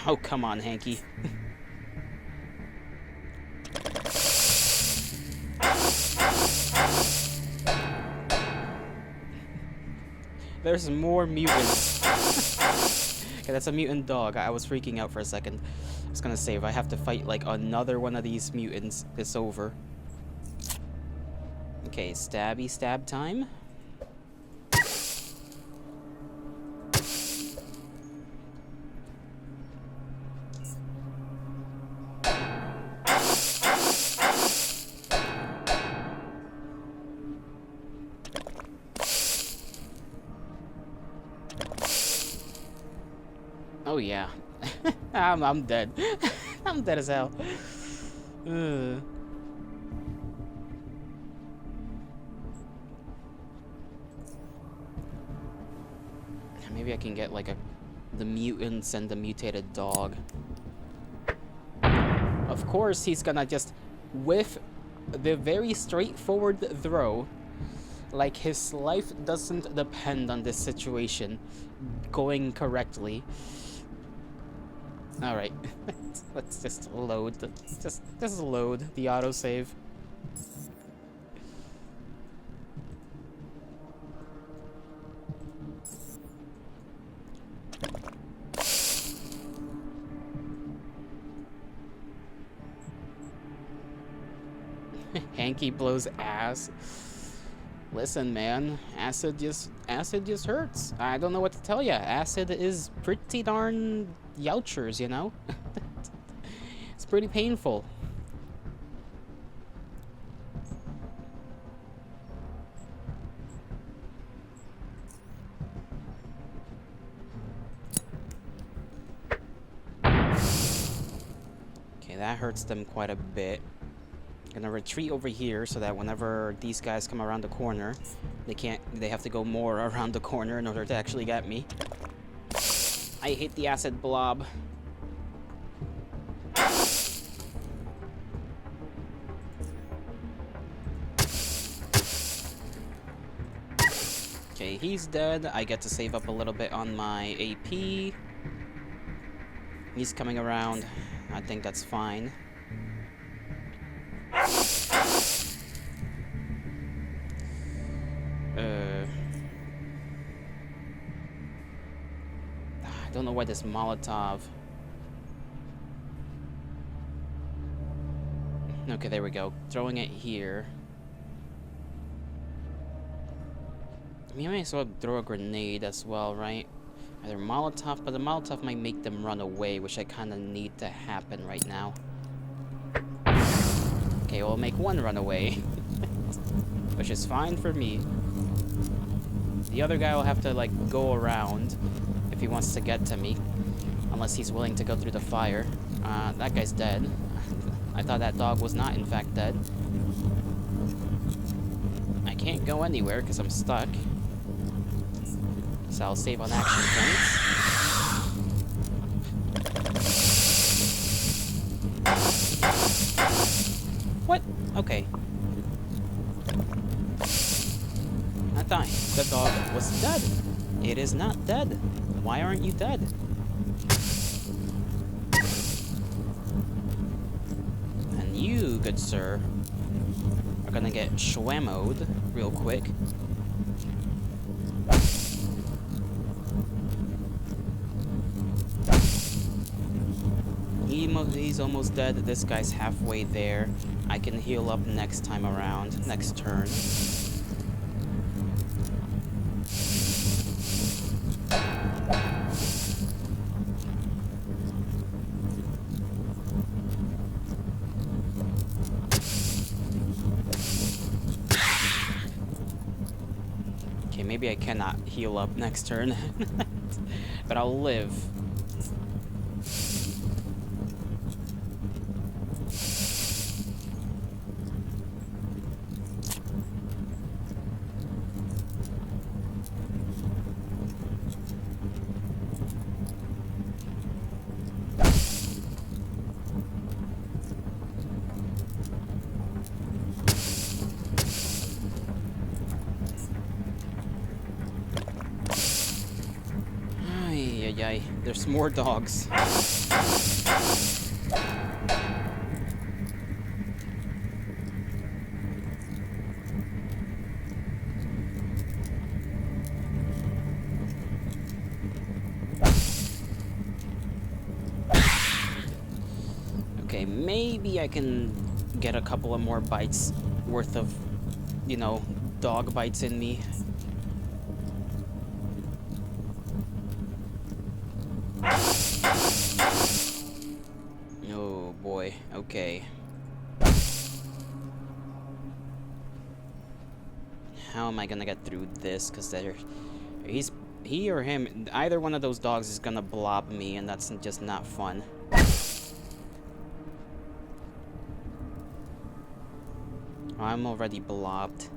Oh, come on, Hanky. There's more mutants. Okay, that's a mutant dog. I was freaking out for a second. I was gonna say, if I have to fight like another one of these mutants, it's over. Okay, stabby stab time. Oh yeah, I'm dead. I'm dead as hell. Maybe I can get like the mutants and the mutated dog. Of course, he's gonna just whiff the very straightforward throw. Like his life doesn't depend on this situation going correctly. All right, let's just load. Just load the autosave. Hanky blows ass. Listen, man, acid just hurts. I don't know what to tell ya. Acid is pretty darn youchers, you know? It's pretty painful. Okay, that hurts them quite a bit. Gonna retreat over here so that whenever these guys come around the corner, they have to go more around the corner in order to actually get me. I hate the acid blob. Okay, he's dead. I get to save up a little bit on my AP. He's coming around. I think that's fine. Don't know why this Molotov... Okay, there we go. Throwing it here. I mean, I might as well throw a grenade as well, right? Either Molotov, but the Molotov might make them run away, which I kind of need to happen right now. Okay, we'll make one run away. Which is fine for me. The other guy will have to, like, go around if he wants to get to me. Unless he's willing to go through the fire. That guy's dead. I thought that dog was not, in fact, dead. I can't go anywhere because I'm stuck. So I'll save on action points. What? Okay. I thought the dog was dead. It is not dead. Why aren't you dead? And you, good sir, are gonna get schwammoed real quick. He's almost dead. This guy's halfway there. I can heal up next time around, next turn. Okay, maybe I cannot heal up next turn, but I'll live. There's more dogs. Okay, maybe I can get a couple of more bites worth of, you know, dog bites in me. Oh boy, okay. How am I gonna get through this? Because he or him, either one of those dogs is gonna blob me, and that's just not fun. I'm already blobbed.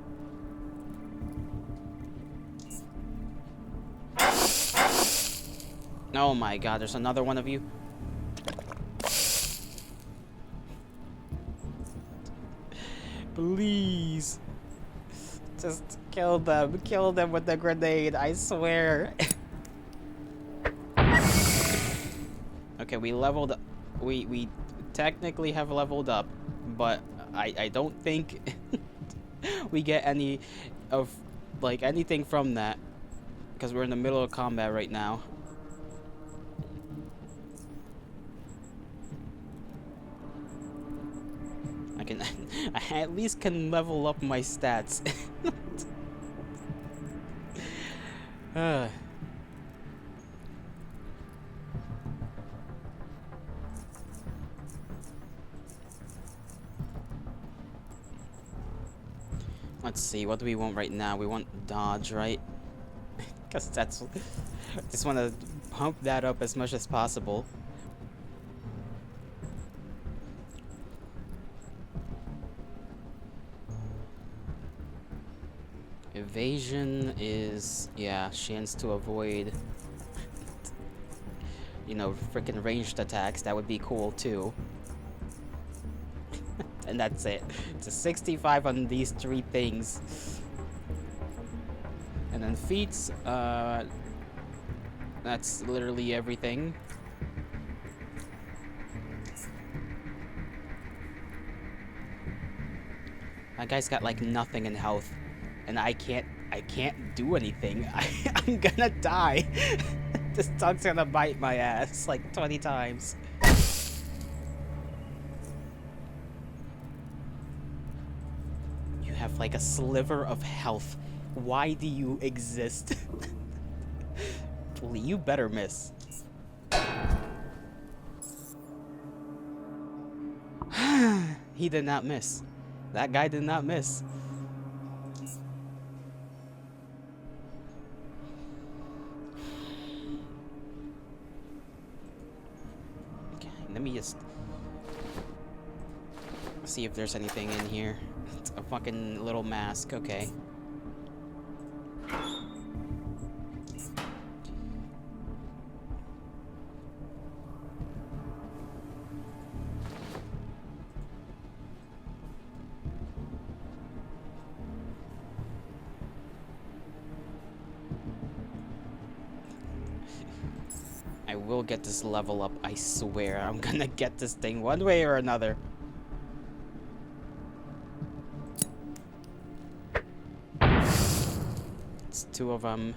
Oh my god, there's another one of you. Please. Just kill them. Kill them with the grenade, I swear. Okay, we leveled up. We technically have leveled up, but I don't think we get any of, like, anything from that. Because we're in the middle of combat right now. I at least can level up my stats. Let's see, what do we want right now? We want dodge, right? Because that's... just want to pump that up as much as possible. Evasion is, yeah, chance to avoid, you know, freaking ranged attacks. That would be cool too. And that's it. It's a 65 on these three things. And then feats, that's literally everything. That guy's got like nothing in health. And I can't do anything. I'm gonna die. This dog's gonna bite my ass like 20 times. You have like a sliver of health. Why do you exist? You better miss. He did not miss. That guy did not miss. Okay, let me just see if there's anything in here. It's a fucking little mask, okay. I will get this level up, I swear. I'm gonna get this thing one way or another. It's two of them.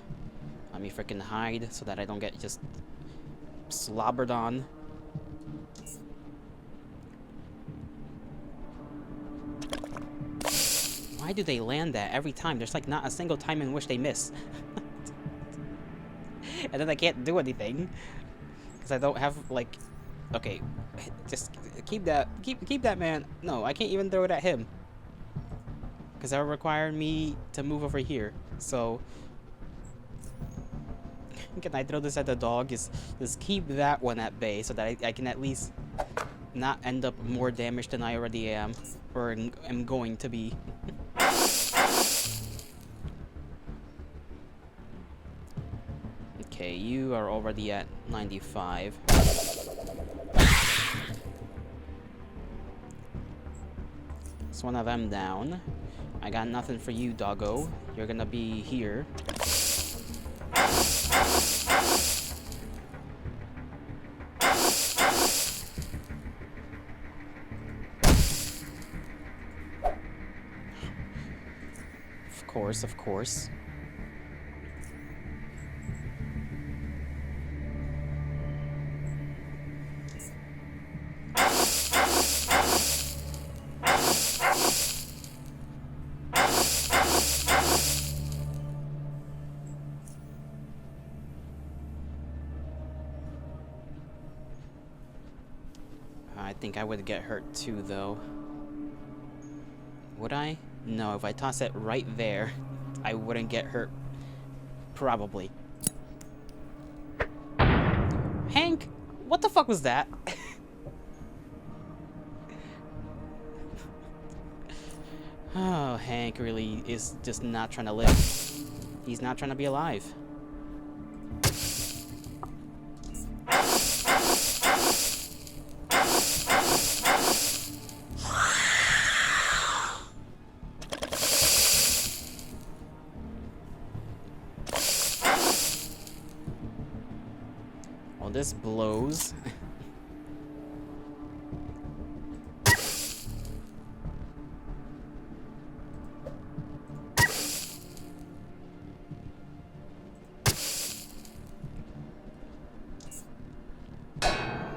Let me freaking hide so that I don't get just slobbered on. Why do they land that every time? There's like not a single time in which they miss. And then I can't do anything because I don't have like. Okay, just keep that man. No, I can't even throw it at him because that would require me to move over here. So can I throw this at the dog? Just keep that one at bay so that I can at least not end up more damaged than I already am or am going to be. Okay, you are already at 95. It's one of them down. I got nothing for you, doggo. You're gonna be here. Of course. I think I would get hurt too, though. Would I? No, if I toss it right there, I wouldn't get hurt. Probably. Hank! What the fuck was that? Oh, Hank really is just not trying to live. He's not trying to be alive. Well, this blows.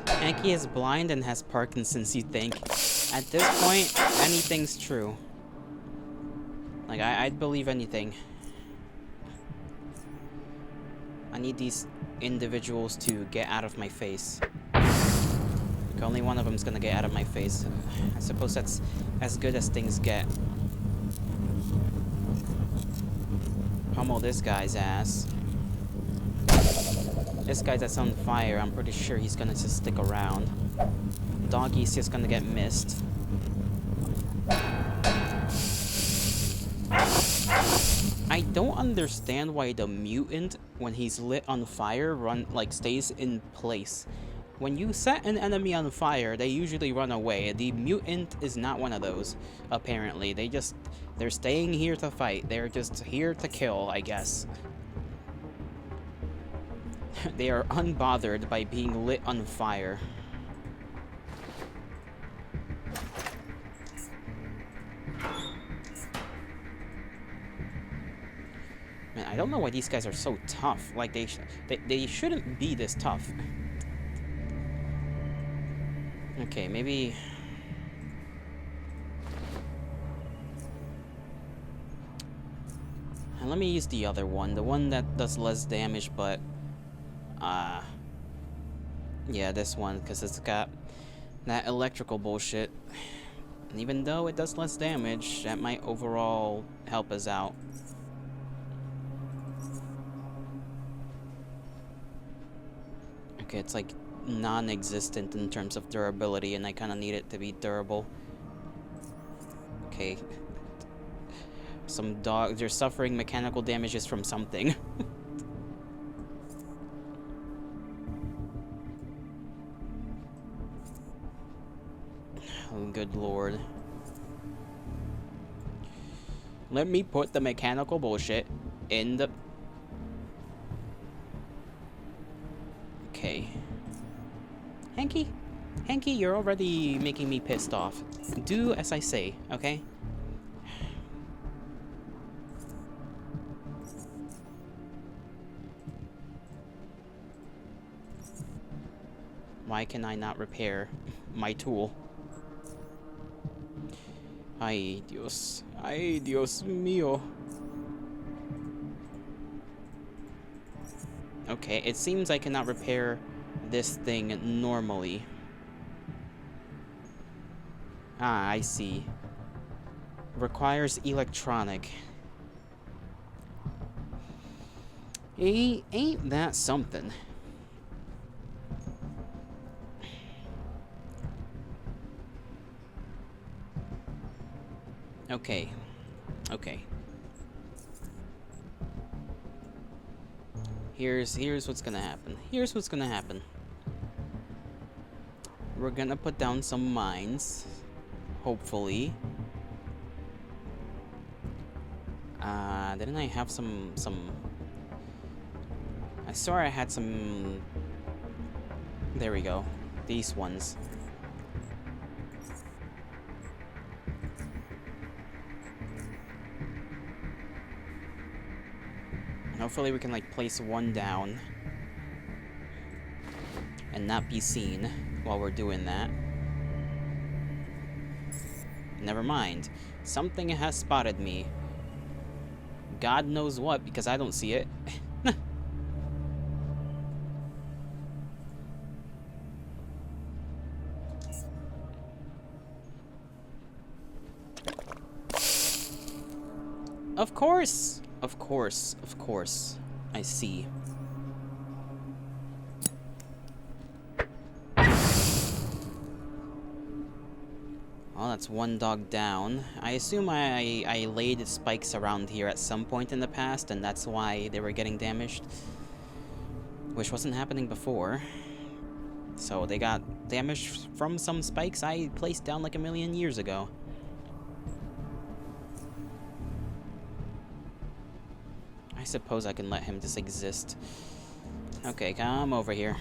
Hanky is blind and has Parkinson's, you think? At this point, anything's true. Like, I'd believe anything. I need these individuals to get out of my face. Like, only one of them's gonna get out of my face. I suppose that's as good as things get. Pummel this guy's ass. This guy that's on fire, I'm pretty sure he's gonna just stick around. Doggy's just gonna get missed. I don't understand why the mutant, when he's lit on fire, stays in place. When you set an enemy on fire, they usually run away. The mutant is not one of those, apparently. They're staying here to fight. They're just here to kill, I guess. They are unbothered by being lit on fire. Man, don't know why these guys are so tough. Like, they shouldn't be this tough. Okay, maybe... And let me use the other one. The one that does less damage, but... yeah, this one, because it's got that electrical bullshit. And even though it does less damage, that might overall help us out. Okay, it's like non-existent in terms of durability, and I kind of need it to be durable. Okay. Some dogs are suffering mechanical damages from something. Oh, good lord. Let me put the mechanical bullshit in the... Okay. Hanky? Hanky, you're already making me pissed off. Do as I say, okay? Why can I not repair my tool? Ay, Dios. Ay, Dios mío. Okay, it seems I cannot repair this thing normally. Ah, I see. Requires electronic. Ain't that something? Okay. Okay. Here's what's gonna happen. Here's what's gonna happen. We're gonna put down some mines. Hopefully. Didn't I have some... I swear I had some... There we go. These ones. Hopefully we can, like, place one down and not be seen while we're doing that. Never mind. Something has spotted me. God knows what, because I don't see it. Of course! Of course, of course. I see. Well, that's one dog down. I assume I laid spikes around here at some point in the past, and that's why they were getting damaged. Which wasn't happening before. So they got damaged from some spikes I placed down like a million years ago. I suppose I can let him just exist. Okay, come over here.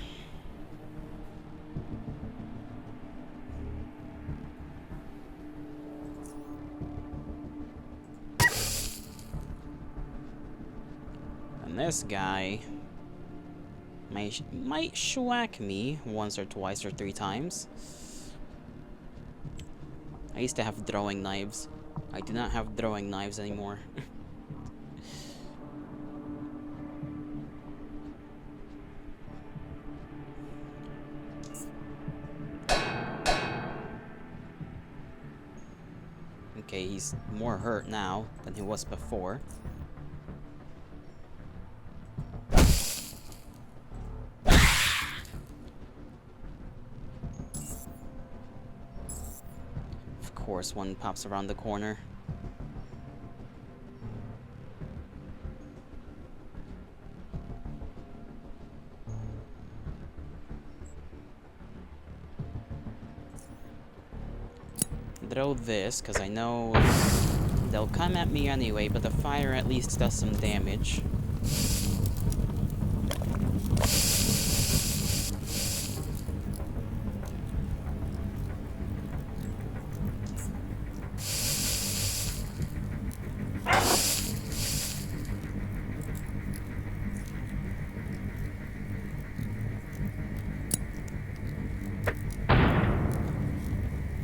And this guy might schwack me once or twice or three times. I used to have throwing knives. I do not have throwing knives anymore. Okay, he's more hurt now than he was before. Of course, one pops around the corner. Throw this, because I know they'll come at me anyway, but the fire at least does some damage.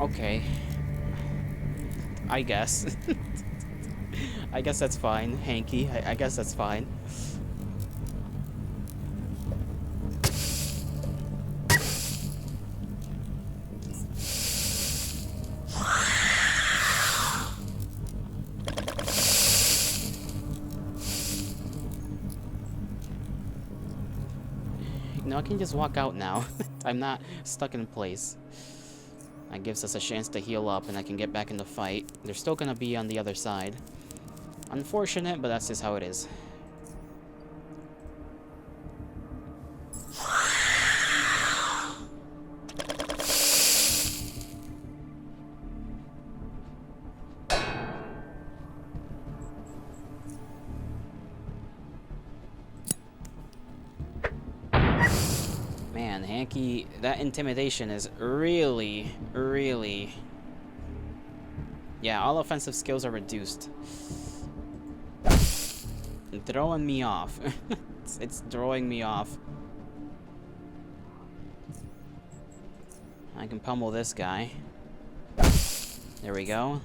Okay. I guess. I guess that's fine, Hanky. I guess that's fine. No, I can just walk out now. I'm not stuck in place. That gives us a chance to heal up and I can get back in the fight. They're still gonna be on the other side. Unfortunate, but that's just how it is. Man, Hanky, that intimidation is really, really... Yeah, all offensive skills are reduced. And throwing me off. It's throwing me off. I can pummel this guy. There we go.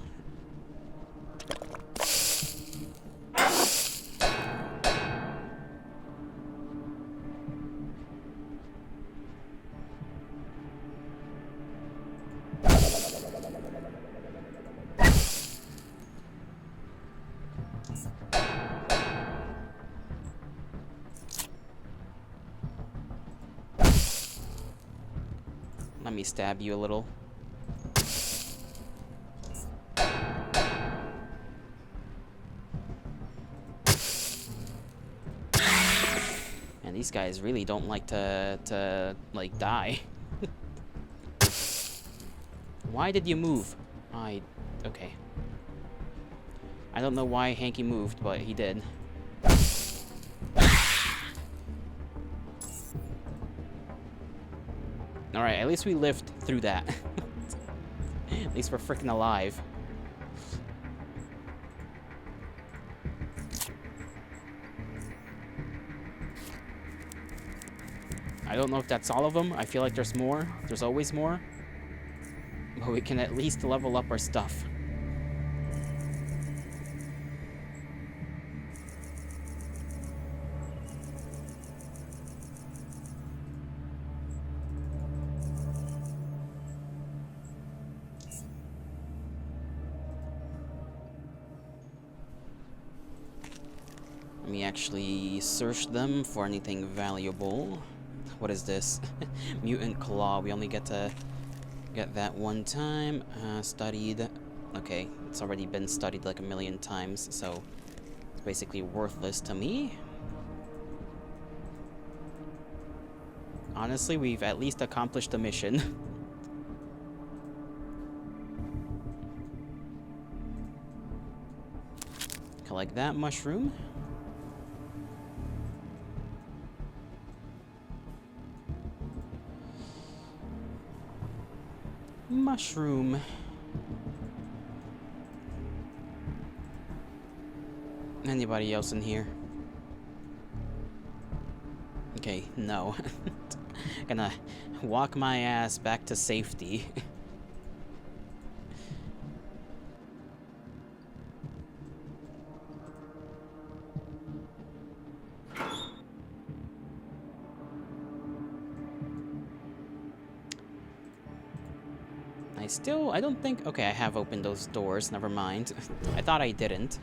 Let me stab you a little. And these guys really don't like to like die. Why did you move? Okay. I don't know why Hanky moved, but he did. Alright, at least we lived through that. At least we're freaking alive. I don't know if that's all of them. I feel like there's more. There's always more. But we can at least level up our stuff. Let me actually search them for anything valuable. What is this? Mutant Claw. We only get to get that one time. Studied. Okay, it's already been studied like a million times, so it's basically worthless to me. Honestly, we've at least accomplished the mission. Collect that mushroom. Mushroom. Anybody else in here? Okay, no. Gonna walk my ass back to safety. I don't think... Okay, I have opened those doors, never mind. I thought I didn't,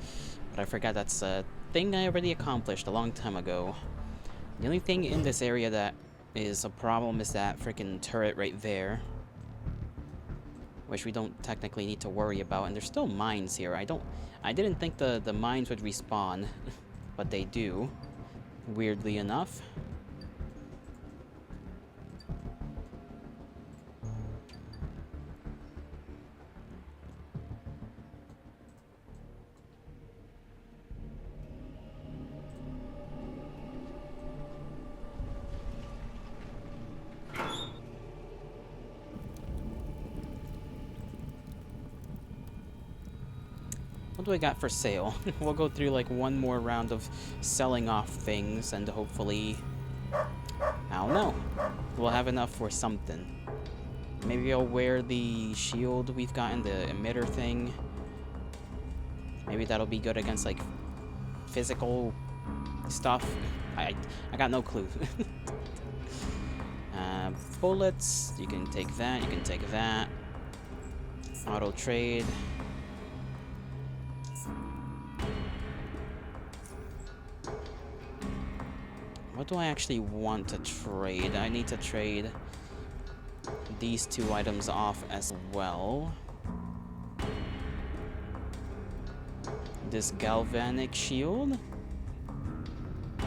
but I forgot that's a thing I already accomplished a long time ago. The only thing in this area that is a problem is that freaking turret right there. Which we don't technically need to worry about, and there's still mines here. I didn't think the mines would respawn, but they do, weirdly enough. What do I got for sale? We'll go through like one more round of selling off things and hopefully, I don't know, we'll have enough for something. Maybe I'll wear the shield we've gotten, the emitter thing. Maybe that'll be good against, like, physical stuff. I got no clue. Bullets, you can take that, you can take that. Auto trade. What do I actually want to trade? I need to trade these 2 items off as well. This galvanic shield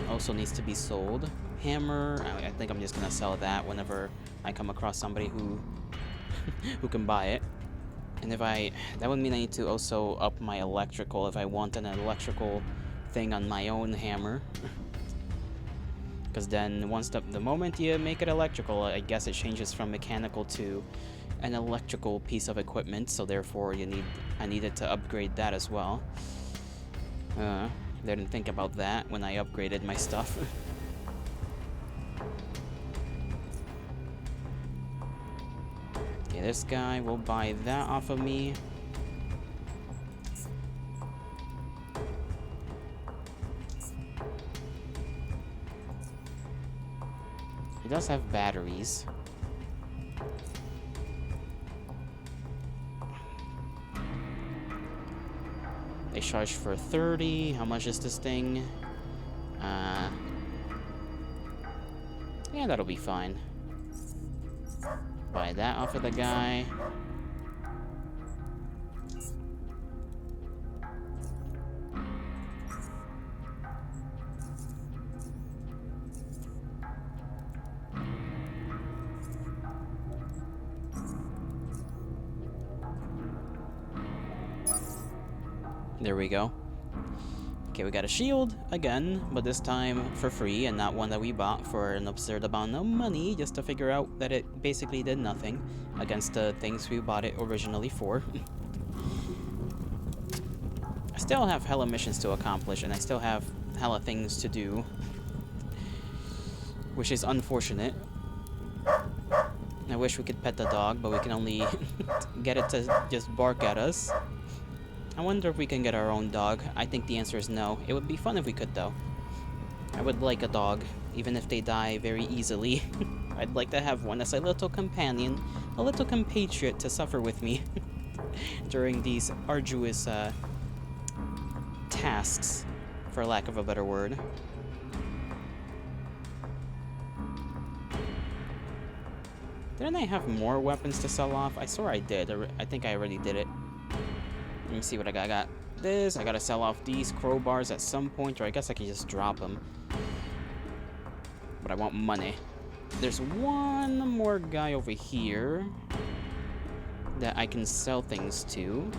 also needs to be sold. Hammer, I think I'm just gonna sell that whenever I come across somebody who who can buy it. And that would mean I need to also up my electrical if I want an electrical thing on my own hammer. Because then once the moment you make it electrical, I guess it changes from mechanical to an electrical piece of equipment, so therefore I needed to upgrade that as well. Didn't think about that when I upgraded my stuff. Okay, this guy will buy that off of me. He does have batteries. They charge for 30. How much is this thing? Yeah, that'll be fine. Buy that off of the guy. There we go. Okay, we got a shield again, but this time for free and not one that we bought for an absurd amount of money just to figure out that it basically did nothing against the things we bought it originally for. I still have hella missions to accomplish and I still have hella things to do, which is unfortunate. I wish we could pet the dog, but we can only get it to just bark at us. I wonder if we can get our own dog. I think the answer is no. It would be fun if we could, though. I would like a dog, even if they die very easily. I'd like to have one as a little companion, a little compatriot to suffer with me during these arduous tasks, for lack of a better word. Didn't I have more weapons to sell off? I swore I did. I think I already did it. Let me see what I got. I got this. I gotta sell off these crowbars at some point, or I guess I can just drop them. But I want money. There's one more guy over here that I can sell things to.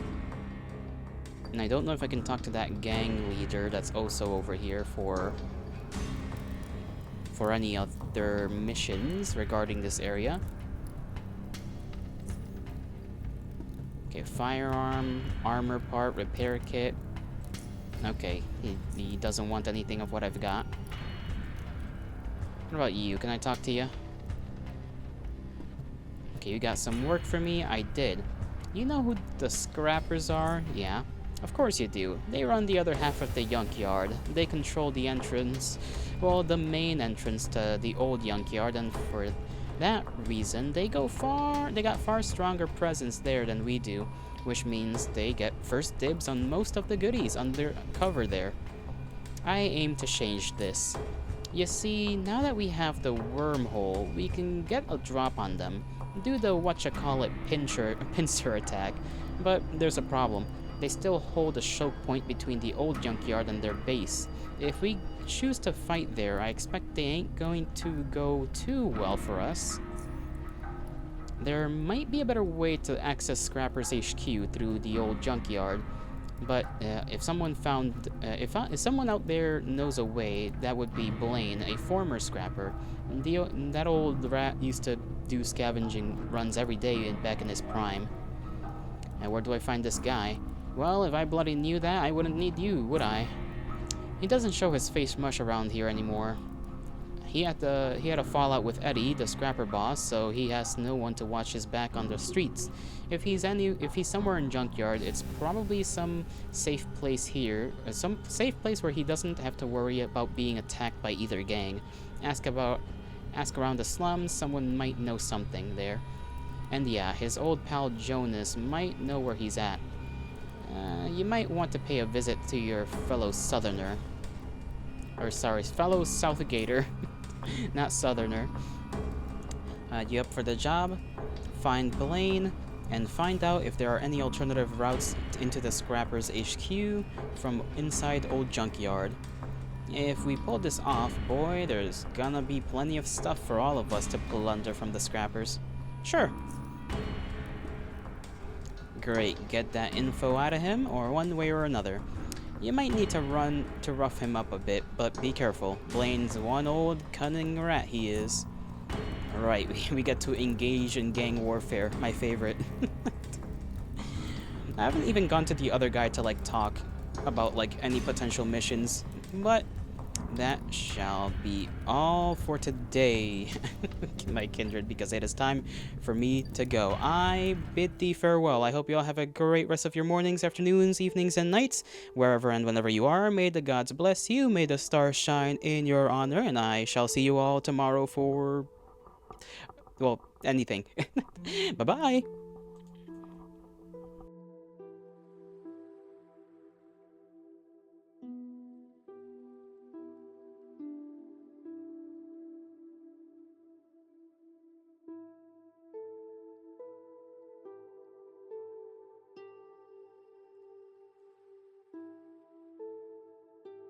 And I don't know if I can talk to that gang leader that's also over here for any other missions regarding this area. Okay, firearm, armor part, repair kit. Okay, he doesn't want anything of what I've got. What about you? Can I talk to you? Okay, you got some work for me? I did. You know who the scrappers are? Yeah. Of course you do. They run the other half of the junkyard. They control the entrance, well, the main entrance to the old junkyard, and for that reason, they got far stronger presence there than we do, which means they get first dibs on most of the goodies under cover there. I aim to change this. You see, now that we have the wormhole, we can get a drop on them, do the whatcha-call-it pincer attack, but there's a problem. They still hold a choke point between the old junkyard and their base. If we choose to fight there, I expect they ain't going to go too well for us. There might be a better way to access Scrapper's HQ through the old junkyard, but if someone out there knows a way, that would be Blaine, a former Scrapper. That old rat used to do scavenging runs every day back in his prime. And where do I find this guy? Well, if I bloody knew that, I wouldn't need you, would I? He doesn't show his face much around here anymore. he had a fallout with Eddie, the scrapper boss, so he has no one to watch his back on the streets. If he's somewhere in Junkyard, it's probably some safe place here, some safe place where he doesn't have to worry about being attacked by either gang. Ask around the slums, someone might know something there. And yeah, his old pal Jonas might know where he's at. You might want to pay a visit to your fellow Southerner. Or sorry, fellow Southgater, not Southerner. You up for the job? Find Blaine, and find out if there are any alternative routes into the Scrappers HQ from inside Old Junkyard. If we pull this off, boy, there's gonna be plenty of stuff for all of us to plunder from the Scrappers. Sure. Great, get that info out of him, or one way or another. You might need to run to rough him up a bit, but be careful. Blaine's one old cunning rat he is. Right, we get to engage in gang warfare, my favorite. I haven't even gone to the other guy to like talk about like any potential missions, but that shall be all for today, my kindred, because it is time for me to go. I bid thee farewell. I hope you all have a great rest of your mornings, afternoons, evenings, and nights. Wherever and whenever you are, may the gods bless you, may the stars shine in your honor, and I shall see you all tomorrow for, well, anything. Bye-bye.